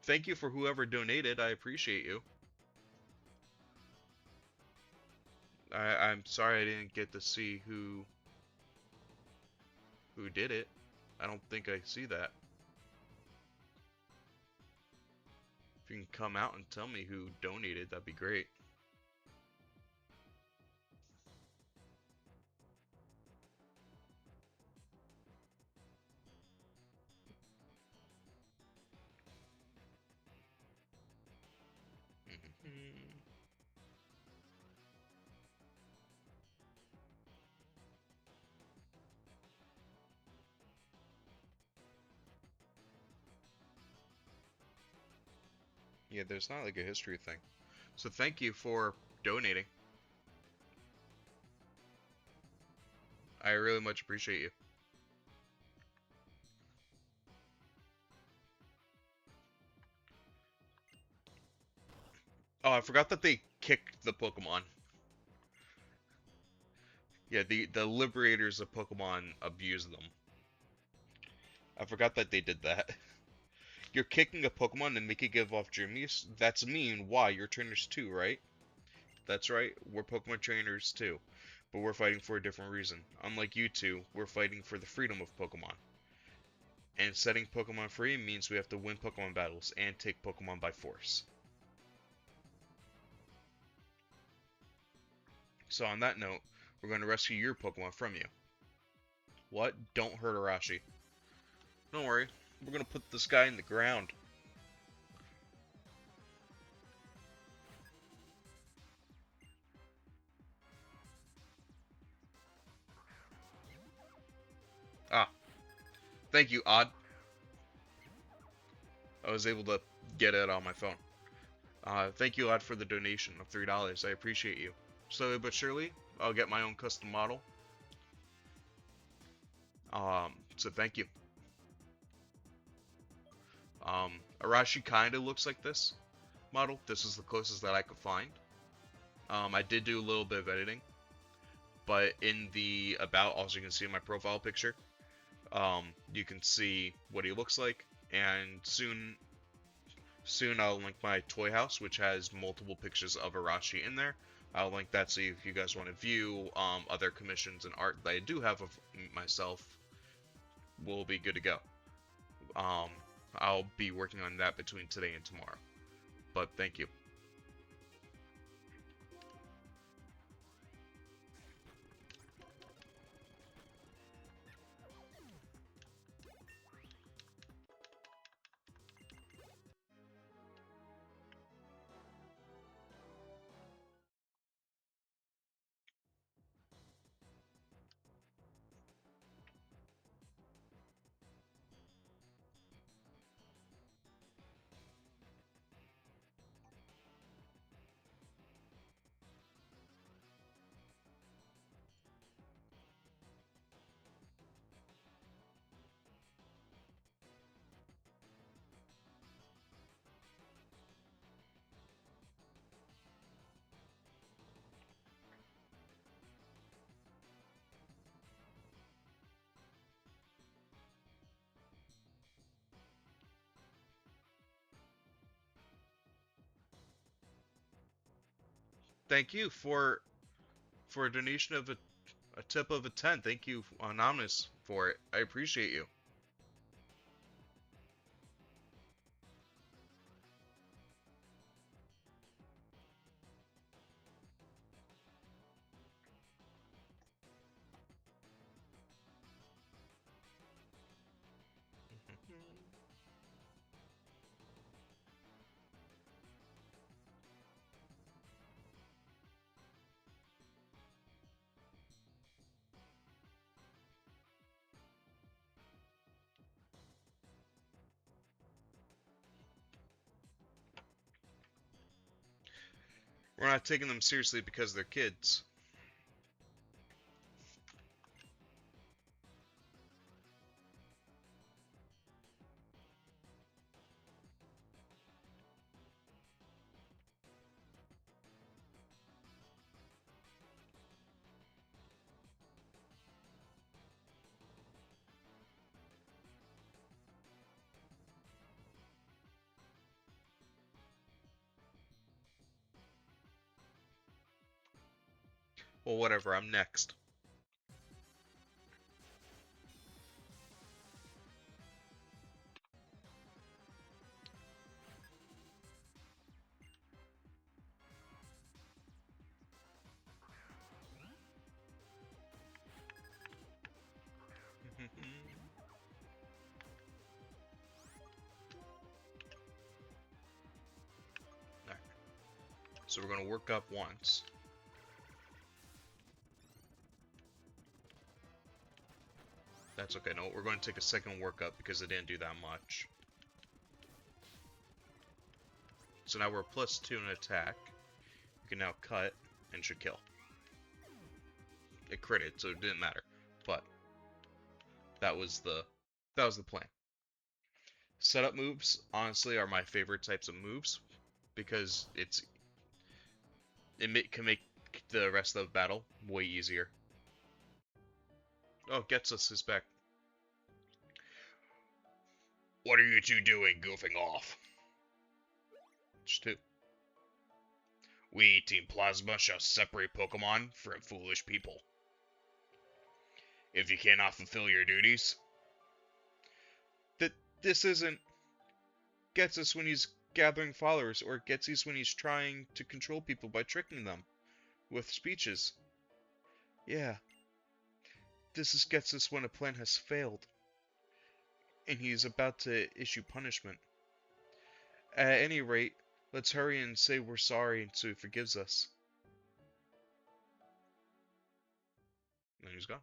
Thank you for whoever donated. I appreciate you. I'm sorry I didn't get to see who did it. I don't think I see that. If you can come out and tell me who donated, that'd be great. Yeah, there's not like a history thing. So thank you for donating. I really much appreciate you. Oh, I forgot that they kicked the Pokemon. Yeah, the liberators of Pokemon abuse them. I forgot that they did that. You're kicking a Pokemon and make it give off Dreamies? That's mean. Why? You're trainers too, right? That's right, we're Pokemon trainers too. But we're fighting for a different reason. Unlike you two, we're fighting for the freedom of Pokemon. And setting Pokemon free means we have to win Pokemon battles and take Pokemon by force. So on that note, we're going to rescue your Pokemon from you. What? Don't hurt Arashi. Don't worry, we're going to put this guy in the ground. Ah, thank you, Odd. I was able to get it on my phone. Thank you, Odd, for the donation of $3. I appreciate you. Slowly but surely, I'll get my own custom model. So thank you. Arashi kind of looks like this model. This is the closest that I could find. I did do a little bit of editing, but in the about, also you can see in my profile picture, you can see what he looks like, and soon I'll link my toy house, which has multiple pictures of Arashi in there. I'll link that so if you guys want to view other commissions and art that I do have of myself, we'll be good to go. I'll be working on that between today and tomorrow. But thank you. thank you for a donation of a tip of a 10. Thank you, Anonymous, for it. I appreciate you. We're not taking them seriously because they're kids. Well, whatever, I'm next. Alright. So we're going to work up once. That's okay. No, we're going to take a second workup because it didn't do that much. So now we're +2 in attack. We can now cut and should kill. It critted, so it didn't matter. But that was the plan. Setup moves, honestly, are my favorite types of moves because it can make the rest of the battle way easier. Oh, gets us his back. What are you two doing, goofing off? Just two. We, Team Plasma, shall separate Pokemon from foolish people. If you cannot fulfill your duties, this isn't Getsus when he's gathering followers, or Getsus when he's trying to control people by tricking them with speeches. Yeah, this is Getsus when a plan has failed, and he's about to issue punishment. At any rate, let's hurry and say we're sorry so he forgives us. And he's gone.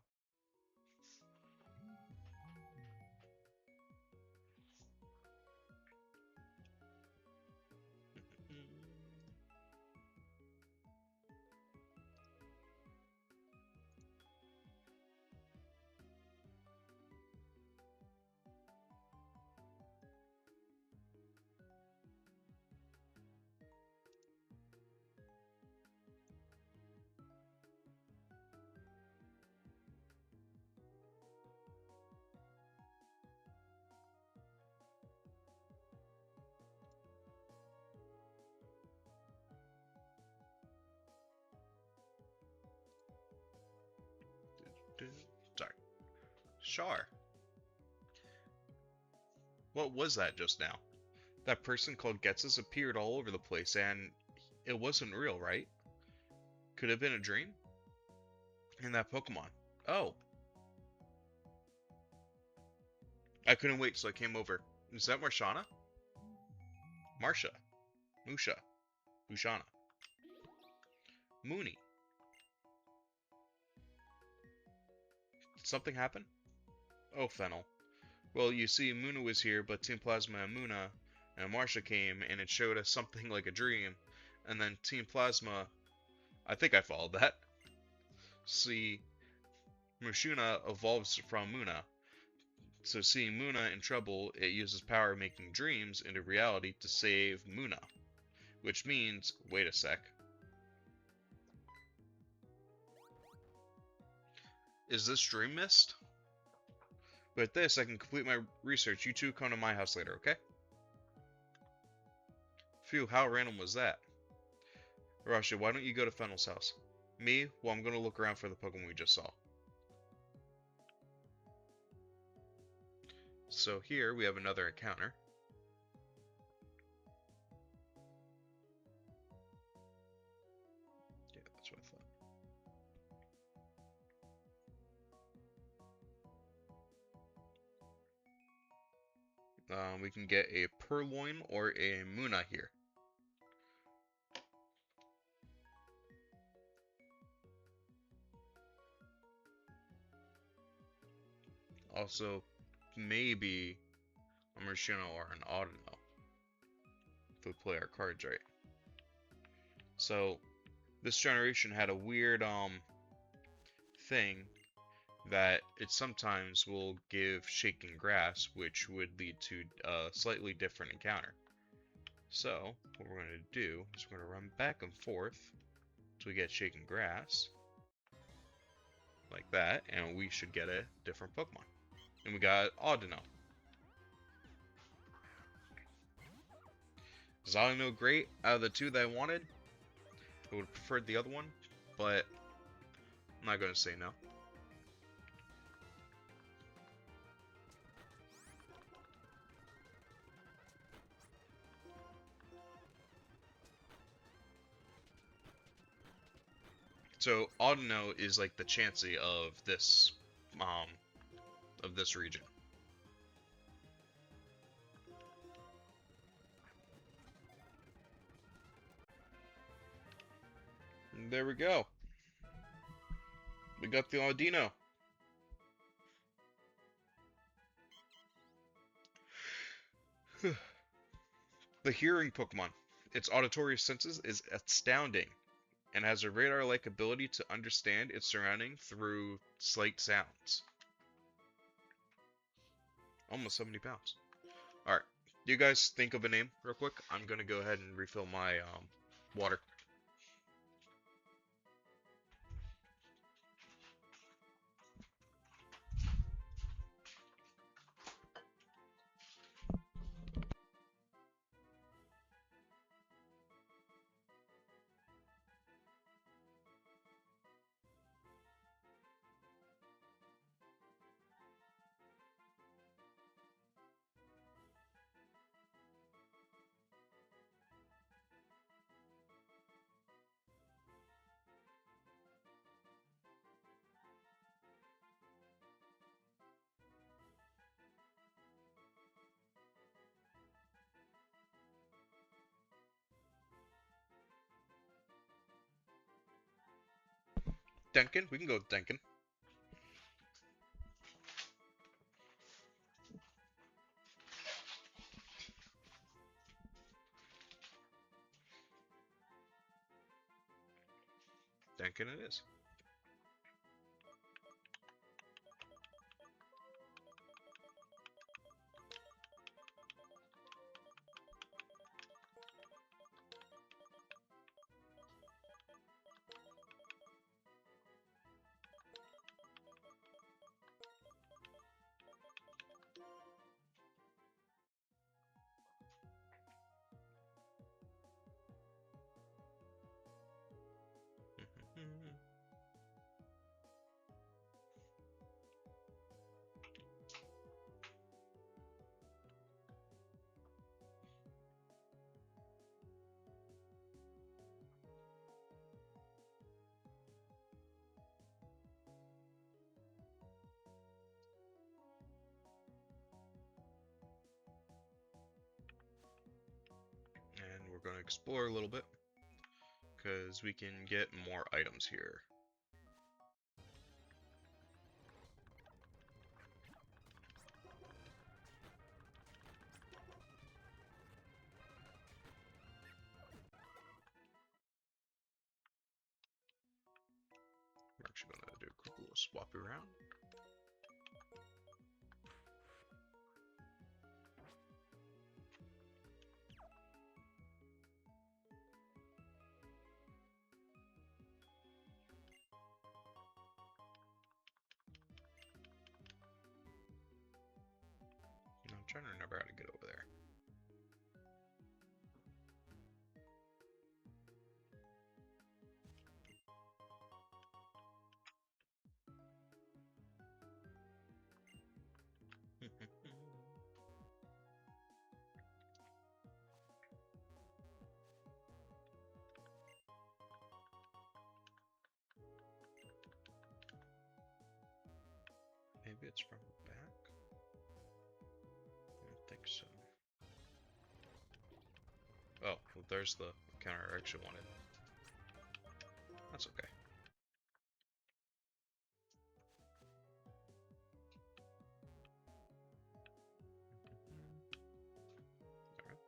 Sorry. Char. What was that just now? That person called Getsus appeared all over the place, and it wasn't real, right? Could it have been a dream? And that Pokemon. Oh. I couldn't wait, so I came over. Is that Marshana? Marsha. Musha. Bushana. Mooney. Did something happen? Oh, Fennel. Well, you see, Muna was here, but Team Plasma and Muna and Marsha came, and it showed us something like a dream. And then Team Plasma... I think I followed that. See, Mushuna evolves from Muna. So seeing Muna in trouble, it uses power making dreams into reality to save Muna. Which means... Wait a sec. Is this Dream Mist? With this, I can complete my research. You two come to my house later, okay? Phew, how random was that? Rashi, why don't you go to Fennel's house? Me? Well, I'm gonna look around for the Pokemon we just saw. So here we have another encounter. Yeah, that's what I thought. We can get a Purloin or a Muna here. Also, maybe a Murshino or an Audino, if we play our cards right. So, this generation had a weird, thing that it sometimes will give Shaking Grass, which would lead to a slightly different encounter. So, what we're going to do is we're going to run back and forth until we get Shaking Grass, like that, and we should get a different Pokemon. And we got Audino. Is Audino great? Out of the two that I wanted, I would have preferred the other one, but I'm not going to say no. So Audino is like the Chansey of this region. And there we go. We got the Audino. The hearing Pokemon. Its auditory senses is astounding and has a radar-like ability to understand its surrounding through slight sounds. Almost 70 pounds. Alright, you guys think of a name real quick? I'm gonna go ahead and refill my water. Denkin? We can go with Denkin. Denkin it is. And we're going to explore a little bit, because we can get more items here. We're actually going to do a quick little swap around. I'm trying to remember how to get over there. Maybe it's from the back? I don't think so. Oh, well, there's the counter I actually wanted. That's okay. Alright.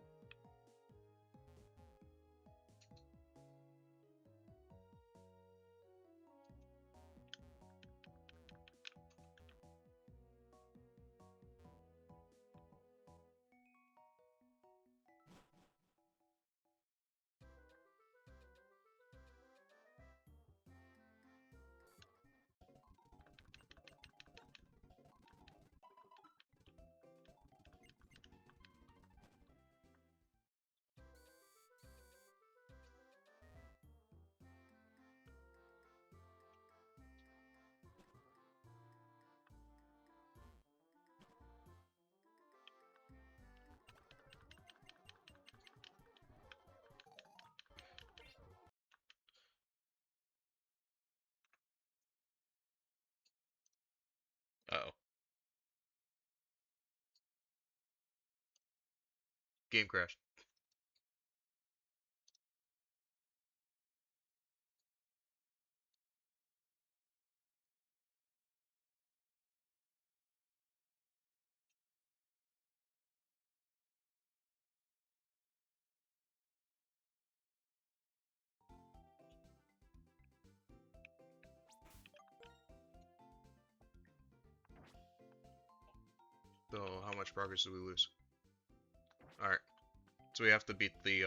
Uh-oh. Game crashed. So, how much progress did we lose? Alright. So we have to beat the,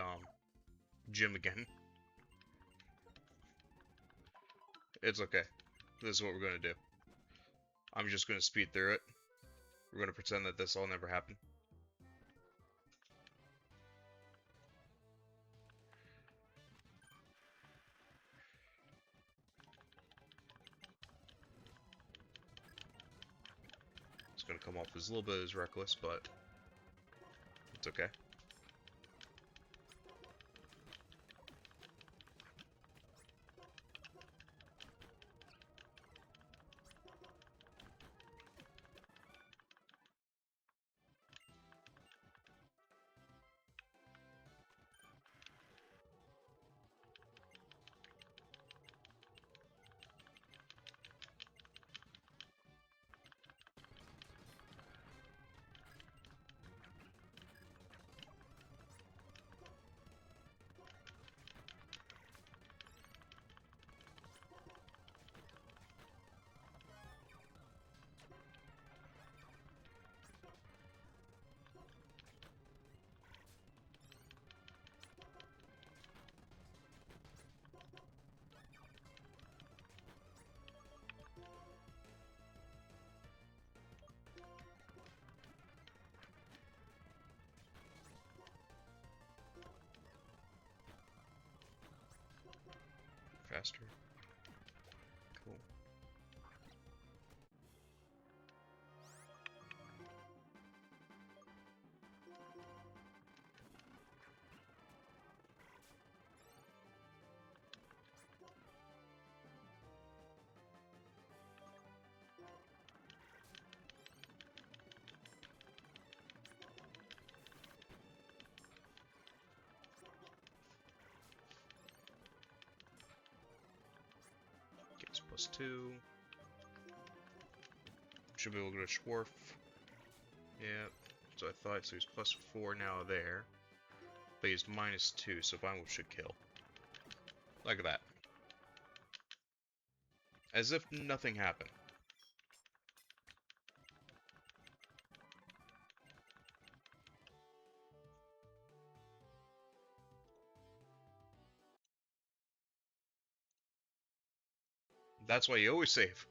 gym again. It's okay. This is what we're gonna do. I'm just gonna speed through it. We're gonna pretend that this all never happened. It's gonna come off as a little bit as reckless, but it's okay. Faster. Cool. Gets +2. Should be able to go to Schwarf. Yep. So I thought, so he's +4 now there. But he's -2, so Vinyl should kill. Look at that. As if nothing happened. That's why you always save.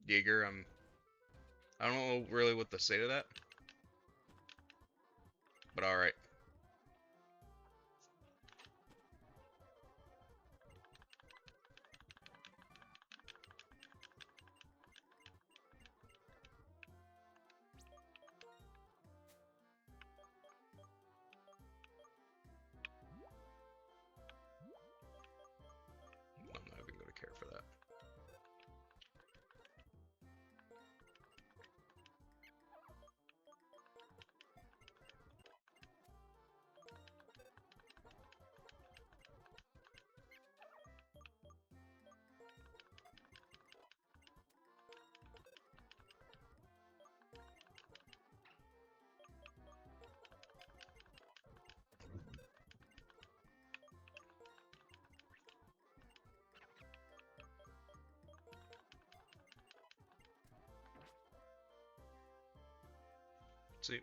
Jaeger, I don't know really what to say to that. But alright. See?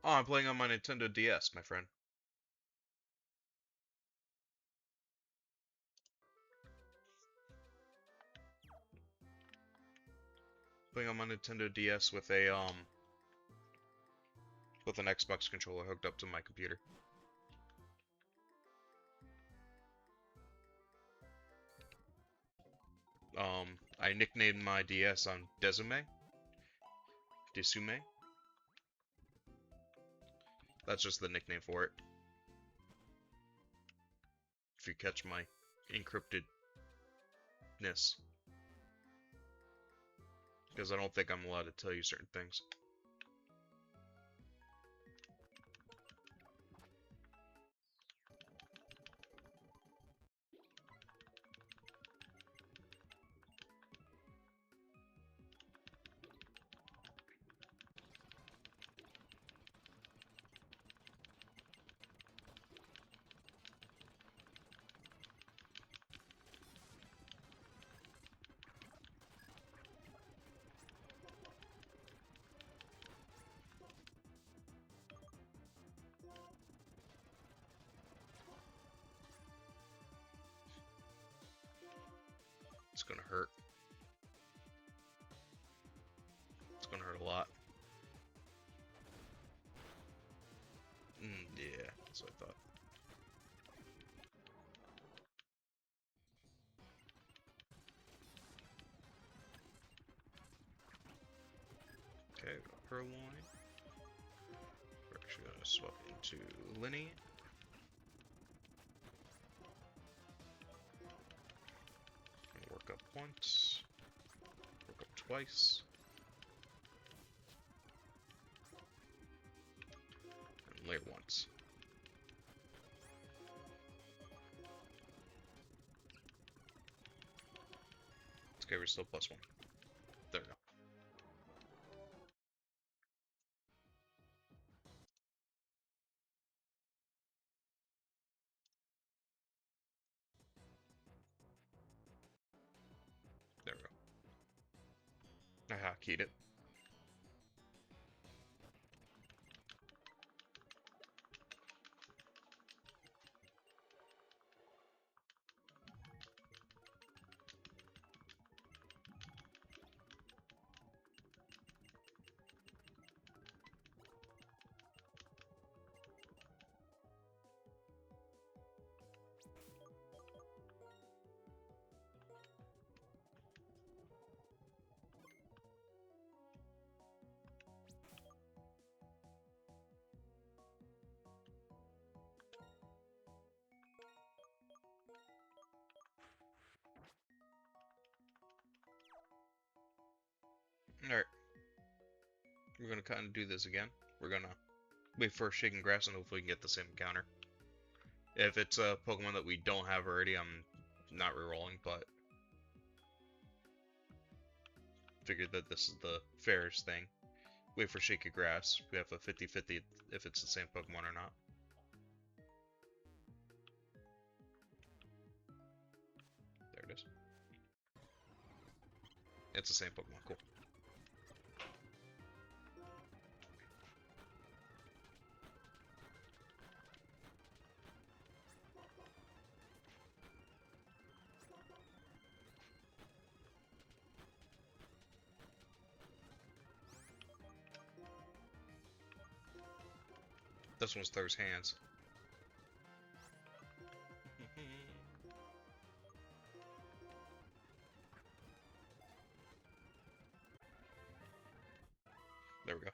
Oh, I'm playing on my Nintendo DS, my friend. Playing on my Nintendo DS with an Xbox controller hooked up to my computer. I nicknamed my DS on Desume. That's just the nickname for it. If you catch my encryptedness. Because I don't think I'm allowed to tell you certain things. It's gonna hurt. It's gonna hurt a lot. Yeah, that's what I thought. Okay, her line. We're actually gonna swap into Linny. Work up once. Work up twice. And layer once. It's okay, we're still +1. There we go. There we go. I keyed it. Alright. We're gonna kind of do this again. We're gonna wait for shaking grass and hopefully we can get the same encounter. If it's a Pokemon that we don't have already, I'm not rerolling, but figured that this is the fairest thing. Wait for shaky grass. We have a 50-50 if it's the same Pokemon or not. There it is. It's the same Pokemon. Cool. This one throws hands. There we go.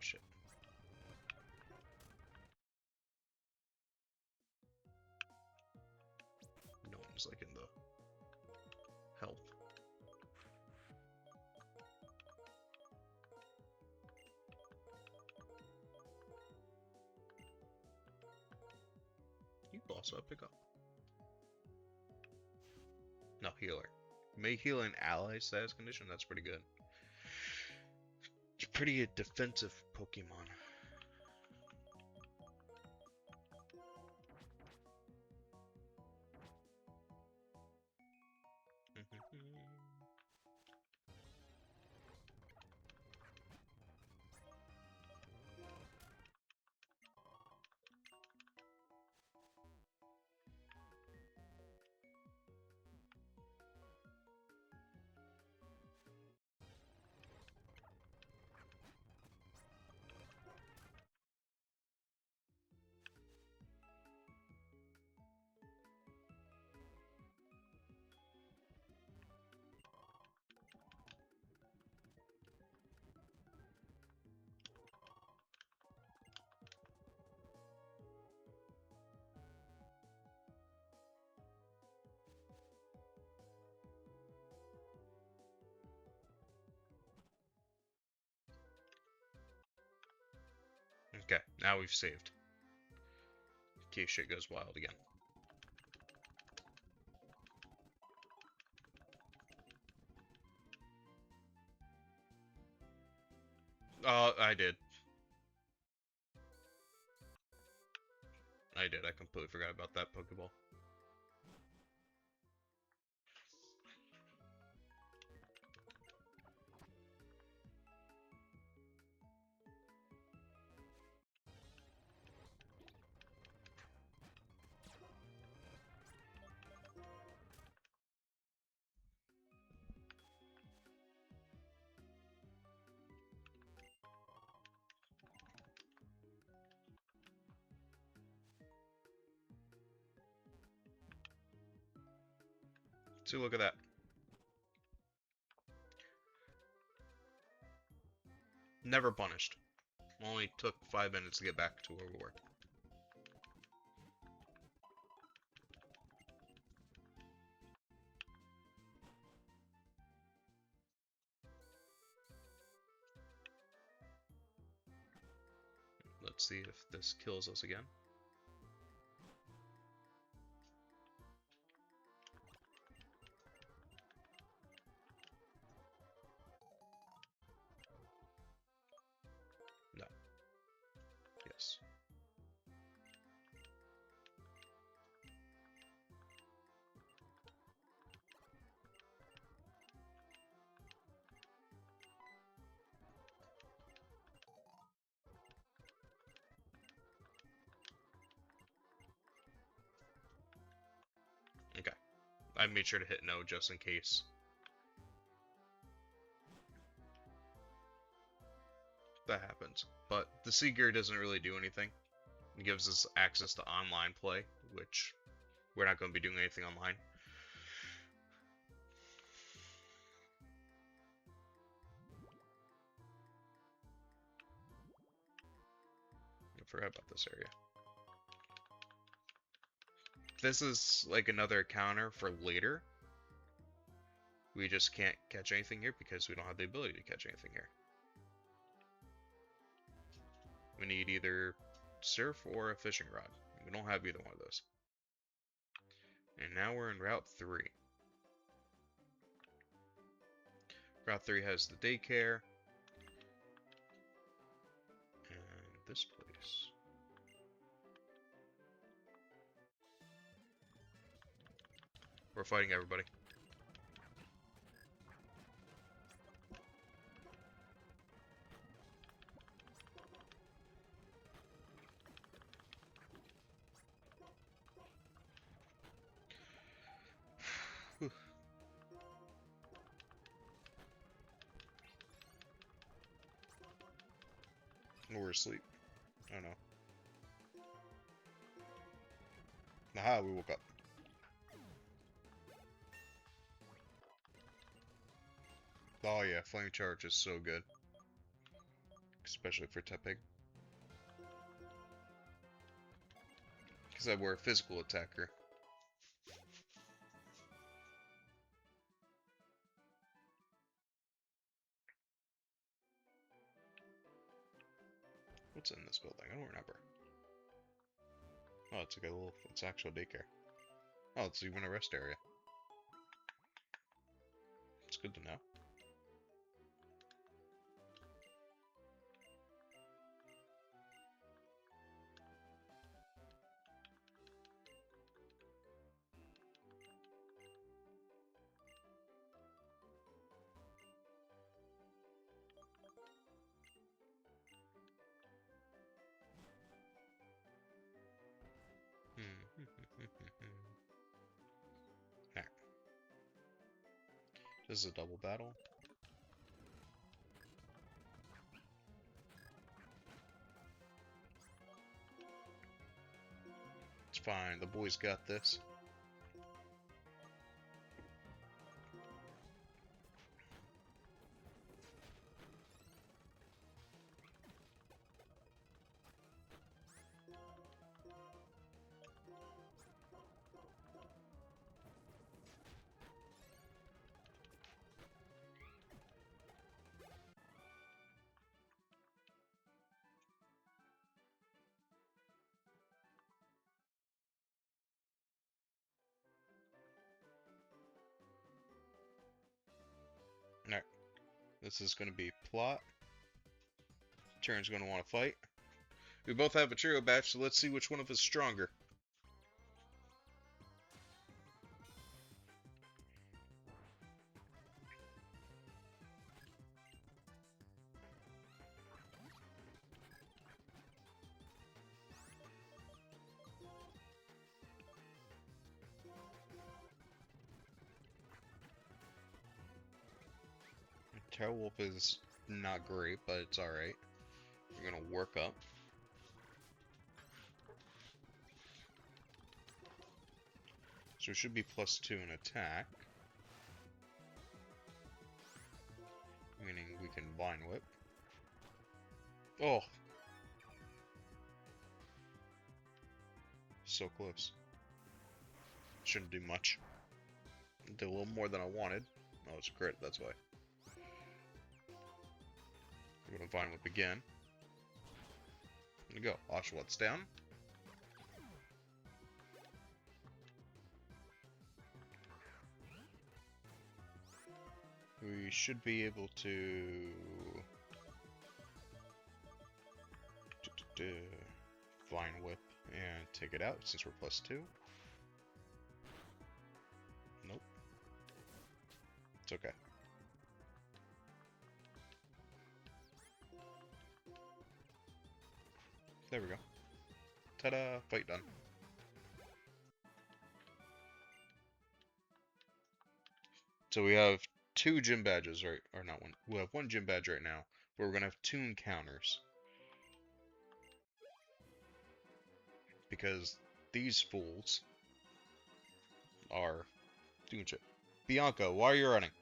shit. No one's like in the help. You also pick up. No, healer. May heal an ally status condition. That's pretty good. It's pretty defensive Pokemon. Okay, now we've saved. In case shit goes wild again. I did. I completely forgot about that Pokeball. See, look at that. Never punished. Only took 5 minutes to get back to where we were. Let's see if this kills us again. No. Yes. Okay. I made sure to hit no just in case. That happens. But the Sea Gear doesn't really do anything. It gives us access to online play, which we're not going to be doing anything online. I forgot about this area. This is like another counter for later. We just can't catch anything here because we don't have the ability to catch anything here. We need either surf or a fishing rod. We don't have either one of those. And now we're in Route 3. Route 3 has the daycare. And this place. We're fighting everybody. We're asleep. I don't know. Aha, we woke up. Oh yeah, Flame Charge is so good. especially for Tepig. Because I were a physical attacker. What's in this building? I don't remember. Oh, it's like a little, it's actual daycare. Oh, it's even a rest area. It's good to know. Alright. This is a double battle. It's fine, the boys got this. Alright. This is going to be plot. Turn's going to want to fight. We both have a trio batch, so let's see which one of us is stronger. Tailwolf is not great, but it's alright. We're gonna work up. So it should be +2 in attack. Meaning we can Vine Whip. Oh! So close. Shouldn't do much. Did a little more than I wanted. Oh, it's a crit, that's why. We're gonna Vine Whip again. There you go. Oshawtt's down. We should be able to Vine Whip and take it out since we're +2. Nope. It's okay. There we go. Ta-da! Fight done. So we have 2 gym badges, right? Or not one. We have 1 gym badge right now, but we're gonna have 2 encounters. Because these fools are doing shit. Bianca, why are you running?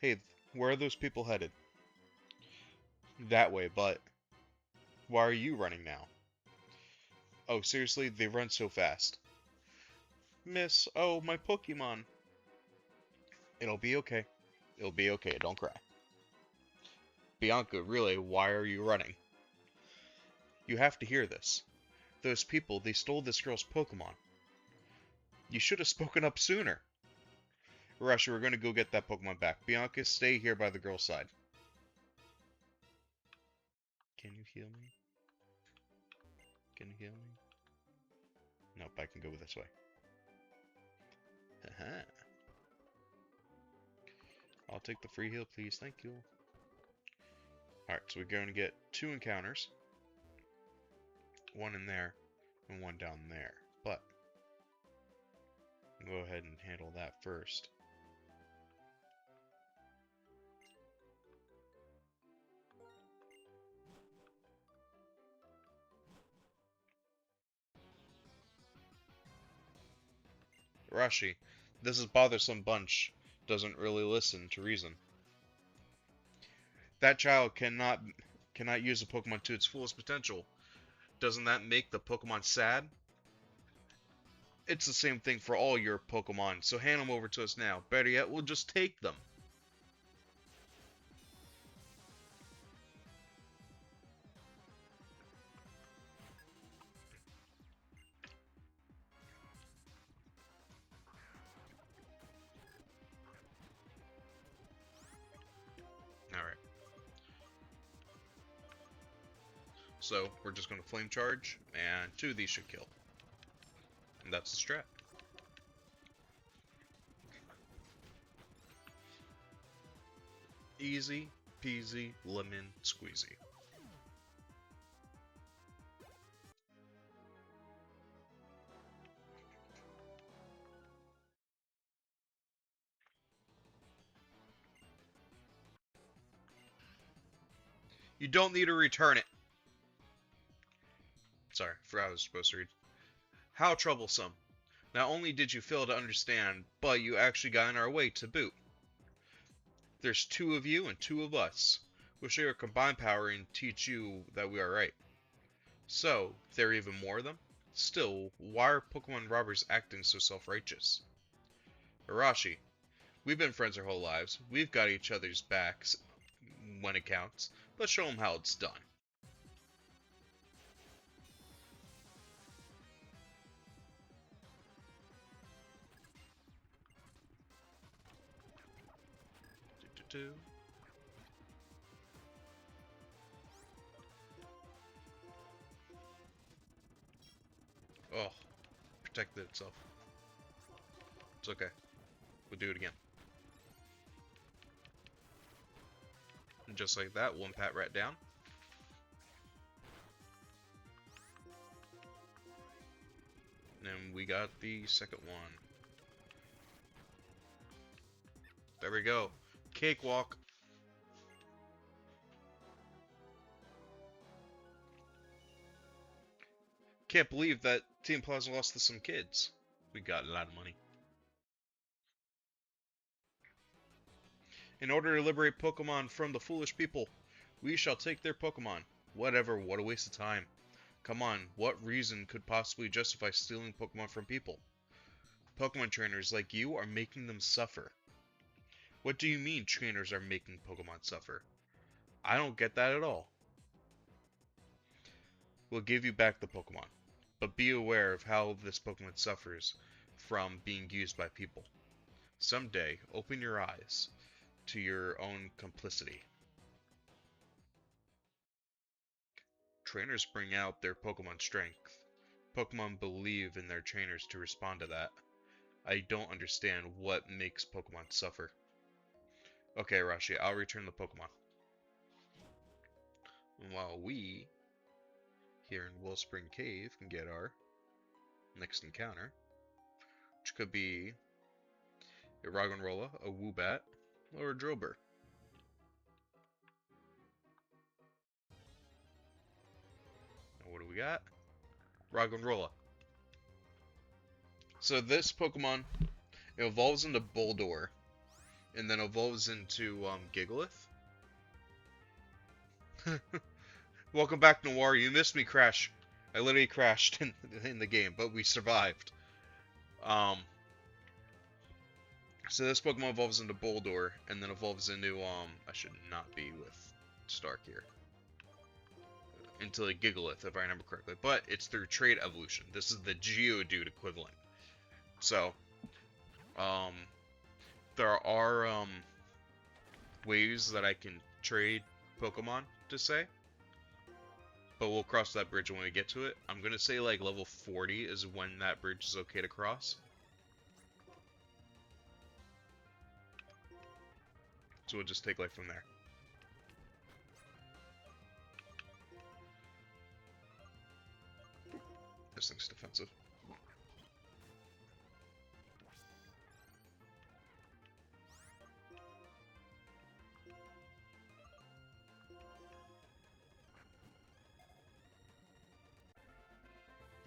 Hey, where are those people headed? That way, but why are you running now? Oh, seriously? They run so fast. Miss, oh, my Pokemon. It'll be okay. It'll be okay, don't cry. Bianca, really, why are you running? You have to hear this. Those people, they stole this girl's Pokemon. You should have spoken up sooner. Russia, we're gonna go get that Pokemon back. Bianca, stay here by the girl's side. Can you heal me? Can you heal me? Nope, I can go this way. Haha. I'll take the free heal, please. Thank you. Alright, so we're going to get 2 encounters. 1 in there, and 1 down there. But, go ahead and handle that first. Rashi, this is bothersome bunch. Doesn't really listen to reason. That child cannot use a Pokemon to its fullest potential. Doesn't that make the Pokemon sad? It's the same thing for all your Pokemon, so hand them over to us now. Better yet, we'll just take them. Alright. So, we're just going to Flame Charge, and 2 of these should kill. And that's the strat. Easy peasy lemon squeezy. You don't need to return it. Sorry, forgot I was supposed to read. How troublesome. Not only did you fail to understand, but you actually got in our way to boot. There's 2 of you and 2 of us. We'll share our combined power and teach you that we are right. So, there are even more of them? Still, why are Pokemon robbers acting so self-righteous? Arashi, we've been friends our whole lives. We've got each other's backs when it counts. Let's show them how it's done. Oh, protected itself. It's okay. We'll do it again. And just like that, 1 pat rat down. And we got the second one. There we go. Cakewalk. Can't believe that Team Plaza lost to some kids. We got a lot of money. In order to liberate Pokemon from the foolish people, we shall take their Pokemon. Whatever, what a waste of time. Come on, what reason could possibly justify stealing Pokemon from people? Pokemon trainers like you are making them suffer. What do you mean trainers are making Pokemon suffer? I don't get that at all. We'll give you back the Pokemon, but be aware of how this Pokemon suffers from being used by people. Someday, open your eyes to your own complicity. Trainers bring out their Pokemon strength. Pokemon believe in their trainers to respond to that. I don't understand what makes Pokemon suffer. Okay, Rashi, I'll return the Pokemon. While we, here in Wellspring Cave, can get our next encounter, which could be a Roggenrola, a Woobat, or a Drillbur. Now what do we got? Roggenrola. So this Pokemon, it evolves into Boldore, and then evolves into Gigalith. Welcome back, Noir. You missed me crash. I literally crashed in the game, but we survived. So this Pokemon evolves into Boldore, and then evolves into, I should not be with Stark here. Into a Gigalith, if I remember correctly. But it's through trait evolution. This is the Geodude equivalent. So, there are, ways that I can trade Pokemon, to say. But we'll cross that bridge when we get to it. I'm gonna say, like, level 40 is when that bridge is okay to cross. So we'll just take life from there. This thing's defensive.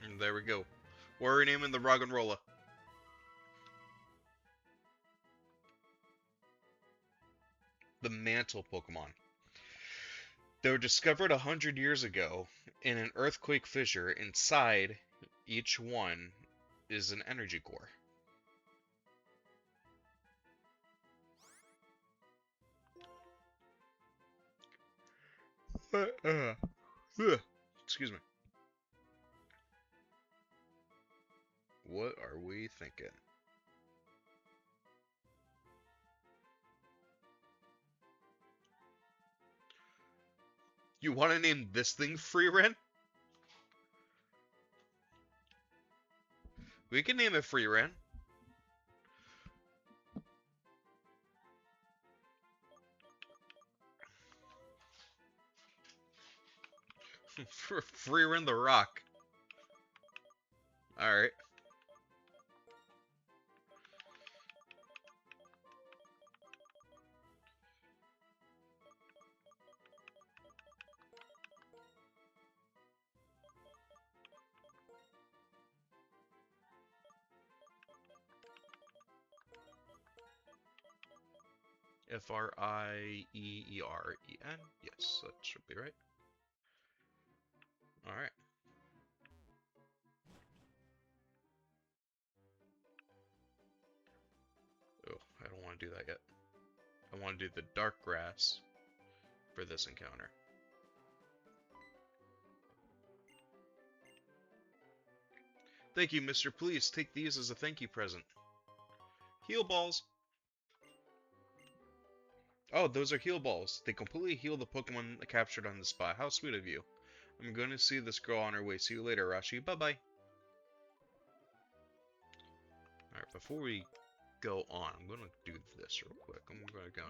And there we go. We're renaming the Roggenrola. The Mantle Pokemon. They were discovered 100 years ago in an earthquake fissure. Inside each one is an energy core. Excuse me. What are we thinking? You want to name this thing Free Ren? We can name it Free Ren. Free Ren the Rock. Alright. Frieeren. Yes, that should be right. Alright. Oh, I don't want to do that yet. I want to do the dark grass for this encounter. Thank you, Mr. Please take these as a thank you present. Heal balls. Oh, those are heal balls. They completely heal the Pokemon captured on the spot. How sweet of you. I'm going to see this girl on her way. See you later, Rashi. Bye-bye. Alright, before we go on, I'm going to do this real quick. I'm going to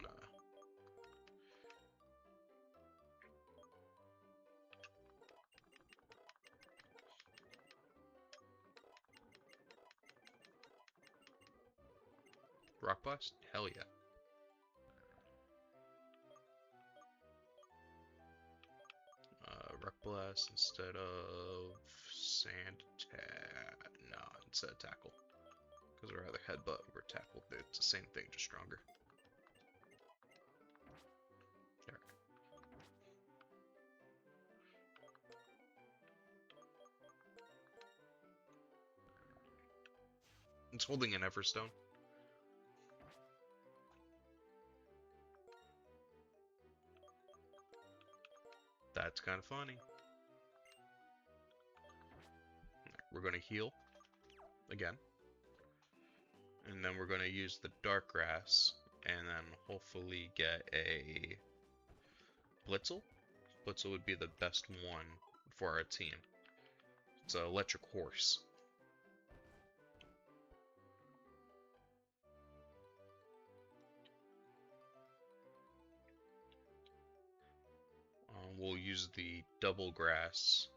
Rock Blast? Hell yeah. Rock Blast instead of Sand No, instead of Tackle. Because we're either Headbutt or Tackle. It's the same thing, just stronger. There. It's holding an Everstone. That's kind of funny. We're going to heal again. And then we're going to use the Dark Grass and then hopefully get a Blitzel. Blitzel would be the best one for our team. It's an electric horse. We'll use the double grass.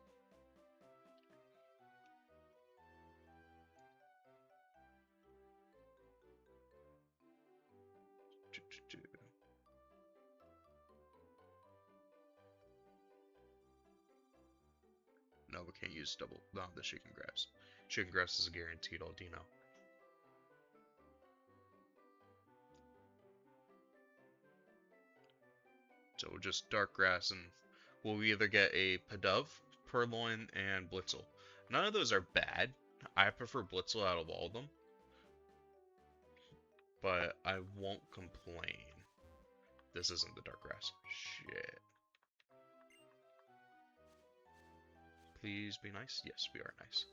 No, we can't use double. Not the shaken grass. Shaken grass is a guaranteed Aldino. So we'll just dark grass and we'll either get a Pidove, Purloin, and Blitzel. None of those are bad. I prefer Blitzel out of all of them. But I won't complain. This isn't the dark grass. Shit. Please be nice. Yes, we are nice.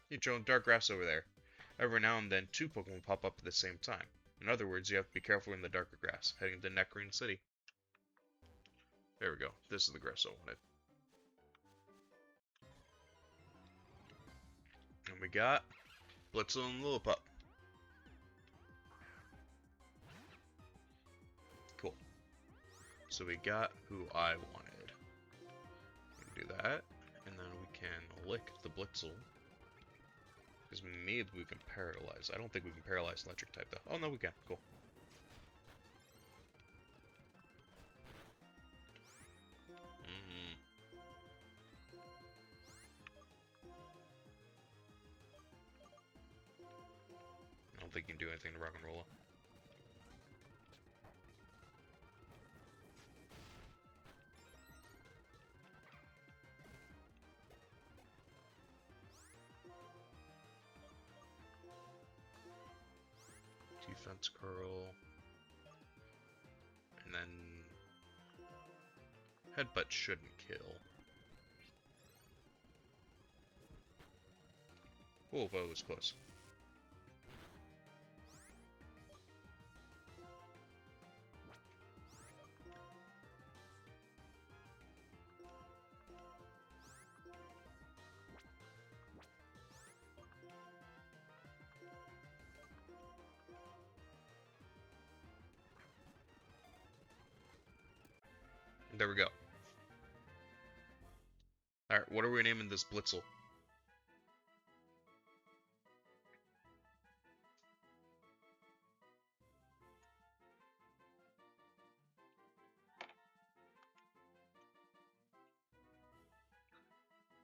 You drone dark grass over there. Every now and then, two Pokemon pop up at the same time. In other words, you have to be careful in the darker grass, heading to Nectarine City. There we go. This is the grass I wanted. And we got Blitzel and Lillipup. Cool. So we got who I wanted. Do that, and then we can lick the Blitzel. Because maybe we can paralyze. I don't think we can paralyze electric type though. Oh no, we can. Cool. I don't think you can do anything to Rock and Roll. defense curl, and then headbutt shouldn't kill. Oh, but it was close. There we go. Alright, what are we naming this Blitzel?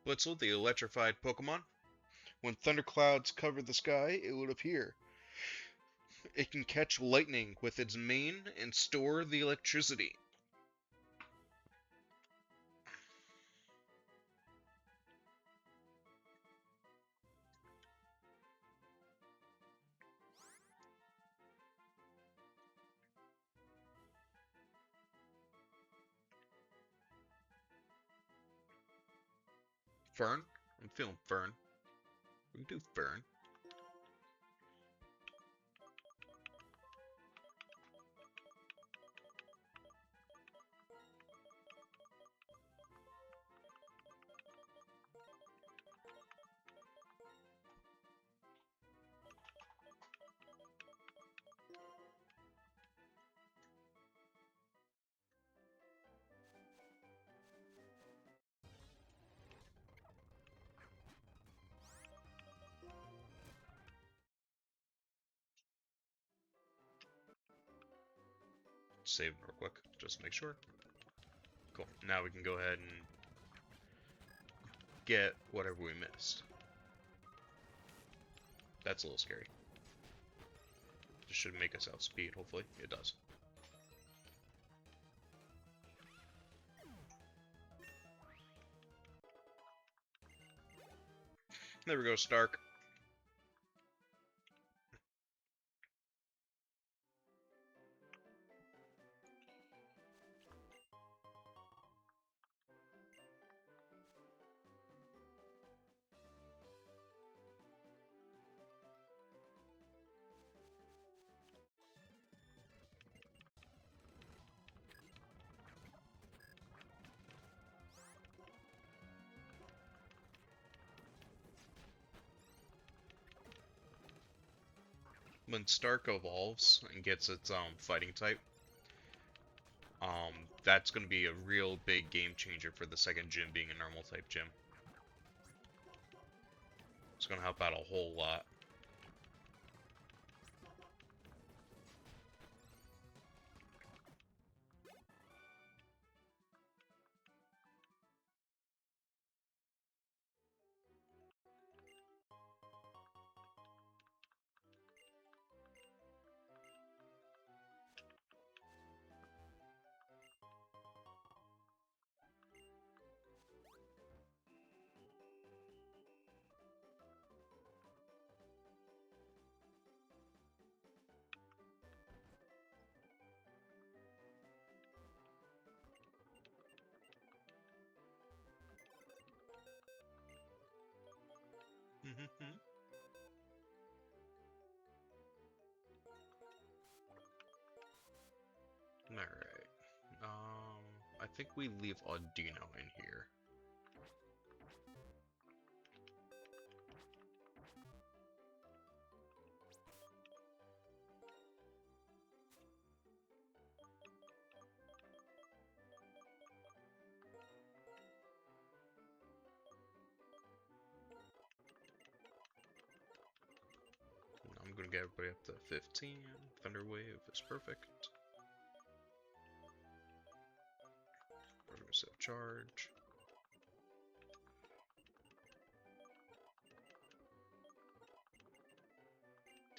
Blitzel, the electrified Pokemon. When thunderclouds cover the sky, it will appear. It can catch lightning with its mane and store the electricity. Fern? I'm feeling Fern. We can do Fern. Save real quick, just to make sure. Cool. Now we can go ahead and get whatever we missed. That's a little scary. This should make us outspeed, hopefully. It does. There we go, Stark. When Stark evolves and gets its fighting type, that's going to be a real big game changer for the second gym being a normal type gym. It's going to help out a whole lot. Alright. I think we leave Audino in here. I'm gonna get everybody up to 15. Thunder Wave is perfect. Progressive charge.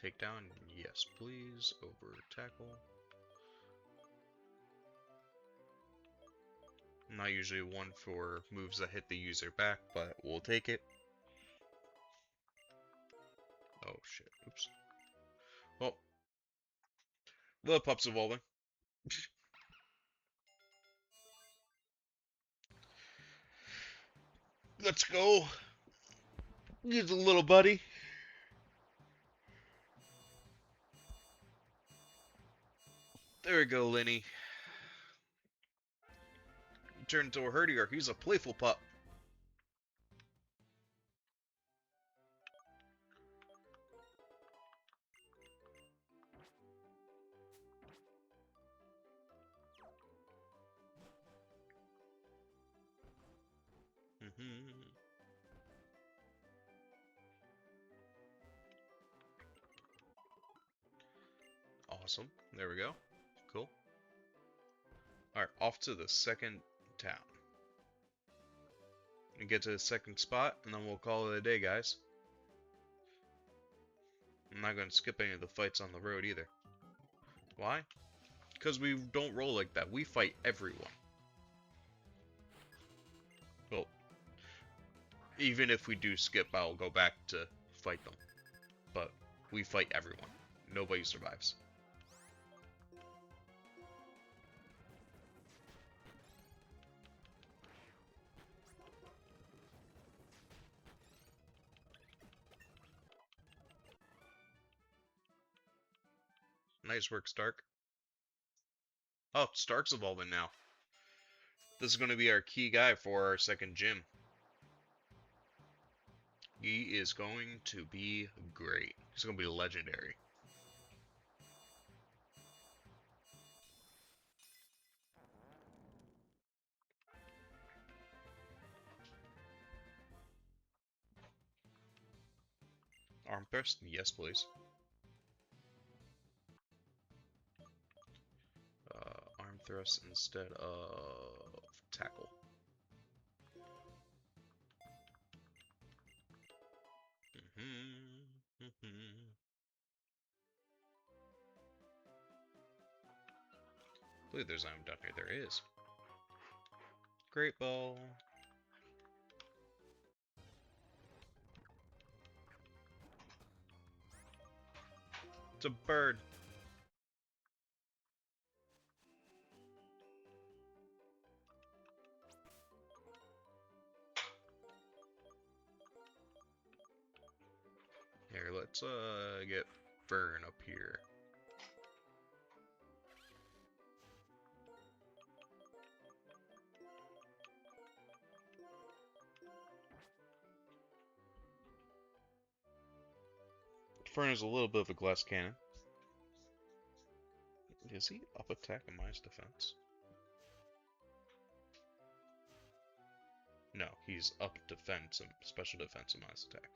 Takedown, yes please. Over tackle. I'm not usually one for moves that hit the user back, but we'll take it. Oh shit, oops. Well, The pup's evolving. Let's go. Get the little buddy. There we go, Lenny. Turned into a herdier. He's a playful pup. Awesome. There we go. Cool. Alright, off to the second town. We get to the second spot, and then we'll call it a day, guys. I'm not going to skip any of the fights on the road either. Why? Because we don't roll like that. We fight everyone. Well, even if we do skip, I'll go back to fight them. But we fight everyone. Nobody survives. Nice work, Stark. Oh, Stark's evolving now. This is going to be our key guy for our second gym. He is going to be great. He's going to be legendary. Arm thrust? Yes, please. Arm thrust instead of tackle. I believe there's an item down here. There is. Great ball. It's a bird. Here, let's get Fern up here. Fern is a little bit of a glass cannon. Is he up attack in Maya's defense? No, he's up defense and special defense in Maya's attack.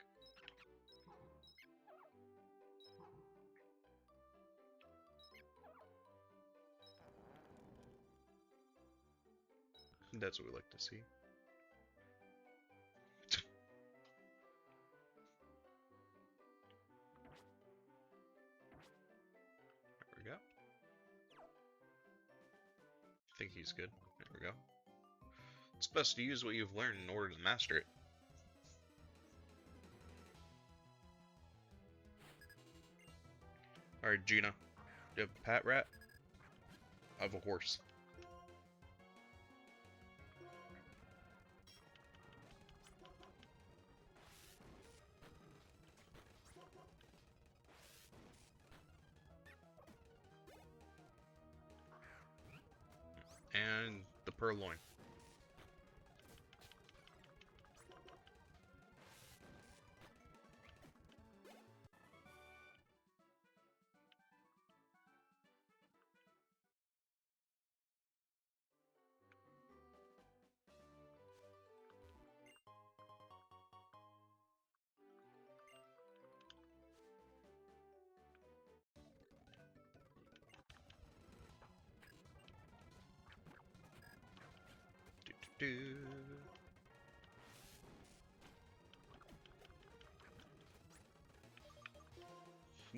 That's what we like to see. There we go. I think he's good. There we go. It's best to use what you've learned in order to master it. Alright, Gina. Do you have a pat rat? I have a horse. And the purloin.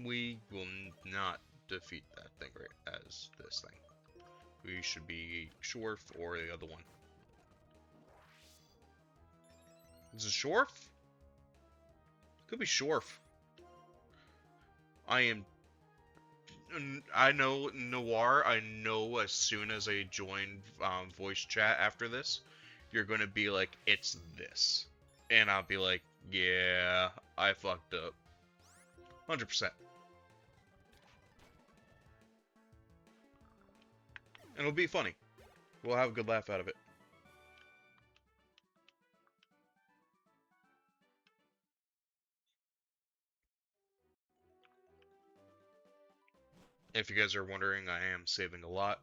We will not defeat that thing right as this thing. We should be Shorf or the other one. Is it Shorf? Could be Shorf. I am I know Noir. I know as soon as I join voice chat after this, you're gonna be like, "It's this," and I'll be like, "Yeah, I fucked up, 100%." And it'll be funny. We'll have a good laugh out of it. If you guys are wondering, I am saving a lot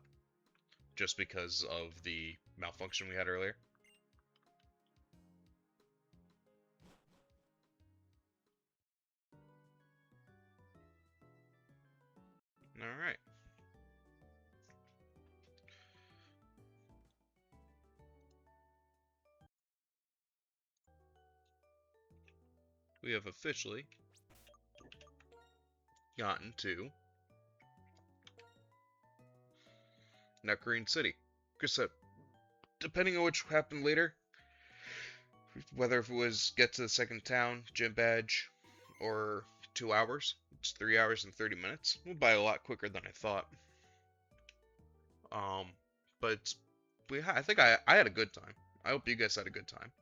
just because of the malfunction we had earlier. All right. We have officially gotten to Nectarine City. Like I said, depending on which happened later, whether if it was get to the second town, gym badge, or 2 hours, it's 3 hours and 30 minutes. We'll buy a lot quicker than I thought. Um, but I think I had a good time. I hope you guys had a good time.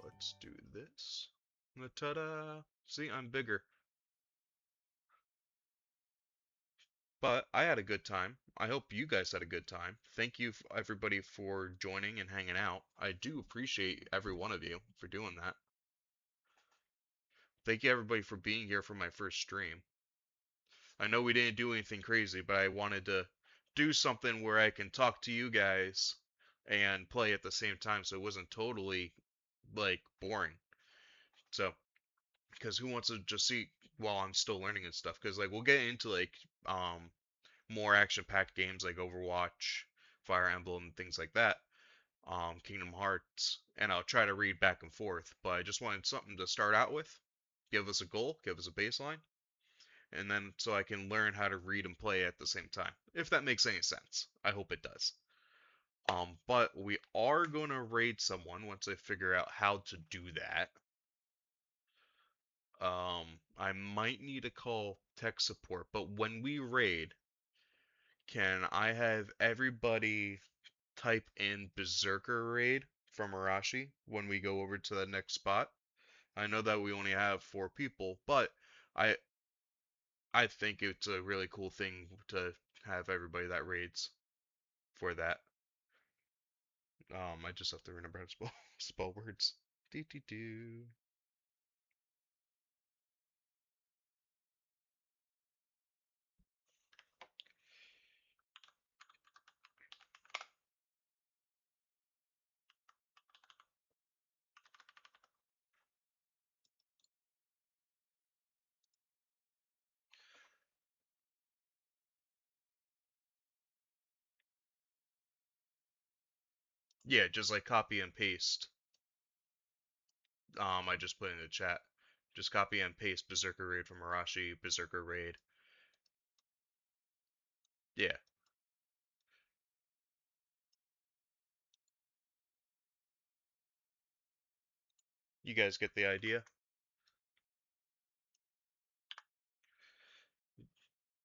Let's do this. Ta-da! See, I'm bigger. But I had a good time. I hope you guys had a good time. Thank you, everybody, for joining and hanging out. I do appreciate every one of you for doing that. Thank you, everybody, for being here for my first stream. I know we didn't do anything crazy, but I wanted to do something where I can talk to you guys and play at the same time so it wasn't totally, like, boring. So, because who wants to just see while I'm still learning and stuff? Because, like, we'll get into, like, more action-packed games like Overwatch, Fire Emblem, things like that, Kingdom Hearts, and I'll try to read back and forth. But I just wanted something to start out with, give us a goal, give us a baseline, and then so I can learn how to read and play at the same time. If that makes any sense, I hope it does. But we are gonna raid someone once I figure out how to do that. I might need to call tech support, but when we raid, can I have everybody type in Berserker Raid from Arashi when we go over to the next spot? I know that we only have 4 people, but I I think it's a really cool thing to have everybody that raids for that. I just have to remember how to spell spell words. Do do do. Yeah, just like copy and paste. I just put in the chat. Just copy and paste Berserker Raid from Arashi, Berserker Raid. Yeah, you guys get the idea.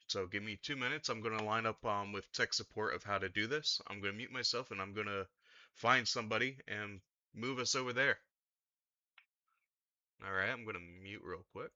So give me 2 minutes. I'm gonna line up with tech support of how to do this. I'm gonna mute myself and I'm gonna find somebody and move us over there. All right, I'm gonna mute real quick.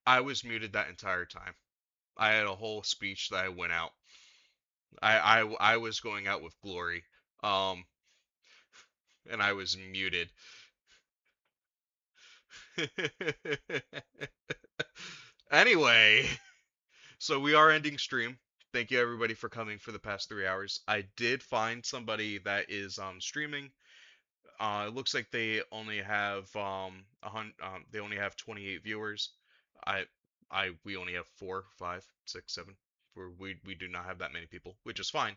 I was muted that entire time. I had a whole speech that I went out. I was going out with glory. Um, and I was muted. Anyway, so we are ending stream. Thank you everybody for coming for the past 3 hours. I did find somebody that is streaming. It looks like they only have they only have 28 viewers. I we only have 4, 5, 6, 7. We do not have that many people, which is fine.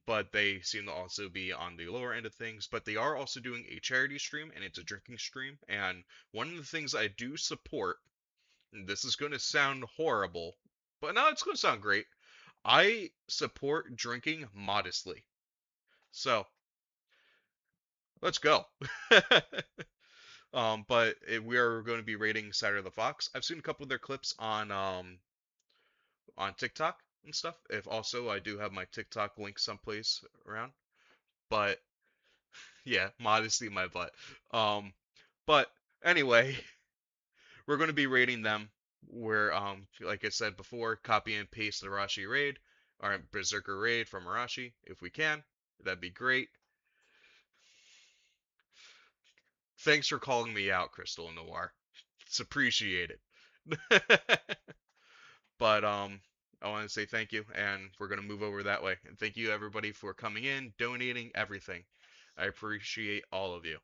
But they seem to also be on the lower end of things. But they are also doing a charity stream, and it's a drinking stream. And one of the things I do support, and this is going to sound horrible, but no, it's going to sound great. I support drinking modestly. So let's go. We are going to be rating Saturday the Fox. I've seen a couple of their clips on TikTok and stuff. If also I do have my TikTok link someplace around. But yeah, modesty my butt. Um, but anyway, we're going to be rating them. Where like I said before, copy and paste the Arashi raid or Berserker raid from Arashi if we can. That'd be great. Thanks for calling me out, Crystal Noir. It's appreciated. But I want to say thank you, and we're gonna move over that way. And thank you everybody for coming in, donating, everything. I appreciate all of you.